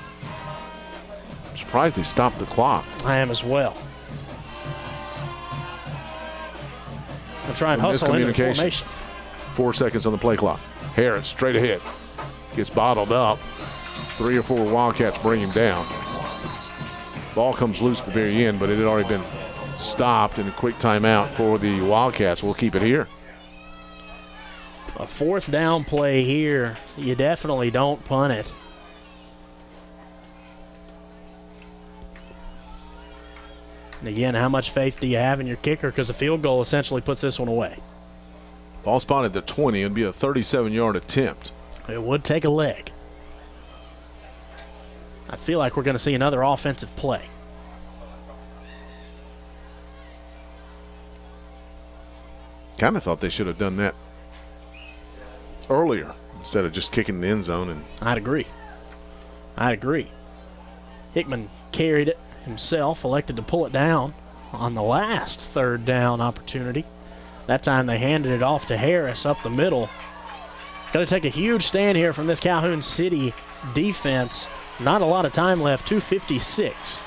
S1: I'm surprised they stopped the clock.
S2: I am as well. I'll try and hustle into the formation.
S1: 4 seconds on the play clock. Harris straight ahead. Gets bottled up. 3 or 4 Wildcats bring him down. Ball comes loose at the very end, but it had already been stopped and a quick timeout for the Wildcats. We'll keep it here.
S2: A 4th down play here. You definitely don't punt it. And again, how much faith do you have in your kicker? Because a field goal essentially puts this one away.
S1: Ball spotted at the 20. It would be a 37-yard attempt.
S2: It would take a leg. I feel like we're going to see another offensive play.
S1: Kind of thought they should have done that earlier instead of just kicking the end zone. And
S2: I'd agree. Hickman carried it himself, elected to pull it down on the last 3rd down opportunity. That time they handed it off to Harris up the middle. Got to take a huge stand here from this Calhoun City defense. Not a lot of time left, 2:56.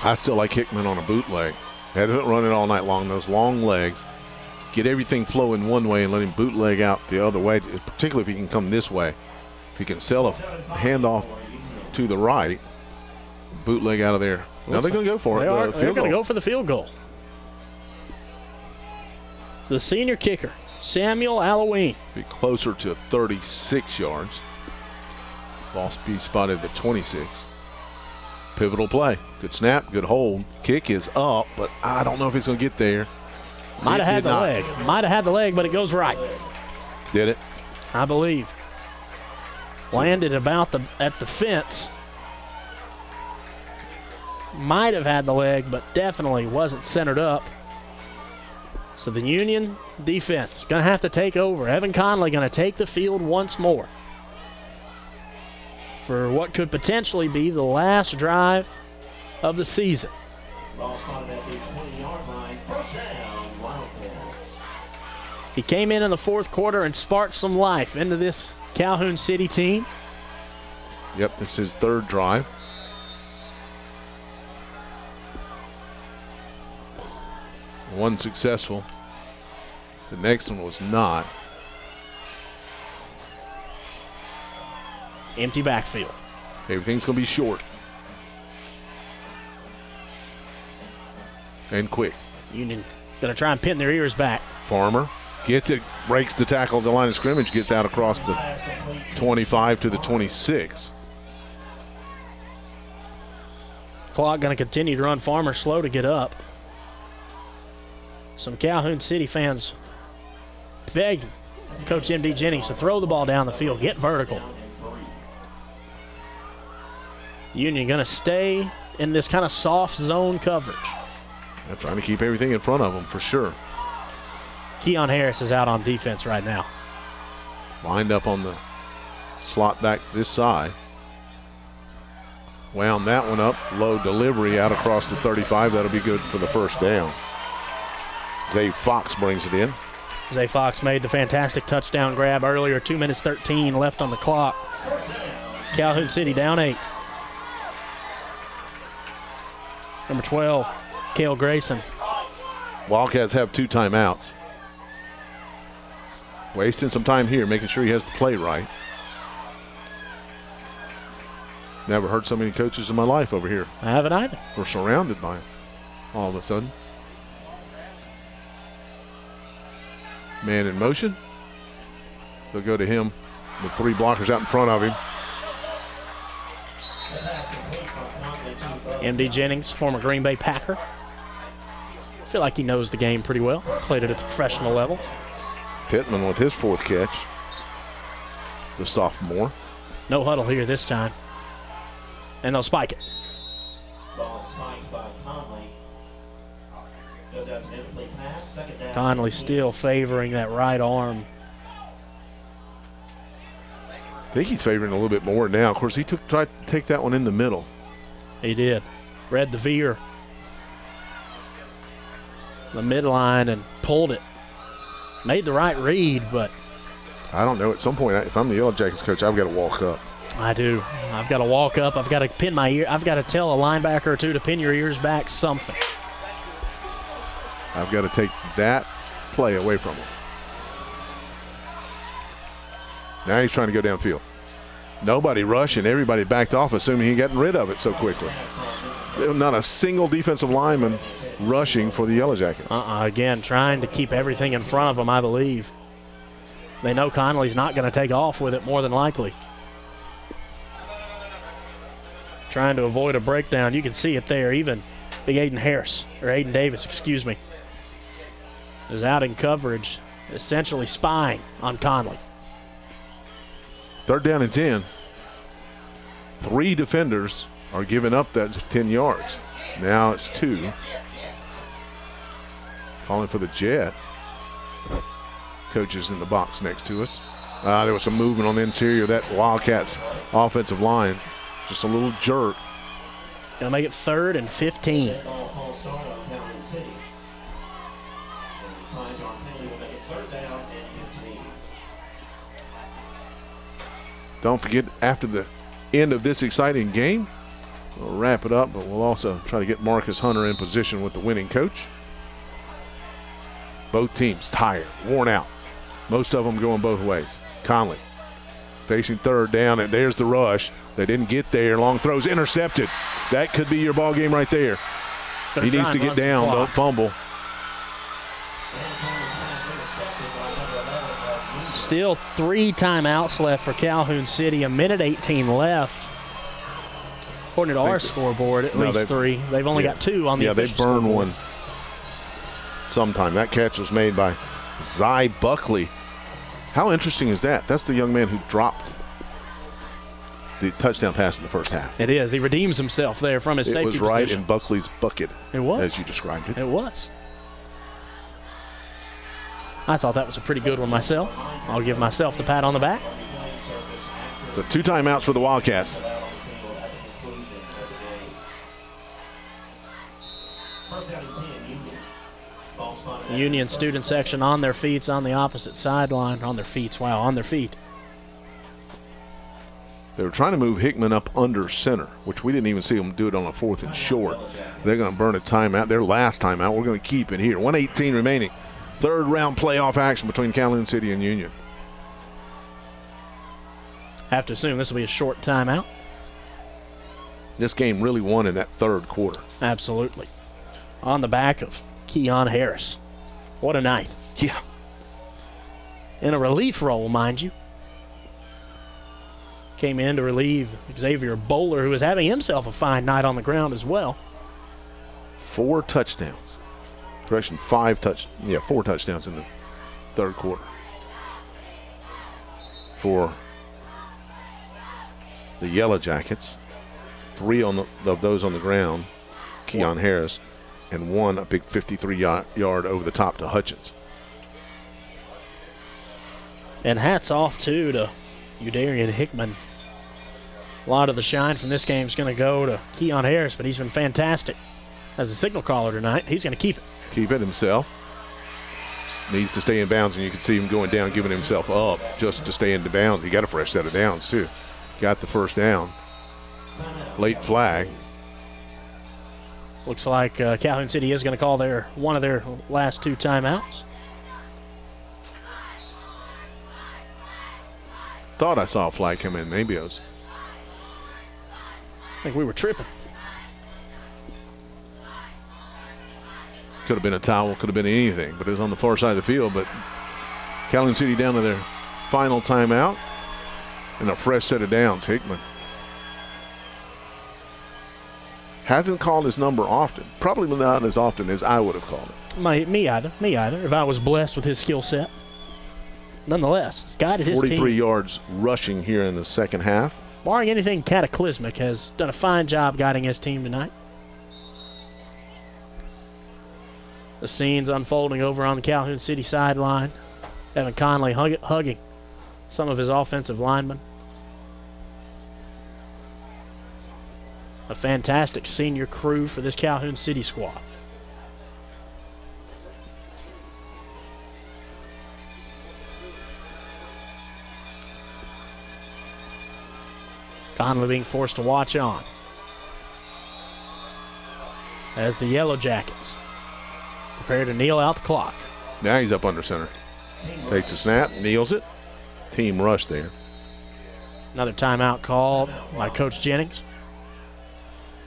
S1: I still like Hickman on a bootleg. Had to run it all night long, those long legs. Get everything flowing one way and let him bootleg out the other way, particularly if he can come this way. If he can sell a handoff to the right, bootleg out of there. Now they're going to go for it.
S2: They're going to go for the field goal. The senior kicker, Samuel Halloween.
S1: Be closer to 36 yards. Ball be spotted at 26. Pivotal play. Good snap, good hold. Kick is up, but I don't know if he's going to get there.
S2: Might have had the leg, but it goes right.
S1: Did it?
S2: I believe. Landed about at the fence. Might have had the leg, but definitely wasn't centered up. So the Union defense going to have to take over. Evan Conley going to take the field once more for what could potentially be the last drive of the season.
S4: Ball spotted at the 20-yard line. 1st down, Wildcats.
S2: He came in the 4th quarter and sparked some life into this Calhoun City team.
S1: Yep, this is his 3rd drive. One successful. The next one was not.
S2: Empty backfield.
S1: Everything's going to be short. And quick.
S2: Union going to try and pin their ears back.
S1: Farmer gets it, breaks the tackle at the line of scrimmage, gets out across the 25 to the 26.
S2: Clock going to continue to run. Farmer slow to get up. Some Calhoun City fans begging Coach M.D. Jennings to throw the ball down the field, get vertical. Union going to stay in this kind of soft zone coverage.
S1: They're trying to keep everything in front of them for sure.
S2: Keon Harris is out on defense right now.
S1: Lined up on the slot back this side. Wound that one up. Low delivery out across the 35. That'll be good for the 1st down. Zay Fox brings it in.
S2: Zay Fox made the fantastic touchdown grab earlier. 2 minutes 13 left on the clock. Calhoun City down 8. Number 12, Cale Grayson.
S1: Wildcats have 2 timeouts. Wasting some time here, making sure he has the play right. Never heard so many coaches in my life over here.
S2: I haven't either.
S1: We're surrounded by them all of a sudden. Man in motion. They'll go to him with 3 blockers out in front of him.
S2: M.D. Jennings, former Green Bay Packer. I feel like he knows the game pretty well. Played it at the professional level.
S1: Pittman with his 4th catch. The sophomore.
S2: No huddle here this time. And they'll spike it.
S4: Ball spiked by Conley. Goes out to an incomplete pass. 2nd down.
S2: Conley still favoring that right arm.
S1: I think he's favoring a little bit more now. Of course, he tried to take that one in the middle.
S2: He did. Read the veer. The midline and pulled it. Made the right read, but
S1: I don't know. At some point, if I'm the Yellow Jackets coach, I've got to walk up.
S2: I do. I've got to walk up. I've got to pin my ear. I've got to tell a linebacker or two to pin your ears back, something.
S1: I've got to take that play away from him. Now he's trying to go downfield. Nobody rushing. Everybody backed off, assuming he getting rid of it so quickly. Not a single defensive lineman rushing for the Yellow Jackets.
S2: Again, trying to keep everything in front of them, I believe. They know Conley's not going to take off with it more than likely. Trying to avoid a breakdown. You can see it there. Even big Aiden Davis, excuse me, is out in coverage, essentially spying on Conley.
S1: 3rd down and 10. 3 defenders are giving up that 10 yards. Now it's 2. Calling for the jet. Coach is in the box next to us. There was some movement on the interior of that Wildcats offensive line. Just a little jerk.
S2: Gonna make it 3rd and 15.
S4: False start on Calhoun City. And finds our penalty will make it 3rd down and 15.
S1: Don't forget, after the end of this exciting game, we'll wrap it up, but we'll also try to get Marcus Hunter in position with the winning coach. Both teams tired, worn out. Most of them going both ways. Conley facing 3rd down, and there's the rush. They didn't get there. Long throws intercepted. That could be your ball game right there. He needs to get down. Don't fumble.
S2: Still 3 timeouts left for Calhoun City. 1:18 left. According to our scoreboard, at least 3. They've only got 2 on the official
S1: they burned
S2: scoreboard.
S1: one sometime. That catch was made by Zy Buckley. How interesting is that? That's the young man who dropped the touchdown pass in the first half.
S2: It is. He redeems himself there from his safety
S1: position. It was right
S2: position.
S1: in Buckley's bucket.
S2: It was.
S1: As you described it.
S2: It was. I thought that was a pretty good one myself. I'll give myself the pat on the back.
S1: So 2 timeouts for the Wildcats.
S2: Union student section on their feet on the opposite sideline. On their feet. Wow, on their feet.
S1: They were trying to move Hickman up under center, which we didn't even see them do it on a 4th and short. They're going to burn a timeout. Their last timeout. We're going to keep it here. 1:18 remaining. 3rd round playoff action between Calhoun City and Union.
S2: Have to assume this will be a short timeout.
S1: This game really won in that 3rd quarter.
S2: Absolutely. On the back of Keon Harris. What a night.
S1: Yeah.
S2: In a relief role, mind you. Came in to relieve Xavier Bowler, who was having himself a fine night on the ground as well.
S1: 4 touchdowns. Correction, 4 touchdowns in the 3rd quarter. For the Yellow Jackets. 3 of those on the ground, Keon Harris, and 1 a big 53-yard over the top to Hutchins.
S2: And hats off, too, to Udarian Hickman. A lot of the shine from this game is going to go to Keon Harris, but he's been fantastic as a signal caller tonight. He's going to keep it.
S1: Keep it himself. Needs to stay in bounds, and you can see him going down, giving himself up just to stay in the bounds. He got a fresh set of downs, too. Got the 1st down. Late flag.
S2: Looks like Calhoun City is going to call one of their last 2 timeouts.
S1: Thought I saw a flag come in. Maybe I
S2: think we were tripping.
S1: Could have been a towel, could have been anything, but it was on the far side of the field. But Calhoun City down to their final timeout and a fresh set of downs. Hickman hasn't called his number often. Probably not as often as I would have called it.
S2: Me either. If I was blessed with his skill set. Nonetheless, it's guided his team.
S1: 43 yards rushing here in the 2nd half.
S2: Barring anything cataclysmic, has done a fine job guiding his team tonight. The scenes unfolding over on the Calhoun City sideline. Evan Conley hugging some of his offensive linemen. A fantastic senior crew for this Calhoun City squad. Conley being forced to watch on as the Yellow Jackets prepare to kneel out the clock.
S1: Now he's up under center. Takes the snap, kneels it. Team rush there.
S2: Another timeout called by Coach Jennings.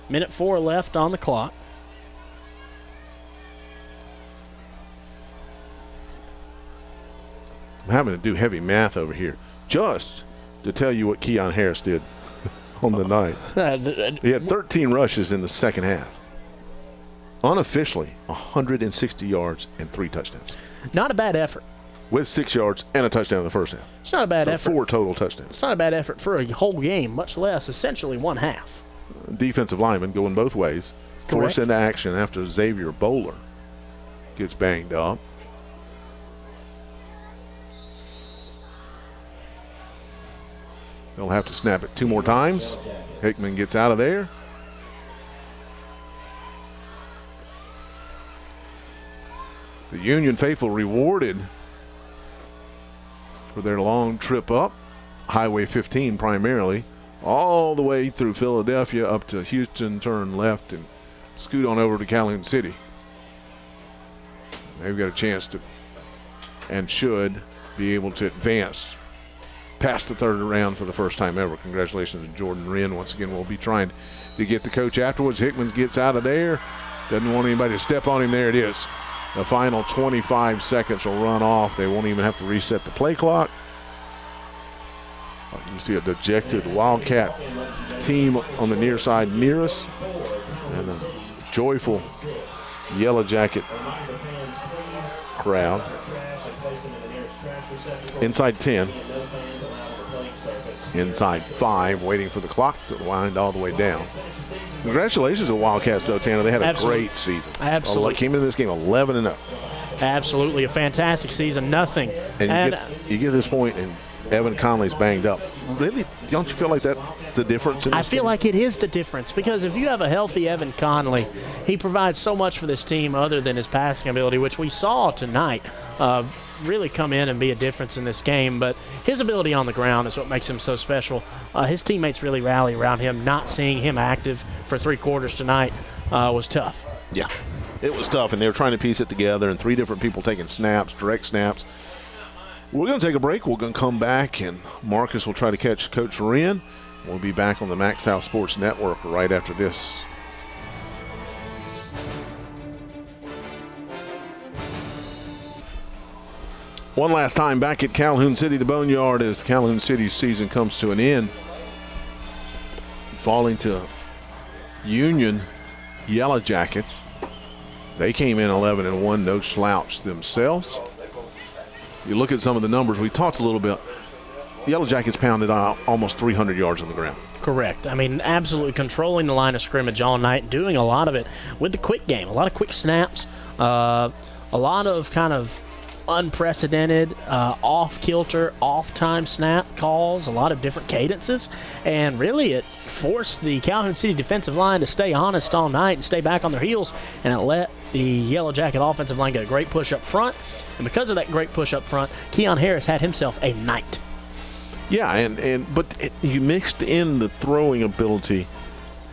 S2: 1:04 left on the clock.
S1: I'm having to do heavy math over here just to tell you what Keon Harris did on the night. He had 13 rushes in the second half. Unofficially, 160 yards and 3 touchdowns.
S2: Not a bad effort.
S1: With 6 yards and a touchdown in the first half.
S2: It's not a bad
S1: So
S2: effort.
S1: 4 total touchdowns.
S2: It's not a bad effort for a whole game, much less essentially one half.
S1: Defensive lineman going both ways. Forced into action after Xavier Bowler gets banged up. They'll have to snap it 2 more times. Hickman gets out of there. The Union faithful rewarded for their long trip up, Highway 15 primarily, all the way through Philadelphia up to Houston, turn left and scoot on over to Calhoun City. They've got a chance to and should be able to advance past the third round for the first time ever. Congratulations to Jordan Wren. Once again, we'll be trying to get the coach afterwards. Hickman gets out of there. Doesn't want anybody to step on him. There it is. The final 25 seconds will run off. They won't even have to reset the play clock. You can see a dejected Wildcat team on the near side near us. And a joyful Yellow Jacket crowd. Inside 10. Inside 5, waiting for the clock to wind all the way down. Congratulations to Wildcats, though, Tanner. They had a great season.
S2: Absolutely.
S1: Came into this game 11-0.
S2: Absolutely. A fantastic season. Nothing.
S1: And you get to this point, and Evan Conley's banged up. Really? Don't you feel like that's the difference in this
S2: I feel
S1: game?
S2: like it is the difference because if you have a healthy Evan Conley, he provides so much for this team other than his passing ability, which we saw tonight really come in and be a difference in this game. But his ability on the ground is what makes him so special. His teammates really rally around him. Not seeing him active for 3 quarters tonight was tough.
S1: Yeah, it was tough, and they were trying to piece it together, and 3 different people taking snaps, direct snaps. We're going to take a break. We're going to come back, and Marcus will try to catch Coach Wren. We'll be back on the Max South Sports Network right after this. One last time back at Calhoun City, the Boneyard, as Calhoun City's season comes to an end. Falling to Union Yellow Jackets. They came in 11-1, no slouch themselves. You look at some of the numbers, we talked a little bit. Yellow Jackets pounded out almost 300 yards on the ground.
S2: Correct. I mean, absolutely controlling the line of scrimmage all night and doing a lot of it with the quick game. A lot of quick snaps, a lot of kind of unprecedented off-kilter, off-time snap calls, a lot of different cadences, and really it forced the Calhoun City defensive line to stay honest all night and stay back on their heels, and it let the Yellow Jacket offensive line get a great push up front, and because of that great push up front, Keon Harris had himself a night.
S1: Yeah, but you mixed in the throwing ability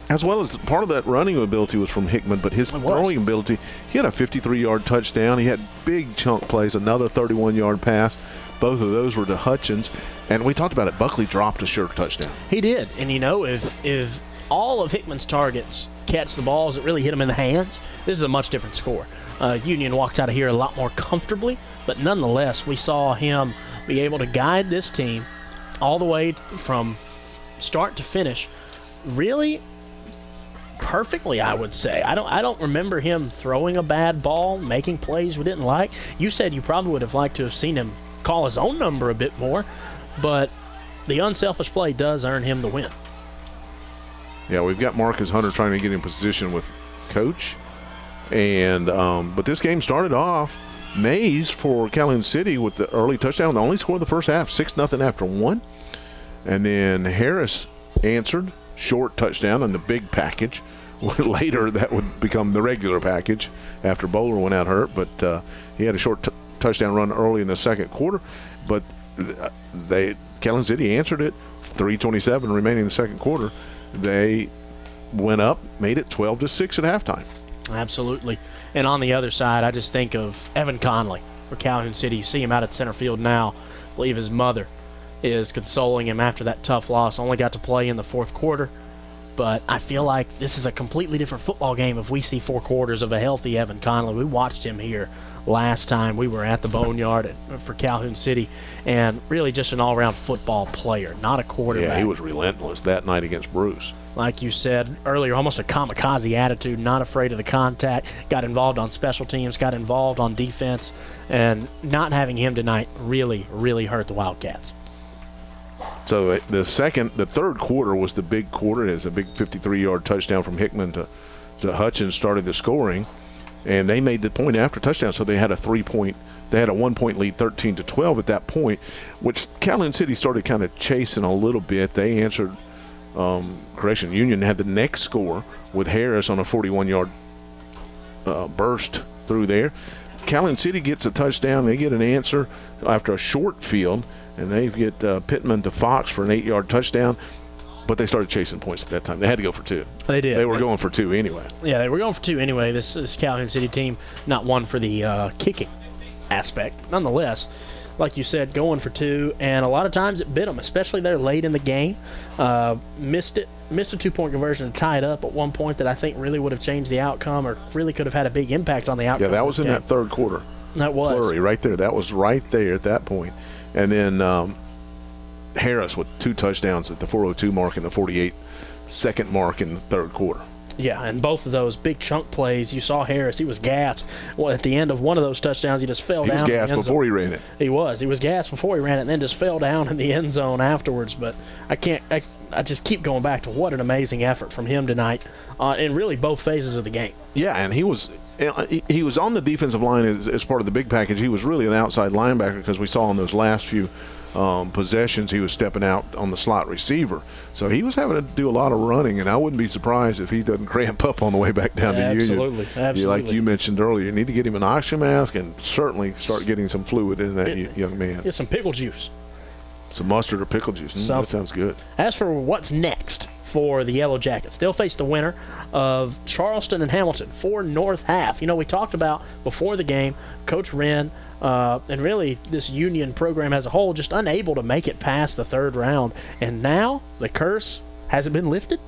S1: as well as part of that running ability was from Hickman, but his throwing ability, he had a 53-yard touchdown. He had big chunk plays, another 31-yard pass. Both of those were to Hutchins. And we talked about it. Buckley dropped a sure touchdown.
S2: He did. And, you know, if all of Hickman's targets catch the balls that really hit him in the hands, this is a much different score. Union walks out of here a lot more comfortably, but nonetheless, we saw him be able to guide this team all the way from start to finish really perfectly, I would say. I don't remember him throwing a bad ball, making plays we didn't like. You said you probably would have liked to have seen him call his own number a bit more, but the unselfish play does earn him the win.
S1: Yeah, we've got Marcus Hunter trying to get in position with Coach. And but this game started off Mays for Calhoun City with the early touchdown. They only scored the first half, 6-0 after 1. And then Harris answered, short touchdown on the big package. Later, that would become the regular package after Bowler went out hurt. But he had a short touchdown run early in the second quarter. But Calhoun City answered it. 3:27 remaining in the second quarter. They went up, made it 12-6 at halftime.
S2: Absolutely. And on the other side, I just think of Evan Conley for Calhoun City. You see him out at center field now. I believe his mother is consoling him after that tough loss. Only got to play in the fourth quarter. But I feel like this is a completely different football game if we see 4 quarters of a healthy Evan Conley. We watched him here last time we were at the Boneyard for Calhoun City, and really just an all-around football player, not a quarterback.
S1: Yeah, he was relentless that night against Bruce.
S2: Like you said earlier, almost a kamikaze attitude, not afraid of the contact, got involved on special teams, got involved on defense, and not having him tonight really, really hurt the Wildcats.
S1: So the third quarter was the big quarter. It was a big 53-yard touchdown from Hickman to Hutchins started the scoring, and they made the point after touchdown. So they had a 1-point lead, 13-12 at that point, which Calhoun City started kind of chasing a little bit. They answered. Union had the next score with Harris on a 41-yard burst through there. Calhoun City gets a touchdown. They get an answer after a short field, and they get Pittman to Fox for an 8-yard touchdown. But they started chasing points at that time. They had to go for 2.
S2: They did.
S1: They were going for 2 anyway.
S2: Yeah, they were going for 2 anyway. This Calhoun City team, not one for the kicking aspect. Nonetheless, like you said, going for 2, and a lot of times it bit them, especially there late in the game. Missed a 2-point conversion to tie it up at one point that I think really would have changed the outcome, or really could have had a big impact on the outcome.
S1: Yeah, that was in that third quarter.
S2: That was.
S1: Flurry right there. That was right there at that point. And then Harris with 2 touchdowns at the 4:02 mark and the 48-second mark in the third quarter.
S2: Yeah, and both of those big chunk plays, you saw Harris, he was gassed. Well, at the end of one of those touchdowns, he just fell down.
S1: He was gassed before he ran it.
S2: He was gassed before he ran it, and then just fell down in the end zone afterwards. But I just keep going back to what an amazing effort from him tonight in really both phases of the game.
S1: Yeah, and he was on the defensive line as part of the big package. He was really an outside linebacker because we saw in those last few possessions he was stepping out on the slot receiver. So he was having to do a lot of running, and I wouldn't be surprised if he doesn't cramp up on the way back down to Union.
S2: Absolutely.
S1: Like you mentioned earlier, you need to get him an oxygen mask and certainly start getting some fluid in that young man.
S2: Get some pickle juice.
S1: Some mustard or pickle juice. That sounds good.
S2: As for what's next for the Yellow Jackets, they'll face the winner of Charleston and Hamilton for North Half. You know, we talked about before the game, Coach Wren, and really this Union program as a whole, just unable to make it past the third round. And now the curse hasn't been lifted.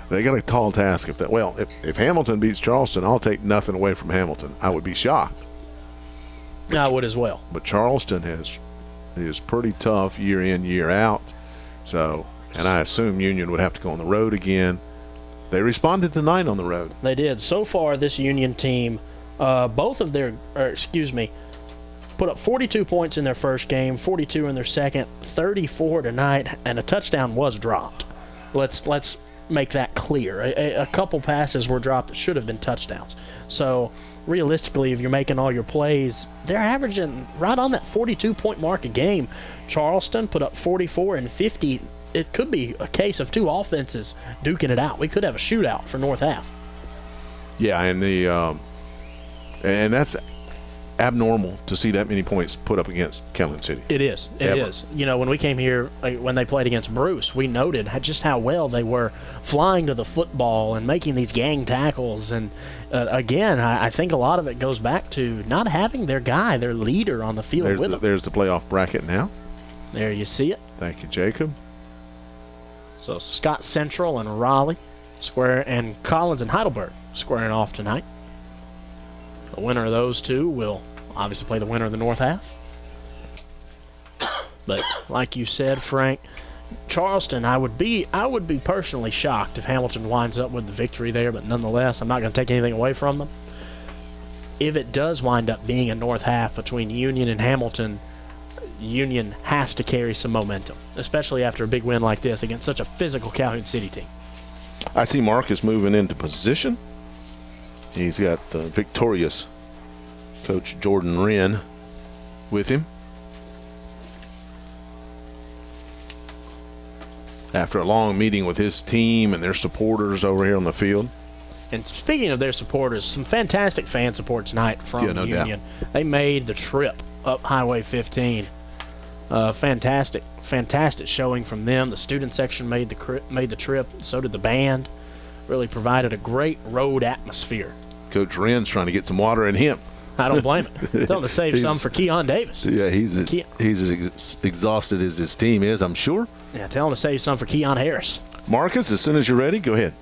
S1: They got a tall task. If Hamilton beats Charleston, I'll take nothing away from Hamilton. I would be shocked.
S2: I would as well.
S1: But Charleston is pretty tough year in, year out. So, and I assume Union would have to go on the road again. They responded tonight on the road.
S2: They did. So far, this Union team, put up 42 points in their first game, 42 in their second, 34 tonight, and a touchdown was dropped. Let's make that clear. A couple passes were dropped that should have been touchdowns. So realistically, if you're making all your plays, they're averaging right on that 42-point mark a game. Charleston put up 44 and 50. It could be a case of 2 offenses duking it out. We could have a shootout for North Half.
S1: Yeah, and and that's abnormal to see that many points put up against Calhoun City.
S2: It is. It is. You know, when we came here, when they played against Bruce, we noted just how well they were flying to the football and making these gang tackles. And again, I think a lot of it goes back to not having their guy, their leader on the field with them.
S1: There's the playoff bracket now.
S2: There you see it.
S1: Thank you, Jacob.
S2: So Scott Central and Raleigh and Collins and Heidelberg squaring off tonight. The winner of those two will obviously play the winner of the North Half. But like you said, Frank, Charleston, I would be personally shocked if Hamilton winds up with the victory there, but nonetheless, I'm not going to take anything away from them. If it does wind up being a North Half between Union and Hamilton, Union has to carry some momentum, especially after a big win like this against such a physical Calhoun City team.
S1: I see Marcus moving into position. He's got the victorious Coach Jordan Wren with him. After a long meeting with his team and their supporters over here on the field.
S2: And speaking of their supporters, some fantastic fan support tonight from Union.
S1: Doubt.
S2: They made the trip up Highway 15. Fantastic showing from them. The student section made the trip. So did the band. Really provided a great road atmosphere.
S1: Coach Wren's trying to get some water in him.
S2: I don't blame him. Tell him to save some for Keon Davis.
S1: Yeah, he's as exhausted as his team is, I'm sure.
S2: Yeah, tell him to save some for Keon Harris.
S1: Marcus, as soon as you're ready, go ahead.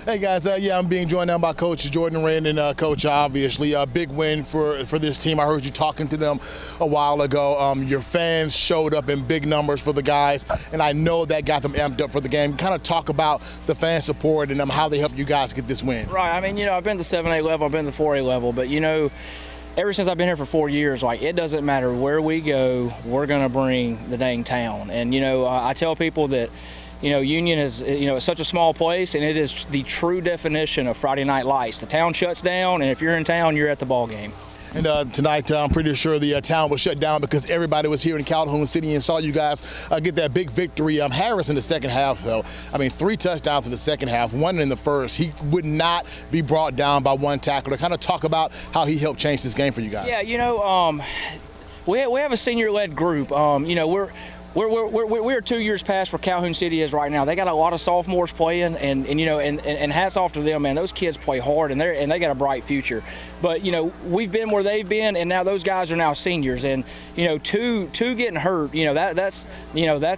S3: Hey guys, I'm being joined now by Coach Jordan Wren and Coach, obviously a big win for this team. I heard you talking to them a while ago. Your fans showed up in big numbers for the guys, and I know that got them amped up for the game. Kind of talk about the fan support and how they helped you guys get this win.
S6: Right. I mean, I've been to the 7A level, I've been to the 4A level, but ever since I've been here for 4 years, it doesn't matter where we go, we're going to bring the dang town. And I tell people that. Union is, it's such a small place, and it is the true definition of Friday Night Lights. The town shuts down, and if you're in town, you're at the ball game.
S3: And tonight, I'm pretty sure the town was shut down because everybody was here in Calhoun City and saw you guys get that big victory. Harris in the second half, though, 3 touchdowns in the second half, 1 in the first. He would not be brought down by one tackler. Kind of talk about how he helped change this game for you guys.
S6: Yeah, we have a senior-led group. We're 2 years past where Calhoun City is right now. They got a lot of sophomores playing, and hats off to them, man. Those kids play hard, and they got a bright future. But we've been where they've been, and now those guys are now seniors. And two getting hurt, that's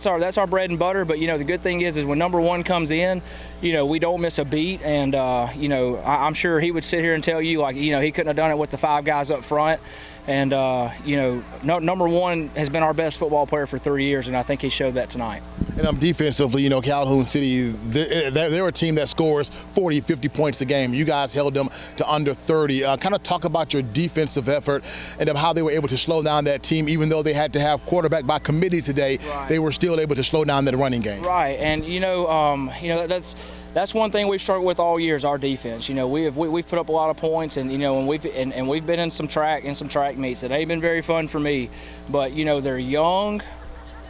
S6: our bread and butter. But the good thing is when number 1 comes in, we don't miss a beat. And I'm sure he would sit here and tell you he couldn't have done it with the 5 guys up front. And, number 1 has been our best football player for 3 years, and I think he showed that tonight.
S3: And defensively, Calhoun City, they're a team that scores 40, 50 points a game. You guys held them to under 30. Kind of talk about your defensive effort and how they were able to slow down that team, even though they had to have quarterback by committee today. Right. They were still able to slow down that running game.
S6: Right, and, that's one thing we've struggled with all year is our defense. We've put up a lot of points, and we've been in some track meets that ain't been very fun for me. But they're young,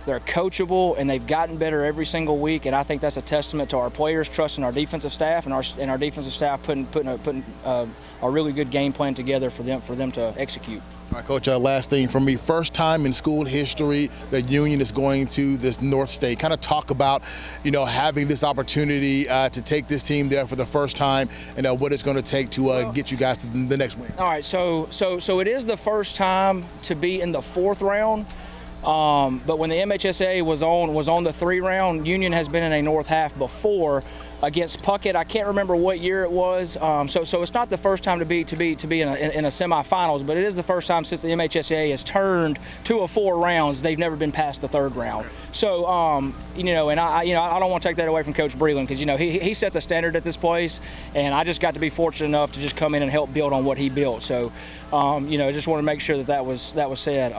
S6: they're coachable, and they've gotten better every single week. And I think that's a testament to our players trusting our defensive staff and our defensive staff putting a really good game plan together for them to execute.
S3: All right, Coach, last thing from me. First time in school history that Union is going to this North State. Kind of talk about, having this opportunity to take this team there for the first time and what it's going to take to get you guys to the next win.
S6: All right, so it is the first time to be in the 4th round. But when the MHSA was on the 3 round, Union has been in a North half before against Puckett. I can't remember what year it was. So it's not the first time to be in a semifinals, but it is the first time since the MHSA has turned to a 4 rounds. They've never been past the 3rd round. So and I don't want to take that away from Coach Breland because he set the standard at this place, and I just got to be fortunate enough to just come in and help build on what he built. So I just want to make sure that was said.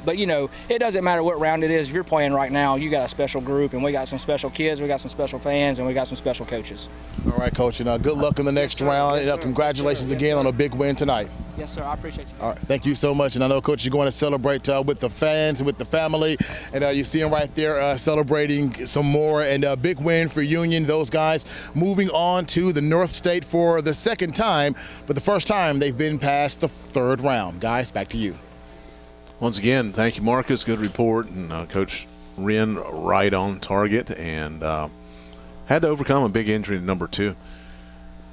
S6: But it doesn't matter what round it is. If you're playing right now, you got a special group, and we got some special kids, we got some special fans, and we got some special coaches.
S3: All right, Coach, and good luck in the next round.
S6: Yes,
S3: congratulations again on a big win tonight.
S6: Yes, sir. I appreciate you.
S3: All right, thank you so much. And I know, Coach, you're going to celebrate with the fans and with the family. And you see them right there celebrating some more. And a big win for Union. Those guys moving on to the North State for the 2nd time, but the first time they've been past the 3rd round. Guys, back to you.
S1: Once again, thank you, Marcus. Good report. And Coach Wren right on target and had to overcome a big injury to number 2.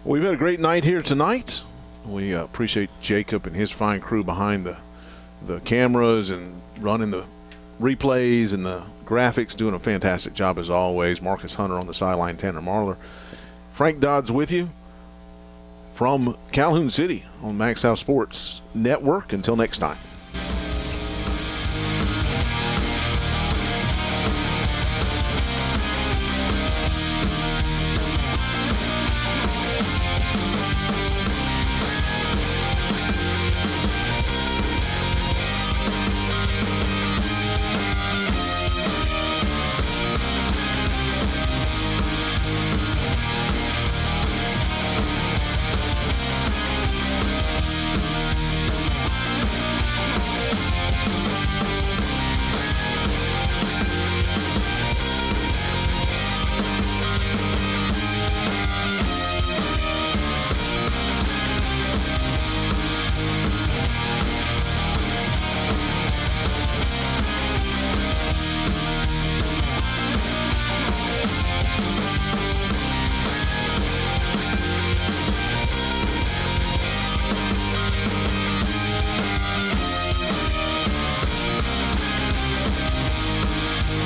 S1: We've had a great night here tonight. We appreciate Jacob and his fine crew behind the cameras and running the replays and the graphics, doing a fantastic job as always. Marcus Hunter on the sideline, Tanner Marler. Frank Dodd's with you from Calhoun City on Max House Sports Network. Until next time.